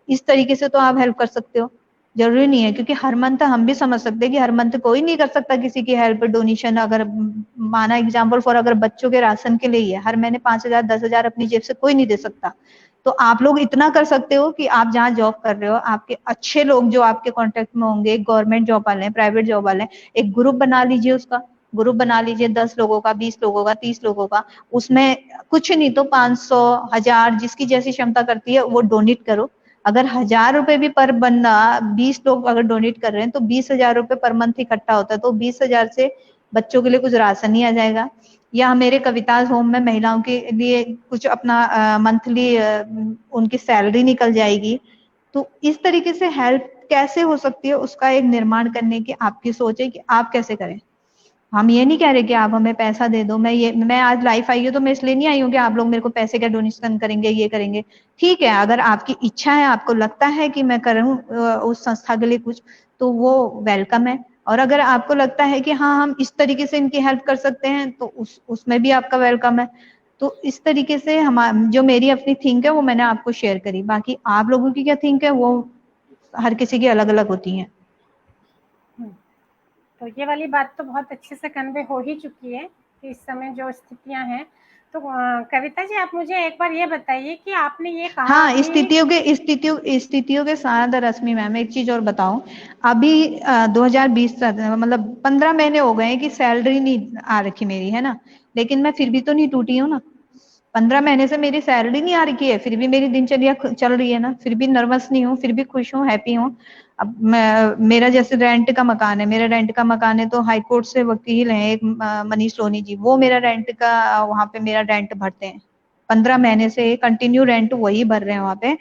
इस तरीके से तो आप हेल्प कर सकते हो। जरूरी नहीं है, क्योंकि हर मंथ हम भी समझ सकते हैं कि हर मंथ कोई नहीं कर सकता किसी की हेल्प, डोनेशन। अगर माना एग्जाम्पल फॉर, अगर बच्चों के राशन के लिए ही है, हर महीने 5,000 10,000 अपनी जेब से कोई नहीं दे सकता। तो आप लोग इतना कर सकते हो कि आप जहाँ जॉब कर रहे हो, आपके अच्छे लोग जो आपके कॉन्टेक्ट में होंगे, गवर्नमेंट जॉब वाले, प्राइवेट जॉब वाले, एक ग्रुप बना लीजिए, उसका ग्रुप बना लीजिए, 10 लोगों का, 20 लोगों का, 30 लोगों का। उसमें कुछ नहीं तो 500 1000 जिसकी जैसी क्षमता करती है वो डोनेट करो। अगर 1,000 रुपए भी पर बंदा, 20 लोग अगर डोनेट कर रहे हैं तो 20,000 रुपए पर मंथ इकट्ठा होता है, तो 20,000 से बच्चों के लिए कुछ राशन ही आ जाएगा। या मेरे कविताज होम में महिलाओं के लिए कुछ अपना मंथली उनकी सैलरी निकल जाएगी। तो इस तरीके से हेल्प कैसे हो सकती है उसका एक निर्माण करने की आपकी सोच है कि आप कैसे करें। हम ये नहीं कह रहे कि आप हमें पैसा दे दो। मैं आज लाइफ आई हूँ तो मैं इसलिए नहीं आई हूँ कि आप लोग मेरे को पैसे का डोनेशन करेंगे, ये करेंगे। ठीक है, अगर आपकी इच्छा है, आपको लगता है कि मैं करूँ उस संस्था के लिए कुछ, तो वो वेलकम है। और अगर आपको लगता है कि हाँ हम इस तरीके से इनकी हेल्प कर सकते हैं, तो उसमें भी आपका वेलकम है। तो इस तरीके से हम, जो मेरी अपनी थिंक है वो मैंने आपको शेयर करी, बाकी आप लोगों की क्या थिंक है वो हर किसी की अलग अलग होती है। तो ये वाली बात तो बहुत अच्छे से कन्वे हो ही चुकी है कि इस समय जो स्थितियां हैं। तो कविता जी, आप मुझे एक बार ये बताइए कि आपने ये कहा, हाँ, स्थितियों के साथ रश्मि मैम एक चीज और बताऊं। अभी 2020 मतलब 15 महीने हो गए कि सैलरी नहीं आ रखी मेरी, है ना, लेकिन मैं फिर भी तो नहीं टूटी हूँ ना। 15 महीने से मेरी सैलरी नहीं आ रही है, फिर भी मेरी दिनचर्या चल रही है ना, फिर भी नर्वस नहीं हूँ, फिर भी खुश हूँ, हैप्पी हूँ। अब मेरा जैसे रेंट का मकान है, मेरा रेंट का मकान है तो हाई कोर्ट से वकील हैं एक मनीष सोनी जी, वो मेरा रेंट का वहां पे मेरा रेंट भरते हैं। 15 महीने से कंटिन्यू रेंट वही भर रहे हैं वहां पे।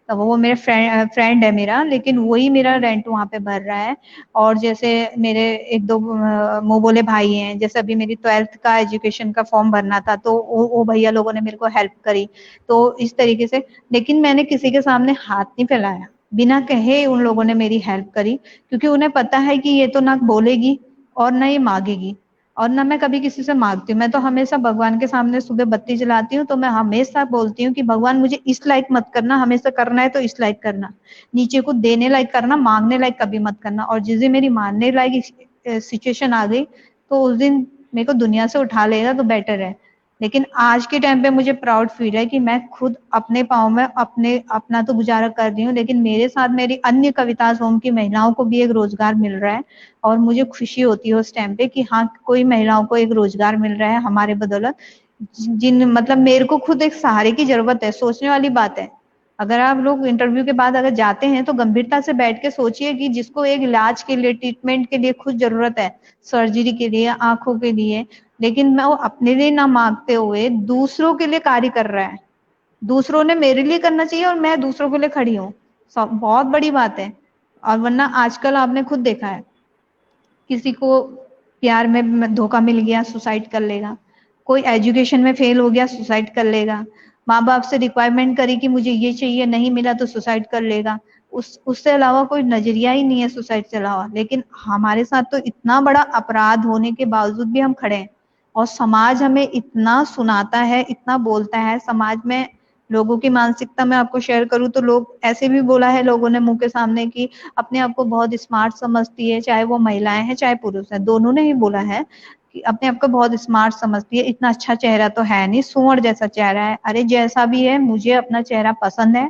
तो वो मेरे फ्रेंड है मेरा, लेकिन वही मेरा रेंट वहां पे भर रहा है। और जैसे मेरे एक दो मुंह बोले भाई हैं, जैसे अभी मेरी 12th का एजुकेशन का फॉर्म भरना था तो वो भैया लोगों ने मेरे को हेल्प करी। तो इस तरीके से, लेकिन मैंने किसी के सामने हाथ नहीं फैलाया, बिना कहे उन लोगों ने मेरी हेल्प करी, क्योंकि उन्हें पता है कि ये तो ना बोलेगी और ना ये मांगेगी, और ना मैं कभी किसी से मांगती हूँ। मैं तो हमेशा भगवान के सामने सुबह बत्ती जलाती हूँ, तो मैं हमेशा बोलती हूँ कि भगवान मुझे इस लायक मत करना, हमेशा करना है तो इस लायक करना, नीचे को देने लायक करना, मांगने लायक कभी मत करना। और जिस दिन मेरी मांगने लायक सिचुएशन आ गई तो उस दिन मेरे को दुनिया से उठा लेगा तो बेटर है। लेकिन आज के टाइम पे मुझे प्राउड फील है कि मैं खुद अपने पाँव में अपना तो गुजारा कर रही हूँ, लेकिन मेरे साथ मेरी अन्य कविता होम की महिलाओं को भी एक रोजगार मिल रहा है। और मुझे खुशी होती है उस टाइम पे कि हाँ, कोई महिलाओं को एक रोजगार मिल रहा है हमारे बदौलत। जिन मतलब मेरे को खुद एक सहारे की जरूरत है, सोचने वाली बात है। अगर आप लोग इंटरव्यू के बाद अगर जाते हैं तो गंभीरता से बैठ के सोचिए कि जिसको एक इलाज के लिए, ट्रीटमेंट के लिए खुद जरूरत है, सर्जरी के लिए, आंखों के लिए, लेकिन मैं वो अपने लिए ना मांगते हुए दूसरों के लिए कार्य कर रहा है। दूसरों ने मेरे लिए करना चाहिए और मैं दूसरों के लिए खड़ी हूँ, बहुत बड़ी बात है। और वरना आजकल आपने खुद देखा है, किसी को प्यार में धोखा मिल गया सुसाइड कर लेगा, कोई एजुकेशन में फेल हो गया सुसाइड कर लेगा, माँ बाप से रिक्वायरमेंट करी कि मुझे ये चाहिए, नहीं मिला तो सुसाइड कर लेगा। उससे अलावा कोई नजरिया ही नहीं है सुसाइड से अलावा। लेकिन हमारे साथ तो इतना बड़ा अपराध होने के बावजूद भी हम खड़े हैं, और समाज हमें इतना सुनाता है, इतना बोलता है। समाज में लोगों की मानसिकता में आपको शेयर करूं तो लोग ऐसे भी बोला है लोगों ने मुंह के सामने कि अपने आप को बहुत स्मार्ट समझती है, चाहे वो महिलाएं हैं चाहे पुरुष हैं, दोनों ने ही बोला है कि अपने आप को बहुत स्मार्ट समझती है, इतना अच्छा चेहरा तो है नहीं, सुअर जैसा चेहरा है। अरे जैसा भी है, मुझे अपना चेहरा पसंद है।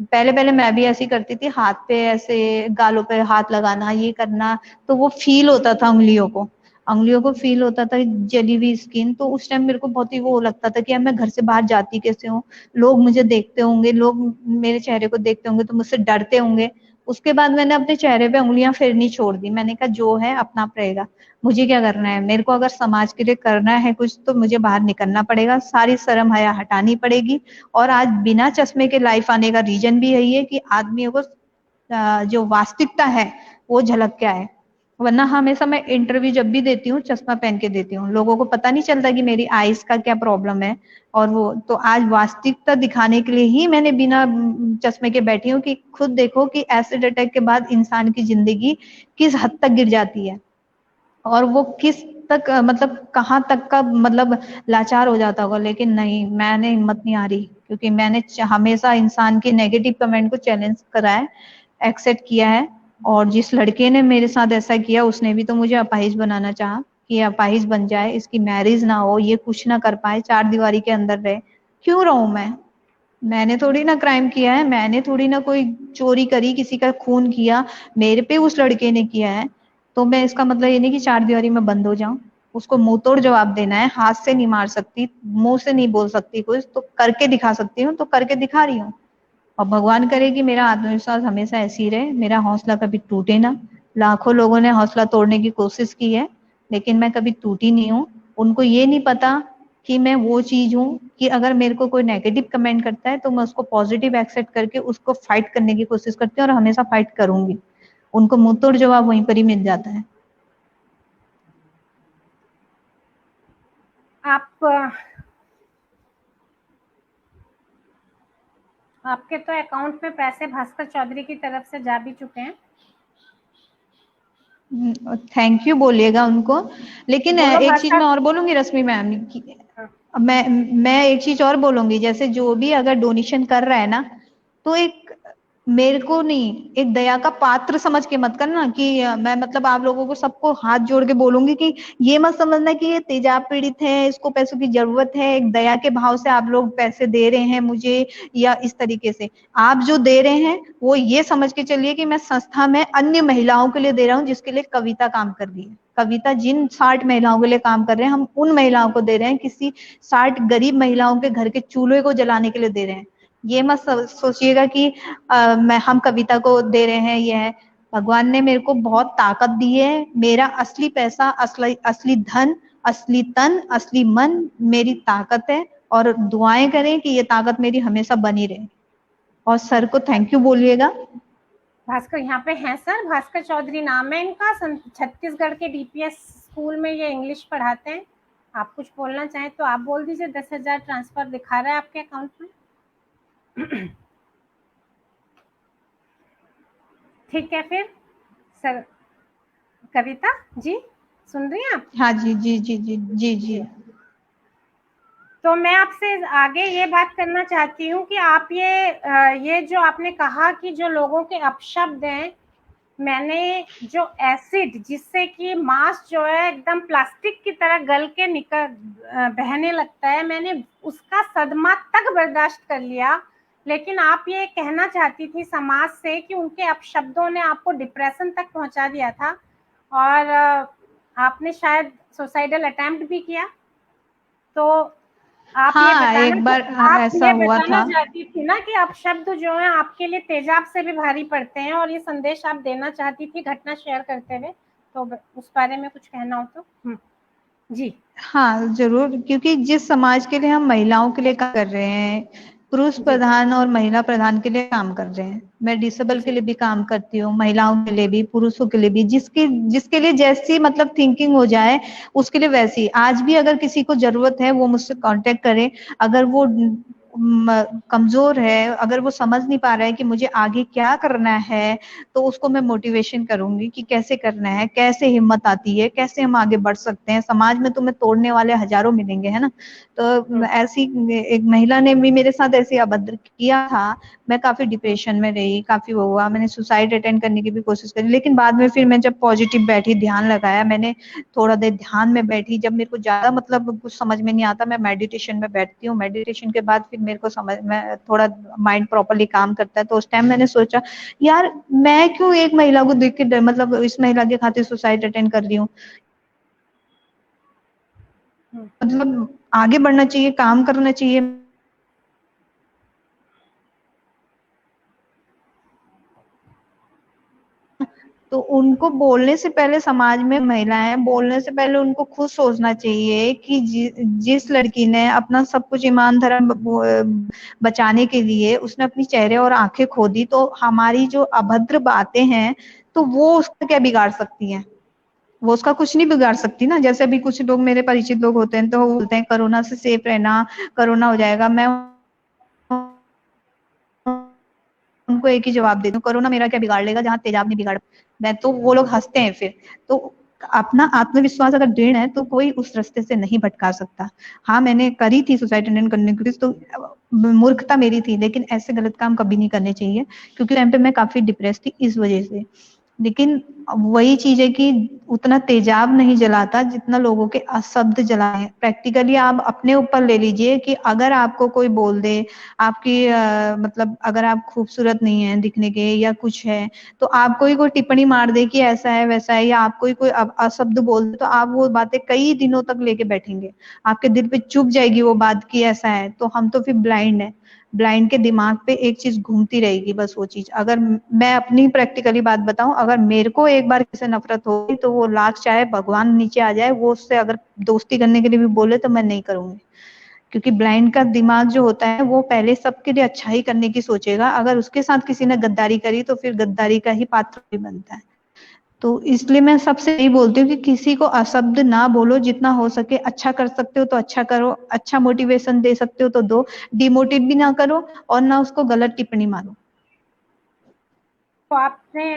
पहले पहले मैं भी ऐसी करती थी, हाथ पे ऐसे गालों पे हाथ लगाना, ये करना, तो वो फील होता था उंगलियों को फील होता था जली हुई स्किन। तो उस टाइम मेरे को बहुत ही वो लगता था कि अब मैं घर से बाहर जाती कैसे हूँ, लोग मुझे देखते होंगे, लोग मेरे चेहरे को देखते होंगे तो मुझसे डरते होंगे। उसके बाद मैंने अपने चेहरे पे उंगलियां फेरनी छोड़ दी। मैंने कहा जो है अपना आप रहेगा, मुझे क्या करना है, मेरे को अगर समाज के लिए करना है कुछ तो मुझे बाहर निकलना पड़ेगा, सारी शर्म हया हटानी पड़ेगी। और आज बिना चश्मे के लाइफ आने का रीजन भी यही है कि आदमियों को जो वास्तविकता है वो झलक के आए। वरना हमेशा मैं इंटरव्यू जब भी देती हूँ चश्मा पहन के देती हूँ, लोगों को पता नहीं चलता कि मेरी आईज का क्या प्रॉब्लम है। और वो तो आज वास्तविकता दिखाने के लिए ही मैंने बिना चश्मे के बैठी हूँ कि खुद देखो कि एसिड अटैक के बाद इंसान की जिंदगी किस हद तक गिर जाती है, और वो किस तक मतलब कहाँ तक का मतलब लाचार हो जाता होगा। लेकिन नहीं, मैंने हिम्मत नहीं हारी, क्योंकि मैंने हमेशा इंसान के नेगेटिव कमेंट को चैलेंज करा है, एक्सेप्ट किया है। और जिस लड़के ने मेरे साथ ऐसा किया उसने भी तो मुझे अपाहिज बनाना चाहा कि अपाहिज बन जाए, इसकी मैरिज ना हो, ये कुछ ना कर पाए, चार दीवारी के अंदर रहे। क्यों रहूं मैं? मैंने थोड़ी ना क्राइम किया है, मैंने थोड़ी ना कोई चोरी करी, किसी का खून किया, मेरे पे उस लड़के ने किया है। तो मैं इसका मतलब ये नहीं कि चार दीवारी में बंद हो जाऊं, उसको मुंह तोड़ जवाब देना है। हाथ से नहीं मार सकती, मुंह से नहीं बोल सकती कुछ, तो करके दिखा सकती हूँ, तो करके दिखा रही हूँ। और भगवान करे कि मेरा आत्मविश्वास हमेशा ऐसी ही रहे, मेरा हौसला कभी टूटे ना। लाखों लोगों ने हौसला तोड़ने की कोशिश की है, लेकिन मैं कभी टूटी नहीं हूँ। उनको ये नहीं पता कि मैं वो चीज हूँ कि अगर मेरे को कोई नेगेटिव कमेंट करता है तो मैं उसको पॉजिटिव एक्सेप्ट करके उसको फाइट करने की कोशिश करती हूँ, और हमेशा फाइट करूंगी। उनको मुंह तोड़ जवाब वहीं पर ही मिल जाता है। आपके तो अकाउंट में पैसे भास्कर चौधरी की तरफ से जा भी चुके हैं। थैंक यू बोलिएगा उनको। लेकिन बोलो एक चीज भास्कर। मैं और बोलूंगी रश्मि मैम, मैं एक चीज और बोलूंगी, जैसे जो भी अगर डोनेशन कर रहा है ना, तो एक मेरे को नहीं, एक दया का पात्र समझ के मत करना कि मैं मतलब आप लोगों को सबको हाथ जोड़ के बोलूंगी कि ये मत समझना कि ये तेजाब पीड़ित है, इसको पैसों की जरूरत है, एक दया के भाव से आप लोग पैसे दे रहे हैं मुझे, या इस तरीके से। आप जो दे रहे हैं वो ये समझ के चलिए कि मैं संस्था में अन्य महिलाओं के लिए दे रहा हूँ, जिसके लिए कविता काम कर रही है। कविता जिन 60 महिलाओं के लिए काम कर रहे हैं, हम उन महिलाओं को दे रहे हैं, किसी 60 गरीब महिलाओं के घर के चूल्हे को जलाने के लिए दे रहे हैं। ये मत सोचिएगा कि मैं हम कविता को दे रहे हैं। ये है, भगवान ने मेरे को बहुत ताकत दी है। मेरा असली पैसा, असली असली धन, असली तन, असली मन मेरी ताकत है। और दुआएं करें कि ये ताकत मेरी हमेशा बनी रहे। और सर को थैंक यू बोलिएगा। भास्कर यहाँ पे हैं सर, भास्कर चौधरी नाम है इनका, छत्तीसगढ़ के डीपीएस स्कूल में ये इंग्लिश पढ़ाते हैं। आप कुछ बोलना चाहें तो आप बोल दीजिए। 10,000 ट्रांसफर दिखा रहा है आपके अकाउंट में। ठीक है फिर सर। कविता जी सुन रही हैं आप? हाँ जी जी जी जी जी जी। तो मैं आपसे आगे ये बात करना चाहती हूँ कि आप ये जो आपने कहा कि जो लोगों के अपशब्द हैं, मैंने जो एसिड जिससे कि मांस जो है एकदम प्लास्टिक की तरह गल के निकल बहने लगता है, मैंने उसका सदमा तक बर्दाश्त कर लिया। लेकिन आप ये कहना चाहती थी समाज से कि उनके अपशब्दों ने आपको डिप्रेशन तक पहुंचा दिया था, और आपने शायद सुसाइडल अटेम्प्ट भी किया। तो आप ये हाँ, बताना एक बार आप ऐसा ये हुआ बताना था। चाहती थी ना कि अपशब्द जो है आपके लिए तेजाब से भी भारी पड़ते हैं, और ये संदेश आप देना चाहती थी घटना शेयर करते हुए। तो उस बारे में कुछ कहना हो तो जी। हाँ जरूर, क्योंकि जिस समाज के लिए हम महिलाओं के लिए काम कर रहे हैं, पुरुष जी प्रधान और महिला प्रधान के लिए काम कर रहे हैं। मैं डिसेबल के जी लिए भी काम करती हूँ, महिलाओं के लिए भी, पुरुषों के लिए भी, जिसके जिसके लिए जैसी मतलब थिंकिंग हो जाए उसके लिए वैसी। आज भी अगर किसी को जरूरत है वो मुझसे कांटेक्ट करे। अगर वो कमजोर है, अगर वो समझ नहीं पा रहा है कि मुझे आगे क्या करना है, तो उसको मैं मोटिवेशन करूंगी कि कैसे करना है, कैसे हिम्मत आती है, कैसे हम आगे बढ़ सकते हैं। समाज में तुम्हें तोड़ने वाले हजारों मिलेंगे, है ना। तो ऐसी एक महिला ने भी मेरे साथ ऐसे अभद्र किया था। मैं काफी डिप्रेशन में रही, काफी वो हुआ, मैंने सुसाइड अटेम्प्ट करने की भी कोशिश करी। लेकिन बाद में फिर मैं जब पॉजिटिव बैठी, ध्यान लगाया, मैंने थोड़ा देर ध्यान में बैठी, जब मेरे को ज्यादा मतलब कुछ समझ में नहीं आता, मैं मेडिटेशन में बैठती हूँ। मेडिटेशन के बाद फिर मेरे को समझ में थोड़ा माइंड प्रॉपरली काम करता है। तो उस टाइम मैंने सोचा, यार मैं क्यों एक महिला को देख के मतलब इस महिला के खातिर सुसाइड अटेम्प्ट कर रही हूँ। मतलब आगे बढ़ना चाहिए, काम करना चाहिए। तो उनको बोलने से पहले, समाज में महिलाएं बोलने से पहले उनको खुद सोचना चाहिए कि जिस लड़की ने अपना सब कुछ ईमान धर्म बचाने के लिए उसने अपनी चेहरे और आंखें खो दी, तो हमारी जो अभद्र बातें हैं तो वो उसका क्या बिगाड़ सकती हैं। वो उसका कुछ नहीं बिगाड़ सकती ना। जैसे अभी कुछ लोग मेरे परिचित लोग होते हैं तो वो बोलते हैं कोरोना से सेफ रहना, कोरोना हो जाएगा। मैं उनको एक ही जवाब देती हूँ, कोरोना मेरा क्या बिगाड़ लेगा जहाँ तेजाब नहीं बिगाड़। मैं तो वो लोग हंसते हैं फिर। तो अपना आत्मविश्वास अगर दृढ़ है तो कोई उस रास्ते से नहीं भटका सकता। हाँ मैंने करी थी सुसाइड अटेम्प्ट करने की कोशिश, तो मूर्खता मेरी थी, लेकिन ऐसे गलत काम कभी नहीं करने चाहिए, क्योंकि टाइम पे मैं काफी डिप्रेस थी इस वजह से। लेकिन वही चीज है कि उतना तेजाब नहीं जलाता जितना लोगों के अशब्द जलाए। प्रैक्टिकली आप अपने ऊपर ले लीजिए कि अगर आपको कोई बोल दे आपकी मतलब अगर आप खूबसूरत नहीं है दिखने के या कुछ है, तो आपको ही कोई टिप्पणी मार दे कि ऐसा है वैसा है, या आपको ही कोई अशब्द बोल दे, तो आप वो बातें कई दिनों तक लेके बैठेंगे। आपके दिल पे चुभ जाएगी वो बात कि ऐसा है। तो हम तो फिर ब्लाइंड है, ब्लाइंड के दिमाग पे एक चीज घूमती रहेगी बस वो चीज। अगर मैं अपनी प्रैक्टिकली बात बताऊं, अगर मेरे को एक बार किसी से नफरत हो गई तो वो लाख चाहे भगवान नीचे आ जाए, वो उससे अगर दोस्ती करने के लिए भी बोले तो मैं नहीं करूंगी। क्योंकि ब्लाइंड का दिमाग जो होता है वो पहले सबके लिए अच्छा ही करने की सोचेगा। अगर उसके साथ किसी ने गद्दारी करी तो फिर गद्दारी का ही पात्र भी बनता है। तो इसलिए मैं सबसे यही बोलती हूँ कि किसी को अशब्द ना बोलो, जितना हो सके अच्छा कर सकते हो तो अच्छा करो, अच्छा मोटिवेशन दे सकते हो तो दो, डिमोटिव भी ना करो और ना उसको गलत टिप्पणी मारो। तो आपने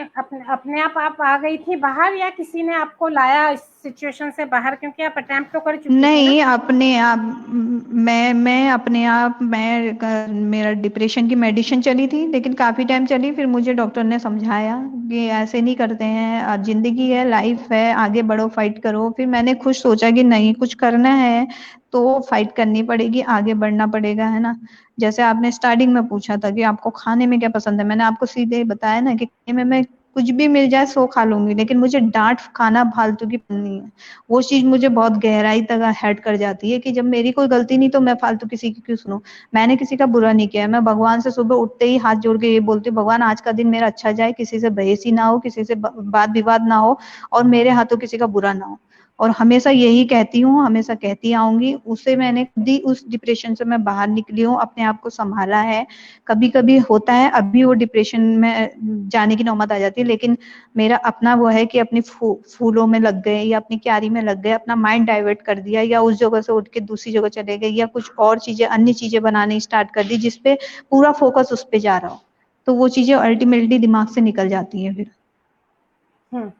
अपने आप आ गई थी बाहर, या किसी ने आपको लाया इस सिचुएशन से बाहर, क्योंकि आप अटेम्प्ट तो कर चुकी थी ना? नहीं, अपने आप, मैं अपने आप, मेरा डिप्रेशन की मेडिसिन चली थी, लेकिन काफी टाइम चली। फिर मुझे डॉक्टर ने समझाया कि ऐसे नहीं करते हैं, जिंदगी है, लाइफ है, आगे बढ़ो, फाइट करो। फिर मैंने खुद सोचा कि नहीं, कुछ करना है तो फाइट करनी पड़ेगी, आगे बढ़ना पड़ेगा, है ना। जैसे आपने स्टार्टिंग में पूछा था कि आपको खाने में क्या पसंद है, मैंने आपको सीधे बताया ना कि खाने में मैं कुछ भी मिल जाए सो खा लूंगी, लेकिन मुझे डांट खाना फालतू की नहीं है। वो चीज मुझे बहुत गहराई तक हर्ट कर जाती है कि जब मेरी कोई गलती नहीं तो मैं फालतू किसी की क्यों सुनूं। मैंने किसी का बुरा नहीं किया है। मैं भगवान से सुबह उठते ही हाथ जोड़ के ये बोलती हूँ, भगवान आज का दिन मेरा अच्छा जाए, किसी से बहसी ना हो, किसी से वाद विवाद ना हो, और मेरे हाथों किसी का बुरा ना हो। और हमेशा यही कहती हूँ, हमेशा कहती आऊंगी। उससे मैंने खुद ही उस डिप्रेशन से मैं बाहर निकली हूँ, अपने आप को संभाला है। कभी कभी होता है, अभी वो डिप्रेशन में जाने की नौबत आ जाती है, लेकिन मेरा अपना वो है कि अपनी फूलों में लग गए या अपनी क्यारी में लग गए, अपना माइंड डाइवर्ट कर दिया, या उस जगह से उठ के दूसरी जगह चले गए, या कुछ और चीजें, अन्य चीजें बनानी स्टार्ट कर दी जिसपे पूरा फोकस उस पे जा रहा हो, तो वो चीजें अल्टीमेटली दिमाग से निकल जाती है फिर।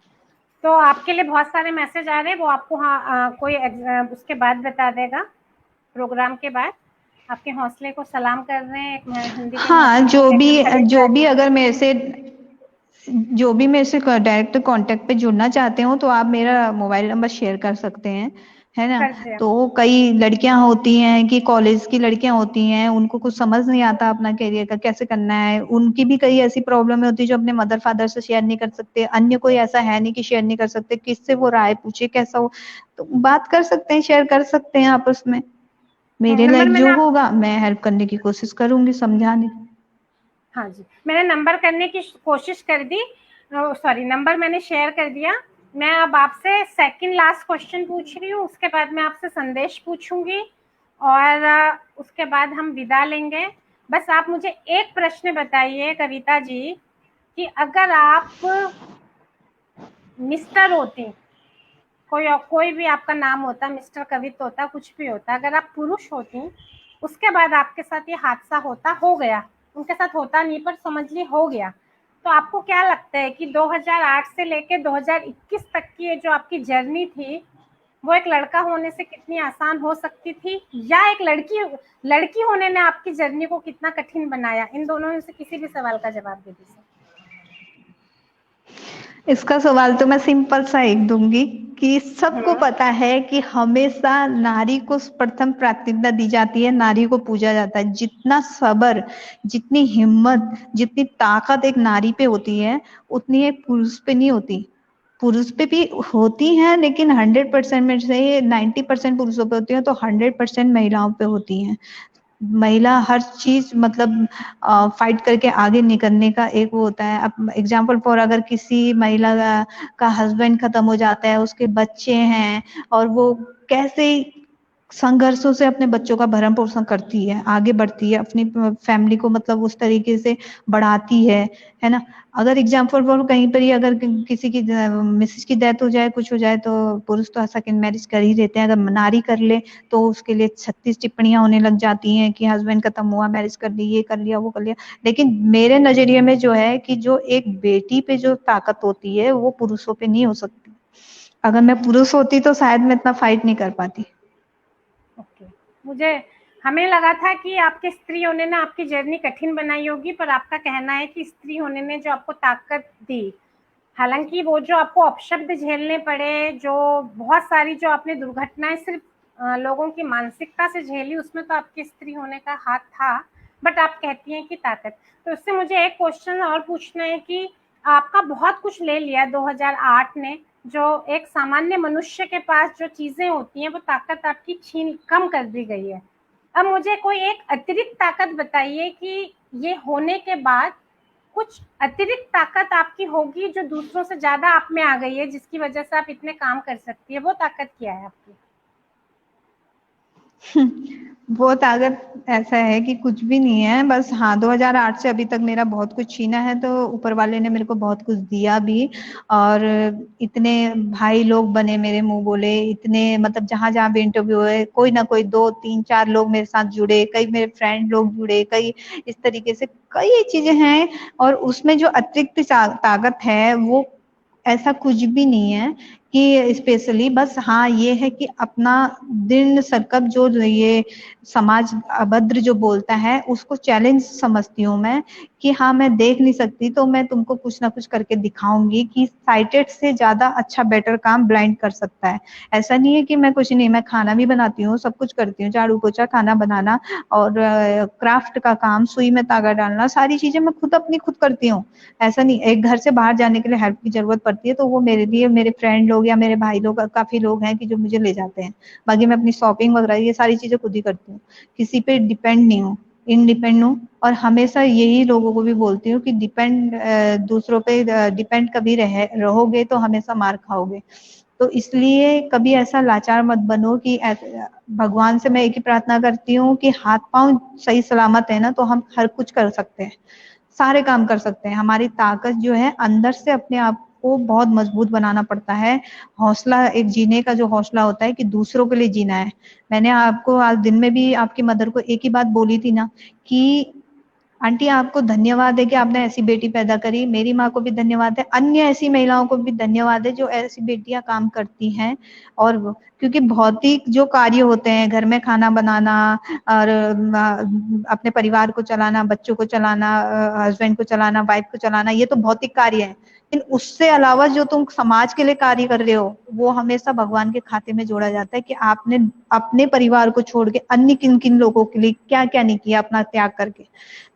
तो आपके लिए बहुत सारे मैसेज आ रहे हैं, वो आपको कोई उसके बाद बता देगा, प्रोग्राम के बाद। आपके हौसले को सलाम कर रहे हैं, एक हिंदी के हाँ, मैसेज जो भी अगर मेरे से डायरेक्ट कांटेक्ट पे जुड़ना चाहते हो तो आप मेरा मोबाइल नंबर शेयर कर सकते हैं, है ना। कर दिया। तो कई लड़कियां होती हैं कि कॉलेज की लड़कियां होती हैं, उनको कुछ समझ नहीं आता अपना करियर का कैसे करना है। उनकी भी कई ऐसी प्रॉब्लम होती है जो अपने मदर फादर से शेयर नहीं कर सकते, अन्य कोई ऐसा है नहीं कि शेयर नहीं कर सकते, किससे वो राय पूछे कैसा हो। तो बात कर सकते हैं, शेयर कर सकते हैं आपस में। मेरे नंबर लायक मैंने जो आप होगा मैं हेल्प करने की कोशिश करूंगी, समझाने की। हाँ जी, मैंने नंबर करने की कोशिश कर दी, सॉरी, नंबर मैंने शेयर कर दिया। मैं अब आपसे सेकंड लास्ट क्वेश्चन पूछ रही हूँ, उसके बाद मैं आपसे संदेश पूछूंगी, और उसके बाद हम विदा लेंगे। बस आप मुझे एक प्रश्न बताइए कविता जी, कि अगर आप मिस्टर होती, कोई भी आपका नाम होता, मिस्टर कविता होता, कुछ भी होता, अगर आप पुरुष होती, उसके बाद आपके साथ ये हादसा हो गया, उनके साथ होता नहीं पर समझ ली हो गया, तो आपको क्या लगता है कि 2008 से लेके 2021 तक की ये जो आपकी जर्नी थी, वो एक लड़का होने से कितनी आसान हो सकती थी, या एक लड़की होने ने आपकी जर्नी को कितना कठिन बनाया? इन दोनों में से किसी भी सवाल का जवाब दे दीजिए। इसका सवाल तो मैं सिंपल सा एक दूंगी कि सबको पता है कि हमेशा नारी को प्रथम प्राथमिकता दी जाती है, नारी को पूजा जाता है। जितना सब्र, जितनी हिम्मत, जितनी ताकत एक नारी पे होती है, उतनी एक पुरुष पे नहीं होती। पुरुष पे भी होती है, लेकिन 100% में से 90% पुरुषों पे होती है, तो 100% महिलाओं पे होती है। महिला हर चीज मतलब फाइट करके आगे निकलने का एक वो होता है। अब एग्जाम्पल फॉर, अगर किसी महिला का हस्बैंड खत्म हो जाता है, उसके बच्चे हैं, और वो कैसे संघर्षों से अपने बच्चों का भरण पोषण करती है, आगे बढ़ती है, अपनी फैमिली को मतलब उस तरीके से बढ़ाती है ना। अगर एग्जाम्पल फॉर कहीं पर ही अगर किसी की मिसेज की डेथ हो जाए, कुछ हो जाए, तो पुरुष तो सेकंड मैरिज कर ही देते हैं। अगर नारी कर ले तो उसके लिए 36 टिप्पणियां होने लग जाती हैं कि हस्बैंड खत्म हुआ, मैरिज कर ली, ये कर लिया, वो कर लिया। लेकिन मेरे नजरिए में जो है कि जो एक बेटी पे जो ताकत होती है वो पुरुषों पे नहीं हो सकती। अगर मैं पुरुष होती तो शायद मैं इतना फाइट नहीं कर पाती। ओके, मुझे हमें लगा था कि आपके स्त्री होने ने आपकी जर्नी कठिन बनाई होगी, पर आपका कहना है कि स्त्री होने ने जो आपको ताकत दी, हालांकि वो जो आपको अपशब्द झेलने पड़े, जो बहुत सारी जो आपने दुर्घटनाएं सिर्फ लोगों की मानसिकता से झेली, उसमें तो आपकी स्त्री होने का हाथ था, बट आप कहती हैं कि ताकत। तो इससे मुझे एक क्वेश्चन और पूछना है कि आपका बहुत कुछ ले लिया 2008 ने, जो एक सामान्य मनुष्य के पास जो चीजें होती हैं वो ताकत आपकी छीन कम कर दी गई है। अब मुझे कोई एक अतिरिक्त ताकत बताइए कि ये होने के बाद कुछ अतिरिक्त ताकत आपकी होगी जो दूसरों से ज्यादा आप में आ गई है, जिसकी वजह से आप इतने काम कर सकती है, वो ताकत क्या है आपकी? वो ताकत ऐसा है कि कुछ भी नहीं है, बस हाँ 2008 से अभी तक मेरा बहुत कुछ छीना है, तो ऊपर वाले ने मेरे को बहुत कुछ दिया भी। और इतने भाई लोग बने, मेरे मुंह बोले, इतने मतलब जहां जहां भी इंटरव्यू हुए कोई ना कोई 2 3 4 लोग मेरे साथ जुड़े, कई मेरे फ्रेंड लोग जुड़े, कई इस तरीके से कई चीजें हैं। और उसमें जो अतिरिक्त ताकत है वो ऐसा कुछ भी नहीं है कि स्पेशली, बस हाँ ये है कि अपना दृढ़ संकल्प, जो ये समाज अभद्र जो बोलता है उसको चैलेंज समझती हूँ मैं, कि हाँ मैं देख नहीं सकती तो मैं तुमको कुछ ना कुछ करके दिखाऊंगी कि साइटेड से ज्यादा अच्छा बेटर काम ब्लाइंड कर सकता है। ऐसा नहीं है कि मैं कुछ नहीं, मैं खाना भी बनाती हूँ, सब कुछ करती हूँ, झाड़ू पोछा, खाना बनाना और क्राफ्ट का काम, सुई में तागा डालना, सारी चीजें मैं खुद अपनी खुद करती हूँ। ऐसा नहीं, एक घर से बाहर जाने के लिए हेल्प की जरूरत पड़ती है तो वो मेरे लिए मेरे फ्रेंड लोग या मेरे भाई लोग, काफी लोग हैं कि जो मुझे ले जाते हैं। बाकी मैं अपनी शॉपिंग वगैरह ये सारी चीजें खुद ही करती हूँ, किसी पे डिपेंड नहीं हूँ, इंडिपेंडेंट हूँ। और हमेशा यही लोगों को भी बोलती हूँ कि दूसरों पे डिपेंड कभी रहोगे तो हमेशा मार खाओगे। तो इसलिए कभी ऐसा लाचार मत बनो कि भगवान से मैं एक ही प्रार्थना करती हूँ कि हाथ पांव सही सलामत है ना तो हम हर कुछ कर सकते हैं, सारे काम कर सकते हैं। हमारी ताकत जो है अंदर से अपने आप को बहुत मजबूत बनाना पड़ता है। हौसला, एक जीने का जो हौसला होता है कि दूसरों के लिए जीना है। मैंने आपको आज दिन में भी आपकी मदर को एक ही बात बोली थी ना कि आंटी आपको धन्यवाद है कि आपने ऐसी बेटी पैदा करी, मेरी माँ को भी धन्यवाद है, अन्य ऐसी महिलाओं को भी धन्यवाद है जो ऐसी बेटियां काम करती हैं। और क्योंकि भौतिक जो कार्य होते हैं, घर में खाना बनाना और अपने परिवार को चलाना, बच्चों को चलाना, हस्बैंड को चलाना, वाइफ को चलाना, ये तो भौतिक कार्य है। लेकिन उससे अलावा जो तुम समाज के लिए कार्य कर रहे हो वो हमेशा भगवान के खाते में जोड़ा जाता है कि आपने अपने परिवार को छोड़ के अन्य किन किन लोगों के लिए क्या क्या नहीं किया अपना त्याग करके।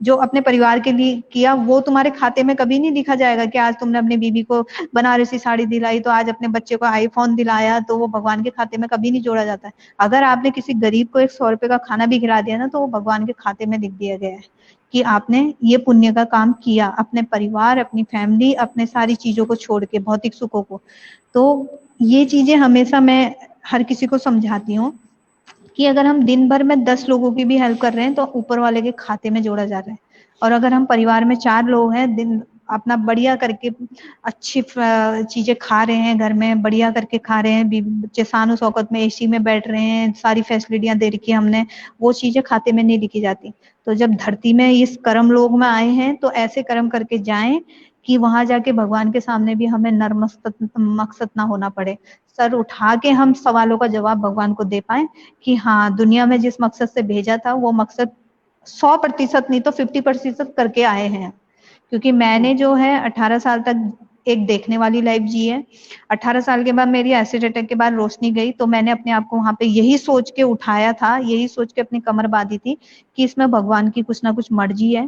जो अपने परिवार के लिए किया वो तुम्हारे खाते में कभी नहीं लिखा जाएगा कि आज तुमने अपनी बीवी को बनारसी साड़ी दिलाई, तो आज अपने बच्चे को आईफोन दिलाया, तो वो भगवान के खाते में कभी नहीं जोड़ा जाता है। अगर आपने किसी गरीब को 100 रुपए का खाना भी खिला दिया ना तो वो भगवान के खाते में लिख दिया गया है कि आपने ये पुण्य का काम किया, अपने परिवार, अपनी फैमिली, अपने सारी चीजों को छोड़ के, भौतिक सुखों को। तो ये चीजें हमेशा मैं हर किसी को समझाती हूँ कि अगर हम दिन भर में 10 लोगों की भी हेल्प कर रहे हैं तो ऊपर वाले के खाते में जोड़ा जा रहा है। और अगर हम परिवार में 4 लोग हैं, दिन अपना बढ़िया करके अच्छी चीजें खा रहे हैं, घर में बढ़िया करके खा रहे हैं, बच्चे शान शौकत में एसी में बैठ रहे हैं, सारी फैसिलिटियां दे रखी है हमने, वो चीजें खाते में नहीं लिखी जाती। तो जब धरती में इस कर्म लोग में आए हैं तो ऐसे कर्म करके जाएं कि वहां जाके भगवान के सामने भी हमें मकसद ना होना पड़े, सर उठा के हम सवालों का जवाब भगवान को दे पाए कि हाँ दुनिया में जिस मकसद से भेजा था वो मकसद 100% नहीं तो 50% करके आए हैं। क्योंकि मैंने जो है 18 साल तक एक देखने वाली लाइफ जी है। 18 साल के बाद मेरी एसिड अटैक के बाद रोशनी गई तो मैंने अपने आप को वहां पे यही सोच के उठाया था, यही सोच के अपनी कमर बांधी थी कि इसमें भगवान की कुछ ना कुछ मर्जी है।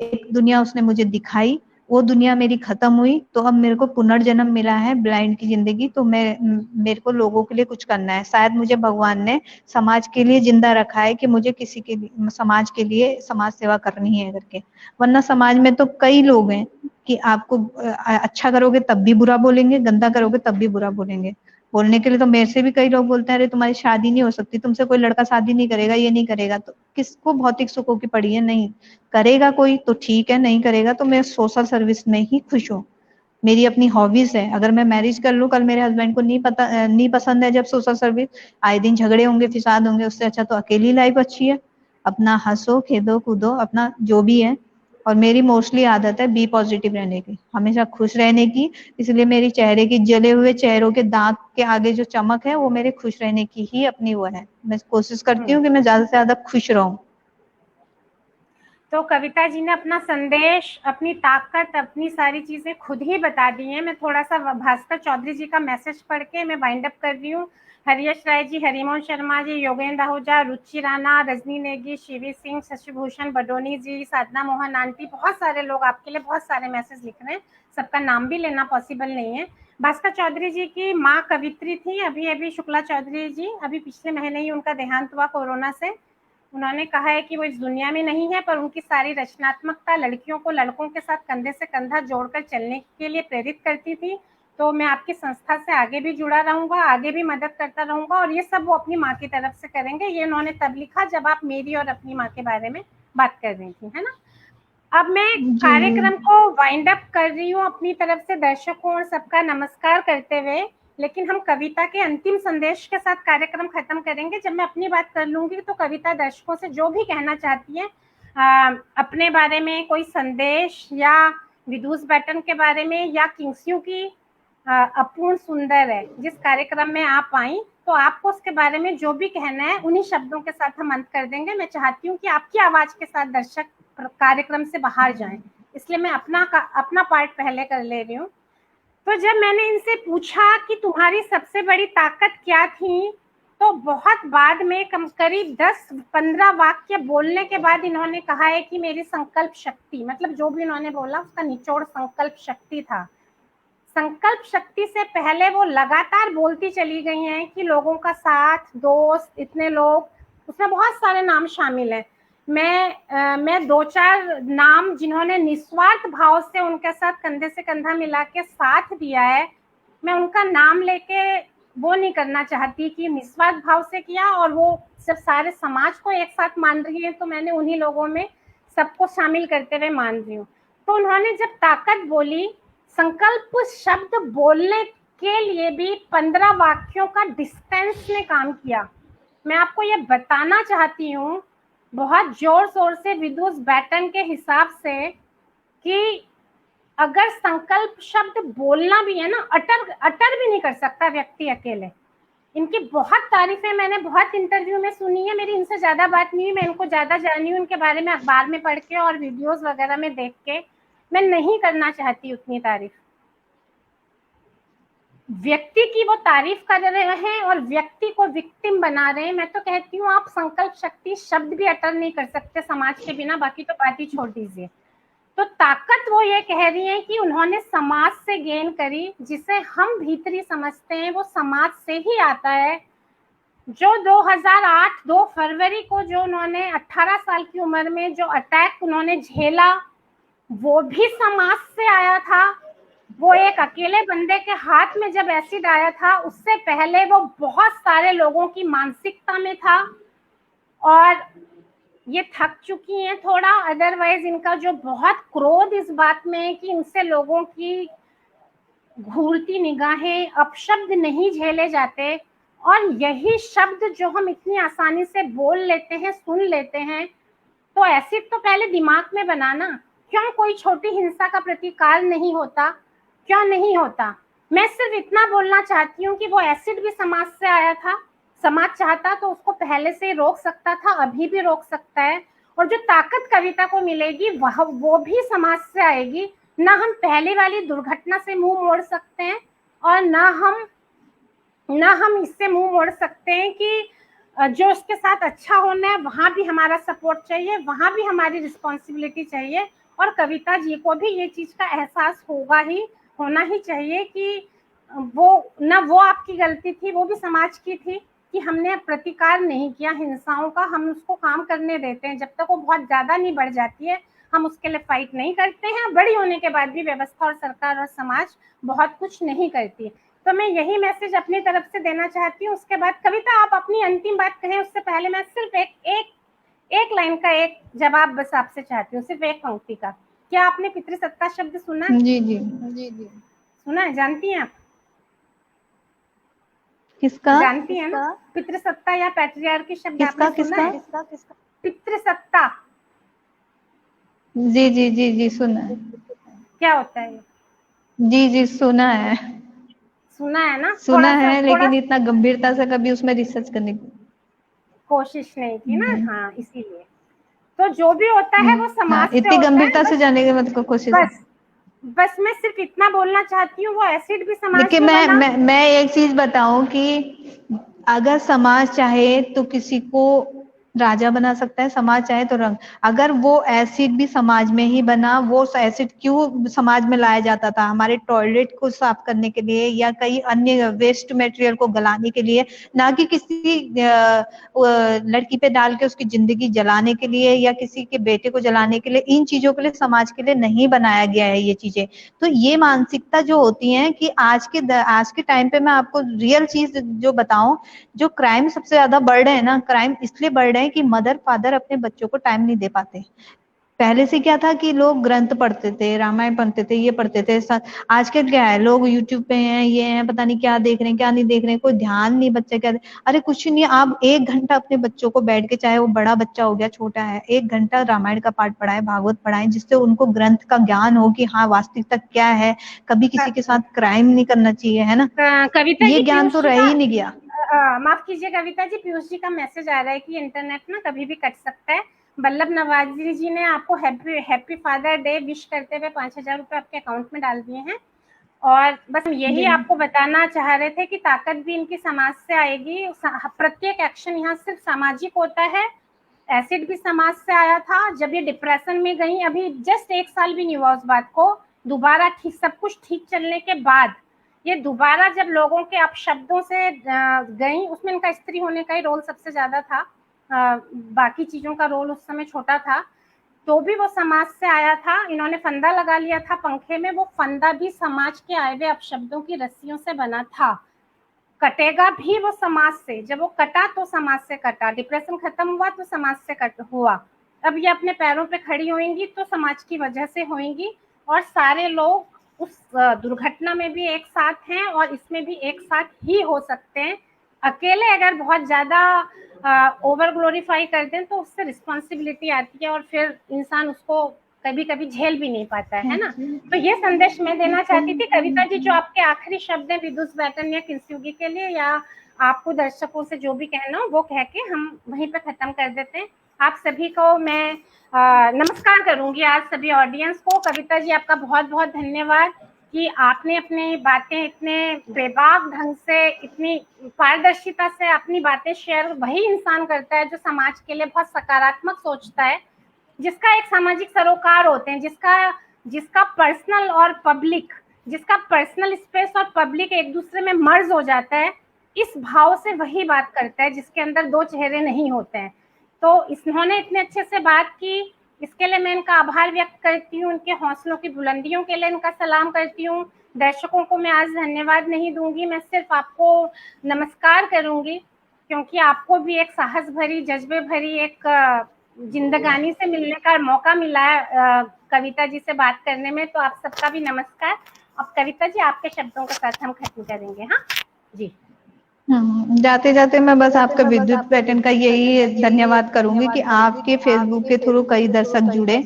एक दुनिया उसने मुझे दिखाई, वो दुनिया मेरी खत्म हुई तो अब मेरे को पुनर्जन्म मिला है ब्लाइंड की जिंदगी, तो मेरे को लोगों के लिए कुछ करना है। शायद मुझे भगवान ने समाज के लिए जिंदा रखा है कि मुझे किसी के लिए, समाज के लिए समाज सेवा करनी है करके। वरना समाज में तो कई लोग हैं कि आपको अच्छा करोगे तब भी बुरा बोलेंगे, गंदा करोगे तब भी बुरा बोलेंगे। बोलने के लिए तो मेरे से भी कई लोग बोलते हैं अरे तुम्हारी शादी नहीं हो सकती, तुमसे कोई लड़का शादी नहीं करेगा, ये नहीं करेगा। तो किसको भौतिक सुखों की पड़ी है? नहीं करेगा कोई तो ठीक है, नहीं करेगा तो मैं सोशल सर्विस में ही खुश हूँ। मेरी अपनी हॉबीज है, अगर मैं मैरिज कर लूँ, कल मेरे हस्बैंड को नहीं पसंद है जब सोशल सर्विस, आए दिन झगड़े होंगे, फिसाद होंगे, उससे अच्छा तो अकेली लाइफ अच्छी है। अपना हंसो खेदो कूदो अपना जो भी है। और मेरी मोस्टली आदत है बी पॉजिटिव रहने की, हमेशा खुश रहने की। इसलिए मेरी चेहरे की, जले हुए चेहरों के दाग के आगे जो चमक है वो मेरे खुश रहने की ही अपनी वो है। मैं कोशिश करती हूँ कि मैं ज्यादा से ज्यादा खुश रहूं। तो कविता जी ने अपना संदेश, अपनी ताकत, अपनी सारी चीजें खुद ही बता दी हैं। मैं थोड़ा सा भास्कर चौधरी जी का मैसेज पढ़ के मैं वाइंड अप कर रही हूँ। हरीश राय जी, हरिमोहन शर्मा जी, योगेंद्र आहूजा, रुचि राणा, रजनी नेगी, शिवी सिंह, शशिभूषण बडोनी जी, साधना मोहन आंटी, बहुत सारे लोग आपके लिए बहुत सारे मैसेज लिख रहे हैं। सबका नाम भी लेना पॉसिबल नहीं है। भास्कर चौधरी जी की माँ कवित्री थी, अभी शुक्ला चौधरी जी, अभी पिछले महीने ही उनका देहांत हुआ कोरोना से। उन्होंने कहा है कि वो इस दुनिया में नहीं है पर उनकी सारी रचनात्मकता लड़कियों को लड़कों के साथ कंधे से कंधा जोड़कर चलने के लिए प्रेरित करती थी। तो मैं आपकी संस्था से आगे भी जुड़ा रहूंगा, आगे भी मदद करता रहूंगा, और ये सब वो अपनी माँ की तरफ से करेंगे। ये उन्होंने तब लिखा जब आप मेरी और अपनी माँ के बारे में बात कर रही थी, है ना। अब मैं कार्यक्रम को वाइंड अप कर रही हूँ अपनी तरफ से, दर्शकों और सबका नमस्कार करते हुए। लेकिन हम कविता के अंतिम संदेश के साथ कार्यक्रम खत्म करेंगे। जब मैं अपनी बात कर लूंगी तो कविता दर्शकों से जो भी कहना चाहती है अपने बारे में, कोई संदेश या विदुष बैटन के बारे में या किंग्सयू की अपूर्ण सुंदर है जिस कार्यक्रम में आप आई, तो आपको उसके बारे में जो भी कहना है उन्हीं शब्दों के साथ हम अंत कर देंगे। मैं चाहती हूँ कि आपकी आवाज के साथ दर्शक कार्यक्रम से बाहर जाएं, इसलिए मैं अपना पार्ट पहले कर ले रही हूँ। तो जब मैंने इनसे पूछा कि तुम्हारी सबसे बड़ी ताकत क्या थी, तो बहुत बाद में करीब 10-15 वाक्य बोलने के बाद इन्होंने कहा है कि मेरी संकल्प शक्ति, मतलब जो भी इन्होंने बोला उसका निचोड़ संकल्प शक्ति था। संकल्प शक्ति से पहले वो लगातार बोलती चली गई हैं कि लोगों का साथ, दोस्त, इतने लोग, उसमें बहुत सारे नाम शामिल हैं। मैं 2-4 नाम जिन्होंने निस्वार्थ भाव से उनके साथ कंधे से कंधा मिला के साथ दिया है, मैं उनका नाम लेके वो नहीं करना चाहती कि निस्वार्थ भाव से किया और वो सिर्फ सारे समाज को एक साथ मान रही है, तो मैंने उन्हीं लोगों में सबको शामिल करते हुए मान रही हूँ। तो उन्होंने जब ताकत बोली, संकल्प शब्द बोलने के लिए भी 15 वाक्यों का डिस्टेंस ने काम किया। मैं आपको ये बताना चाहती हूँ बहुत जोर शोर से विदुष बैटन के हिसाब से कि अगर संकल्प शब्द बोलना भी है ना, अटर भी नहीं कर सकता व्यक्ति अकेले। इनकी बहुत तारीफें मैंने बहुत इंटरव्यू में सुनी है। मेरी इनसे ज्यादा बात नहीं हुई, मैं इनको ज्यादा जानी हूँ इनके बारे में अखबार में पढ़ के और वीडियोस वगैरह में देख के। मैं नहीं करना चाहती उतनी तारीफ। व्यक्ति की वो तारीफ कर रहे हैं और व्यक्ति को विक्टिम बना रहे हैं। मैं तो कहती हूँ आप संकल्प शक्ति शब्द भी अटर नहीं कर सकते समाज के बिना, बाकी तो बात ही छोड़ दीजिए। तो ताकत वो ये कह रही है कि उन्होंने समाज से गेन करी, जिसे हम भीतरी समझते हैं वो समाज से ही आता है। जो 2008 2 फरवरी को जो उन्होंने 18 साल की उम्र में जो अटैक उन्होंने झेला, वो भी समाज से आया था। वो एक अकेले बंदे के हाथ में जब एसिड आया था, उससे पहले वो बहुत सारे लोगों की मानसिकता में था और ये थक चुकी हैं थोड़ा। अदरवाइज इनका जो बहुत क्रोध इस बात में है कि इनसे लोगों की घूरती निगाहें, अपशब्द नहीं झेले जाते। और यही शब्द जो हम इतनी आसानी से बोल लेते हैं, सुन लेते हैं, तो एसिड तो पहले दिमाग में बनाना। क्यों कोई छोटी हिंसा का प्रतिकार नहीं होता? क्यों नहीं होता? मैं सिर्फ इतना बोलना चाहती हूँ कि वो एसिड भी समाज से आया था। समाज चाहता तो उसको पहले से रोक सकता था, अभी भी रोक सकता है। और जो ताकत कविता को मिलेगी वो भी समाज से आएगी। ना हम पहले वाली दुर्घटना से मुंह मोड़ सकते हैं और ना हम इससे मुंह मोड़ सकते हैं कि जो उसके साथ अच्छा होना है वहाँ भी हमारा सपोर्ट चाहिए, वहाँ भी हमारी रिस्पॉन्सिबिलिटी चाहिए। और कविता जी को भी ये चीज का एहसास होना ही चाहिए कि वो आपकी गलती थी, वो भी समाज की थी कि हमने प्रतिकार नहीं किया हिंसाओं का। हम उसको काम करने देते हैं, जब तक वो बहुत ज्यादा नहीं बढ़ जाती है हम उसके लिए फाइट नहीं करते हैं। बड़ी होने के बाद भी व्यवस्था और सरकार और समाज बहुत कुछ नहीं करती। तो मैं यही मैसेज अपनी तरफ से देना चाहती हूँ। उसके बाद कविता आप अपनी अंतिम बात कहें, उससे पहले मैं सिर्फ एक लाइन का एक जवाब बस आपसे चाहती हूँ, सिर्फ एक पंक्ति का। क्या आपने पितृसत्ता शब्द सुना? जी जी सुना है? जानती हैं आप किसका? जानती हैं ना पितृसत्ता या पैट्रियार्की शब्द? किसका? पितृसत्ता। जी जी जी जी सुना है। क्या होता है? जी सुना है ना? सुना है, लेकिन इतना गंभीरता से कभी उसमें रिसर्च करने की कोशिश नहीं की ना। हाँ, इसीलिए तो जो भी होता है वो समाज से इतनी गंभीरता से जाने की मतलब कोशिश। बस मैं सिर्फ इतना बोलना चाहती हूँ, वो एसिड भी समाज देखिए मैं एक चीज बताऊं कि अगर समाज चाहे तो किसी को राजा बना सकता है, समाज चाहे तो रंग। अगर वो एसिड भी समाज में ही बना, वो एसिड क्यों समाज में लाया जाता था? हमारे टॉयलेट को साफ करने के लिए या कई अन्य वेस्ट मटेरियल को गलाने के लिए, ना कि किसी लड़की पे डाल के उसकी जिंदगी जलाने के लिए या किसी के बेटे को जलाने के लिए। इन चीजों के लिए, समाज के लिए नहीं बनाया गया है ये चीजें। तो ये मानसिकता जो होती है कि आज के टाइम पे मैं आपको रियल चीज जो बताऊं, जो क्राइम सबसे ज्यादा बढ़ रहे हैं ना, क्राइम इसलिए बढ़ रहे हैं कि मदर फादर अपने बच्चों को टाइम नहीं दे पाते। पहले से क्या था कि लोग ग्रंथ पढ़ते थे, रामायण पढ़ते थे, ये पढ़ते थे। आजकल क्या है, लोग यूट्यूब पे हैं, ये हैं, पता नहीं क्या देख रहे हैं क्या नहीं देख रहे हैं, कोई ध्यान नहीं बच्चे क्या। अरे कुछ नहीं, आप 1 घंटा अपने बच्चों को बैठ के, चाहे वो बड़ा बच्चा हो गया छोटा है, 1 घंटा रामायण का पाठ पढ़ाएं, भागवत पढ़ाएं, जिससे उनको ग्रंथ का ज्ञान हो कि हाँ वास्तविकता क्या है, कभी किसी के साथ क्राइम नहीं करना चाहिए, है ना। कविता ये जी, ज्ञान तो रह ही नहीं गया। माफ कीजिए कविता जी, पीयूष जी का मैसेज आ रहा है कि इंटरनेट ना कभी भी कट सकता है। बल्लभ नवाजी जी ने आपको हैप्पी फादर डे विश करते हुए 5,000 रुपए आपके अकाउंट में डाल दिए हैं। और बस हम यही आपको बताना चाह रहे थे कि ताकत भी इनकी समाज से आएगी। प्रत्येक एक्शन यहाँ सिर्फ सामाजिक होता है। एसिड भी समाज से आया था। जब ये डिप्रेशन में गई, अभी जस्ट 1 साल भी नहीं हुआ उस बात को, दोबारा ठीक सब कुछ ठीक चलने के बाद ये दोबारा जब लोगों के अपशब्दों से गई, उसमें इनका स्त्री होने का ही रोल सबसे ज्यादा था, बाकी चीजों का रोल उस समय छोटा था। तो भी वो समाज से आया था। इन्होंने फंदा लगा लिया था पंखे में, वो फंदा भी समाज के आए हुए अपशब्दों की रस्सियों से बना था। कटेगा भी वो समाज से। जब वो कटा तो समाज से कटा, डिप्रेशन खत्म हुआ तो समाज से कट हुआ। अब ये अपने पैरों पे खड़ी होंगी तो समाज की वजह से होंगी, और सारे लोग उस दुर्घटना में भी एक साथ हैं और इसमें भी एक साथ ही हो सकते हैं। अकेले अगर बहुत ज्यादा ओवर ग्लोरीफाई कर दें तो उससे रिस्पॉन्सिबिलिटी आती है और फिर इंसान उसको कभी कभी झेल भी नहीं पाता है ना। तो ये संदेश मैं देना चाहती थी। कविता जी, जो आपके आखिरी शब्द है विदुष बैटन या किंसुगी के लिए, या आपको दर्शकों से जो भी कहना हो वो कह के हम वहीं पे खत्म कर देते हैं। आप सभी को मैं नमस्कार करूंगी, आज सभी ऑडियंस को। कविता जी, आपका बहुत बहुत धन्यवाद कि आपने अपनी बातें इतने बेबाक ढंग से, इतनी पारदर्शिता से अपनी बातें शेयर वही इंसान करता है जो समाज के लिए बहुत सकारात्मक सोचता है, जिसका एक सामाजिक सरोकार होते हैं, जिसका पर्सनल और पब्लिक, जिसका पर्सनल स्पेस और पब्लिक एक दूसरे में मर्ज हो जाता है। इस भाव से वही बात करता है जिसके अंदर 2 चेहरे नहीं होते हैं। तो इन्होंने इतने अच्छे से बात की, इसके लिए मैं इनका आभार व्यक्त करती हूँ। उनके हौसलों की बुलंदियों के लिए इनका सलाम करती हूँ। दर्शकों को मैं आज धन्यवाद नहीं दूंगी, मैं सिर्फ आपको नमस्कार करूंगी, क्योंकि आपको भी एक साहस भरी, जज्बे भरी एक जिंदगानी से मिलने का मौका मिला है कविता जी से बात करने में। तो आप सबका भी नमस्कार। अब कविता जी, आपके शब्दों के साथ हम खत्म करेंगे। हाँ जी। जाते जाते मैं बस आपका विद्युत पैटर्न का यही धन्यवाद करूंगी कि आपके फेसबुक के थ्रू कई दर्शक जुड़े,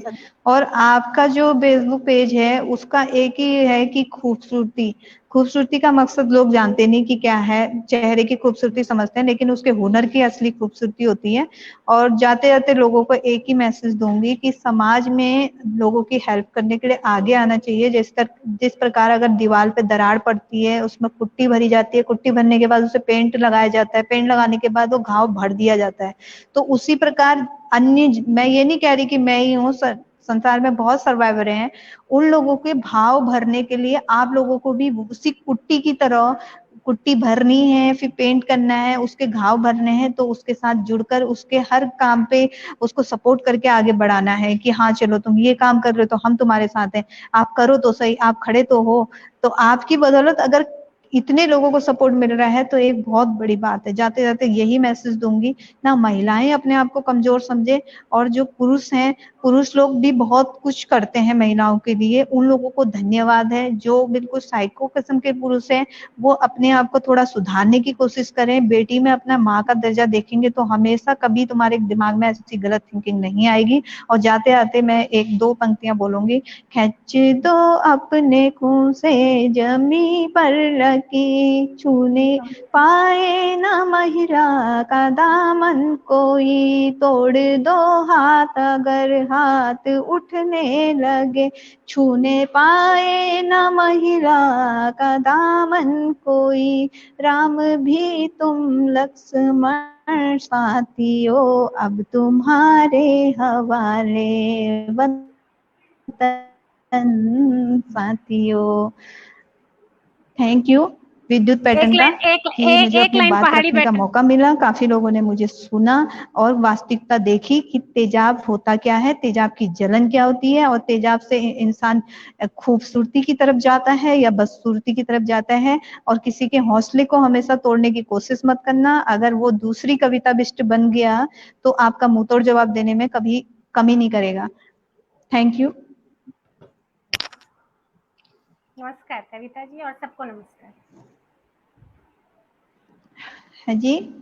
और आपका जो फेसबुक पेज है उसका एक ही है कि खूबसूरती का मकसद लोग जानते नहीं कि क्या है। चेहरे की खूबसूरती समझते हैं, लेकिन उसके हुनर की असली खूबसूरती होती है। और जाते जाते लोगों को एक ही मैसेज दूंगी कि समाज में लोगों की हेल्प करने के लिए आगे आना चाहिए। जिस प्रकार अगर दीवार पे दरार पड़ती है, उसमें कुट्टी भरी जाती है, कुट्टी भरने के बाद उसे पेंट लगाया जाता है, पेंट लगाने के बाद वो घाव भर दिया जाता है। तो उसी प्रकार मैं ये नहीं कह रही कि मैं ही हूँ, संसार में बहुत सर्वाइवर हैं। उन लोगों के भाव भरने के लिए आप लोगों को भी उसी कुट्टी की तरह कुट्टी भरनी है, फिर पेंट करना है, उसके घाव भरने हैं। तो उसके साथ जुड़कर उसके हर काम पे उसको सपोर्ट करके आगे बढ़ाना है कि हाँ चलो तुम ये काम कर रहे हो तो हम तुम्हारे साथ हैं, आप करो तो सही, आप खड़े तो हो। तो आपकी बदौलत अगर इतने लोगों को सपोर्ट मिल रहा है तो एक बहुत बड़ी बात है। जाते जाते यही मैसेज दूंगी, ना महिलाएं अपने आप को कमजोर समझे, और जो पुरुष हैं, पुरुष लोग भी बहुत कुछ करते हैं महिलाओं के लिए, उन लोगों को धन्यवाद है। जो बिल्कुल साइको किस्म के पुरुष हैं वो अपने आप को थोड़ा सुधारने की कोशिश करें। बेटी में अपना माँ का दर्जा देखेंगे तो हमेशा कभी तुम्हारे दिमाग में ऐसी गलत थिंकिंग नहीं आएगी। और जाते आते मैं 1-2 पंक्तियां बोलूंगी। खींच दो अपने खून से जमी पर लकी, छूने पाए ना महिला का दामन कोई, तोड़ दो हाथ अगर हाथ उठने लगे, छूने पाए ना महिला का दामन कोई, राम भी तुम लक्ष्मण साथियों अब तुम्हारे हवाले वतन साथियों। थैंक यू विद्युत एक पैटर्न का लाइन कि मुझे एक अपनी लाइन बात पहाड़ी रखने का बेटन। मौका मिला। काफी लोगों ने मुझे सुना और वास्तविकता देखी कि तेजाब होता क्या है, तेजाब की जलन क्या होती है और तेजाब से इंसान खूबसूरती की तरफ जाता है या बदसूरती की तरफ जाता है। और किसी के हौसले को हमेशा तोड़ने की कोशिश मत करना। अगर वो दूसरी कविता बिष्ट बन गया तो आपका मुंह तोड़ जवाब देने में कभी कमी नहीं करेगा। Thank you. नमस्कार कविता जी और सबको नमस्कार। हाँ जी।